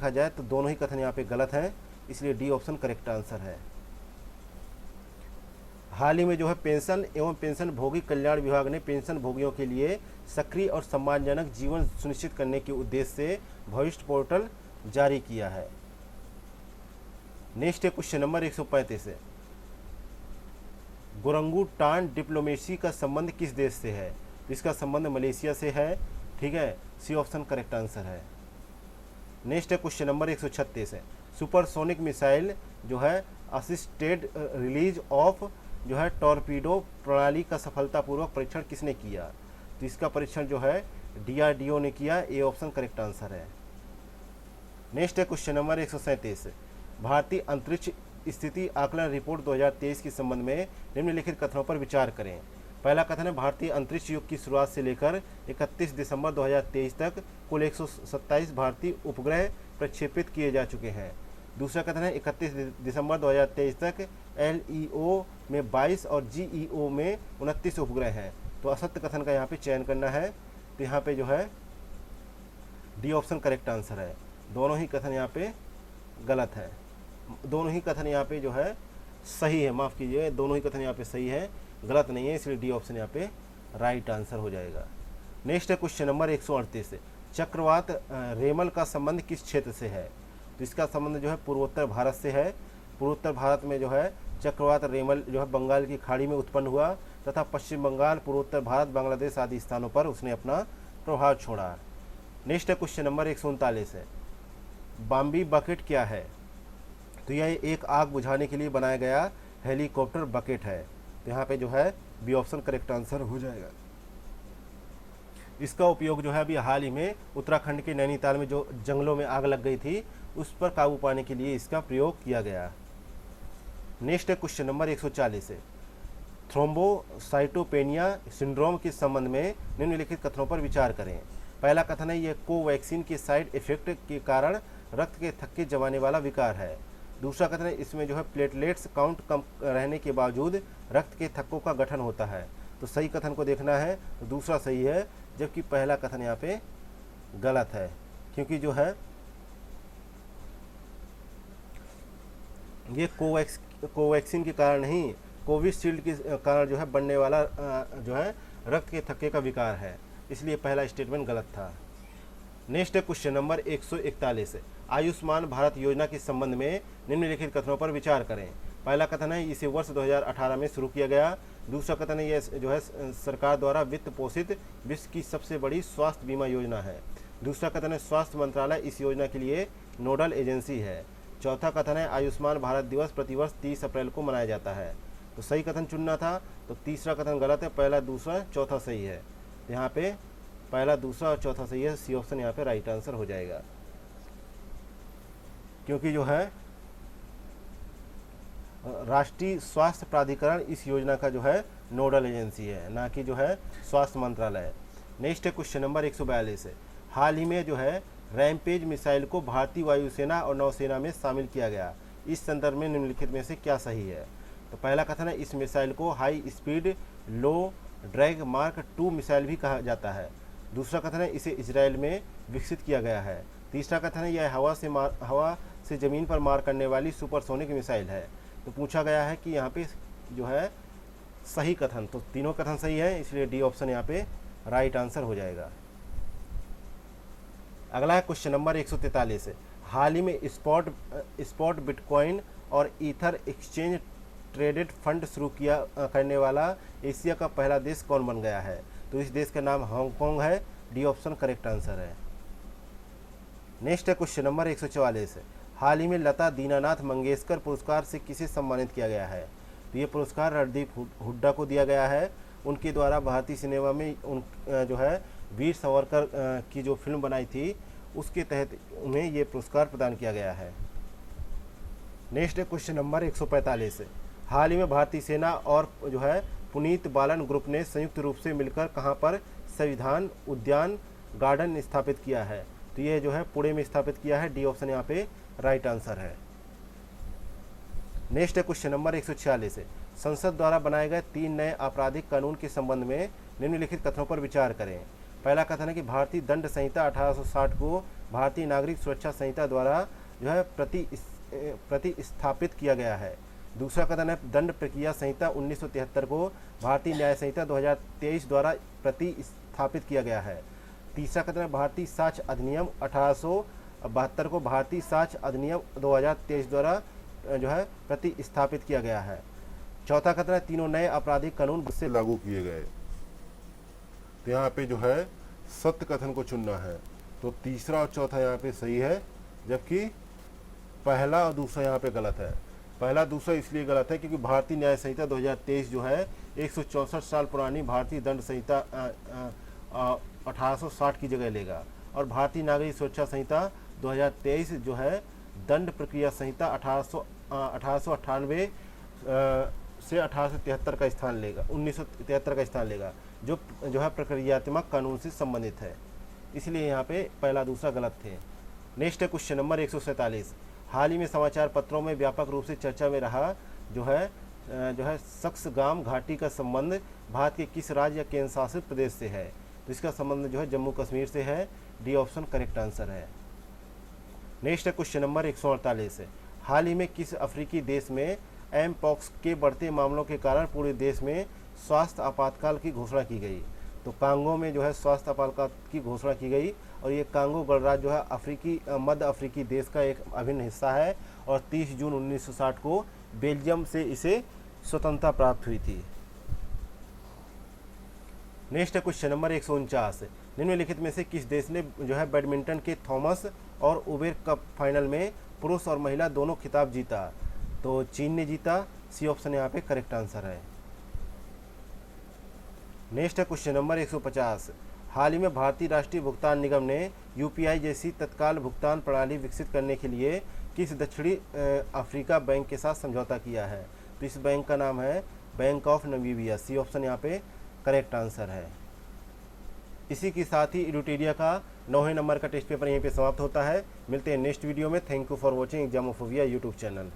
जाए तो दोनों ही कथन यहाँ पे गलत हैं, इसलिए डी ऑप्शन करेक्ट आंसर है। हाल ही में जो है पेंशन एवं पेंशन भोगी कल्याण विभाग ने पेंशन भोगियों के लिए सक्रिय और सम्मानजनक जीवन सुनिश्चित करने के उद्देश्य से भविष्य पोर्टल जारी किया है। नेक्स्ट है क्वेश्चन नंबर 135 है, गोरंगुटान डिप्लोमेसी का संबंध किस देश से है? इसका संबंध मलेशिया से है। ठीक है, सी ऑप्शन करेक्ट आंसर है। नेक्स्ट है क्वेश्चन नंबर 136 है, सुपरसोनिक मिसाइल जो है असिस्टेड रिलीज ऑफ जो है टॉर्पीडो प्रणाली का सफलतापूर्वक परीक्षण किसने किया? तो इसका परीक्षण जो है DRDO ने किया। ए ऑप्शन करेक्ट आंसर है। नेक्स्ट है क्वेश्चन नंबर 137, भारतीय अंतरिक्ष स्थिति आकलन रिपोर्ट 2023 के संबंध में निम्नलिखित कथनों पर विचार करें। पहला कथन है भारतीय अंतरिक्ष युग की शुरुआत से लेकर 31 दिसंबर 2023 तक कुल 127 भारतीय उपग्रह प्रक्षेपित किए जा चुके हैं। दूसरा कथन है 31 दिसंबर 2023 तक LEO में 22 और GEO में 29 उपग्रह हैं। तो असत्य कथन का यहाँ पे चयन करना है। तो यहाँ पे जो है डी ऑप्शन करेक्ट आंसर है। दोनों ही कथन यहाँ पे गलत है, दोनों ही कथन यहाँ पे जो है सही है, माफ़ कीजिए, दोनों ही कथन यहाँ पे सही है, गलत नहीं है, इसलिए डी ऑप्शन यहाँ पे राइट आंसर हो जाएगा। नेक्स्ट है क्वेश्चन नंबर 138, चक्रवात रेमल का संबंध किस क्षेत्र से है? तो इसका संबंध जो है पूर्वोत्तर भारत से है। पूर्वोत्तर भारत में जो है चक्रवात रेमल जो है बंगाल की खाड़ी में उत्पन्न हुआ तथा पश्चिम बंगाल, पूर्वोत्तर भारत, बांग्लादेश आदि स्थानों पर उसने अपना प्रभाव छोड़ा। नेक्स्ट है क्वेश्चन नंबर 139 है, बॉम्बी बकेट क्या है? तो यह एक आग बुझाने के लिए बनाया गया हेलीकॉप्टर बकेट है। तो यहाँ पे जो है बी ऑप्शन करेक्ट आंसर हो जाएगा। इसका उपयोग जो है अभी हाल ही में उत्तराखंड के नैनीताल में जो जंगलों में आग लग गई थी उस पर काबू पाने के लिए इसका प्रयोग किया गया। नेक्स्ट है क्वेश्चन नंबर 140 है, थ्रोम्बोसाइटोपेनिया सिंड्रोम के संबंध में निम्नलिखित कथनों पर विचार करें। पहला कथन है यह कोवैक्सीन के साइड इफेक्ट के कारण रक्त के थक्के जमाने वाला विकार है। दूसरा कथन है इसमें जो है प्लेटलेट्स काउंट कम रहने के बावजूद रक्त के थक्कों का गठन होता है। तो सही कथन को देखना है, तो दूसरा सही है, जबकि पहला कथन यहाँ पे गलत है, क्योंकि जो है ये कोवैक्सीन के कारण नहीं, कोविशील्ड के कारण जो है बनने वाला जो है रक्त के थक्के का विकार है, इसलिए पहला स्टेटमेंट गलत था। नेक्स्ट है क्वेश्चन नंबर 141 है, आयुष्मान भारत योजना के संबंध में निम्नलिखित कथनों पर विचार करें। पहला कथन है इसे वर्ष 2018 में शुरू किया गया। दूसरा कथन है यह जो है सरकार द्वारा वित्त पोषित विश्व की सबसे बड़ी स्वास्थ्य बीमा योजना है। दूसरा कथन है स्वास्थ्य मंत्रालय इस योजना के लिए नोडल एजेंसी है। चौथा कथन है आयुष्मान भारत दिवस प्रतिवर्ष 30 अप्रैल को मनाया जाता है। तो सही कथन चुनना था, तो तीसरा कथन गलत है, पहला दूसरा चौथा सही है। यहाँ पे पहला दूसरा और चौथा सही है, सी ऑप्शन यहाँ पे राइट आंसर हो जाएगा, क्योंकि जो है राष्ट्रीय स्वास्थ्य प्राधिकरण इस योजना का जो है नोडल एजेंसी है, ना कि जो है स्वास्थ्य मंत्रालय। नेक्स्ट है क्वेश्चन नंबर 142 है, हाल ही में जो है रैमपेज मिसाइल को भारतीय वायुसेना और नौसेना में शामिल किया गया, इस संदर्भ में निम्नलिखित में से क्या सही है। तो पहला कथन है इस मिसाइल को हाई स्पीड लो ड्रैग मार्क 2 मिसाइल भी कहा जाता है। दूसरा कथन है इसे इजराइल में विकसित किया गया है। तीसरा कथन है यह हवा से ज़मीन पर मार करने वाली सुपरसोनिक मिसाइल है। तो पूछा गया है कि यहाँ पे जो है सही कथन, तो तीनों कथन सही है, इसलिए डी ऑप्शन यहाँ पे राइट आंसर हो जाएगा। अगला है क्वेश्चन नंबर 143 है, हाल ही में स्पॉट बिटकॉइन और ईथर एक्सचेंज ट्रेडेड फंड शुरू करने वाला एशिया का पहला देश कौन बन गया है। तो इस देश का नाम हांगकांग है, डी ऑप्शन करेक्ट आंसर है। नेक्स्ट है क्वेश्चन नंबर 144 है, हाल ही में लता दीनानाथ मंगेशकर पुरस्कार से किसे सम्मानित किया गया है। तो ये पुरस्कार रणदीप हुड्डा को दिया गया है। उनके द्वारा भारतीय सिनेमा में जो है वीर सावरकर की जो फिल्म बनाई थी उसके तहत उन्हें ये पुरस्कार प्रदान किया गया है। नेक्स्ट है क्वेश्चन नंबर 145 है, हाल ही में भारतीय सेना और जो है पुनीत बालन ग्रुप ने संयुक्त रूप से मिलकर कहां पर संविधान उद्यान गार्डन स्थापित किया है। तो ये जो है पुणे में स्थापित किया है, डी ऑप्शन यहाँ पे राइट आंसर है। नेक्स्ट है क्वेश्चन नंबर 146 है, संसद द्वारा बनाए गए 3 नए आपराधिक कानून के संबंध में निम्नलिखित कथनों पर विचार करें। पहला कथन है कि भारतीय दंड संहिता 1860 को भारतीय नागरिक सुरक्षा संहिता द्वारा जो है प्रतिस्थापित किया गया है। दूसरा कथन है दंड प्रक्रिया संहिता 1973 को भारतीय न्याय संहिता 2023 द्वारा प्रतिस्थापित किया गया है। तीसरा कथन है भारतीय साक्ष्य अधिनियम 1872 को भारतीय साक्ष्य अधिनियम 2023 द्वारा जो है प्रतिस्थापित किया गया है। चौथा कथन है तीनों नए आपराधिक कानून से लागू किए गए। तो यहाँ पे जो है सत्य कथन को चुनना है, तो तीसरा और चौथा यहाँ पे सही है, जबकि पहला और दूसरा यहाँ पे गलत है। पहला दूसरा इसलिए गलत है क्योंकि भारतीय न्याय संहिता 2023 जो है 164 साल पुरानी भारतीय दंड संहिता 1860 की जगह लेगा, और भारतीय नागरिक सुरक्षा संहिता 2023 जो है दंड प्रक्रिया संहिता 1898 से 1873 का स्थान लेगा, 1973 का स्थान लेगा, जो है प्रक्रियात्मक कानून से संबंधित है। इसलिए यहाँ पे पहला दूसरा गलत थे। नेक्स्ट है क्वेश्चन नंबर 147, हाल ही में समाचार पत्रों में व्यापक रूप से चर्चा में रहा जो है सक्सगाम घाटी का संबंध भारत के किस राज्य या केंद्र शासित प्रदेश से है। तो इसका संबंध जो है जम्मू कश्मीर से है, डी ऑप्शन करेक्ट आंसर है। नेक्स्ट है क्वेश्चन नंबर 148 है, हाल ही में किस अफ्रीकी देश में एम पॉक्स के बढ़ते मामलों के कारण पूरे देश में स्वास्थ्य आपातकाल की घोषणा की गई। तो कांगो में जो है स्वास्थ्य आपातकाल की घोषणा की गई, और ये कांगो गणराज्य जो है मध्य अफ्रीकी देश का एक अभिन्न हिस्सा है, और 30 जून 1960 को बेल्जियम से इसे स्वतंत्रता प्राप्त हुई थी। नेक्स्ट है क्वेश्चन नंबर 149, निम्नलिखित में से किस देश ने जो है बैडमिंटन के थॉमस और उबेर कप फाइनल में पुरुष और महिला दोनों खिताब जीता। तो चीन ने जीता, सी ऑप्शन यहाँ पे करेक्ट आंसर है। नेक्स्ट है क्वेश्चन नंबर 150, हाल ही में भारतीय राष्ट्रीय भुगतान निगम ने यूपीआई जैसी तत्काल भुगतान प्रणाली विकसित करने के लिए किस दक्षिणी अफ्रीका बैंक के साथ समझौता किया है। तो इस बैंक का नाम है bank of Namibia, C option यहाँ पे करेक्ट आंसर है। इसी के साथ ही एडुटेरिया का 9वें नंबर का टेस्ट पेपर यहीं पे समाप्त होता है। मिलते हैं नेक्स्ट वीडियो में। Thank you for watching Examophobia YouTube channel.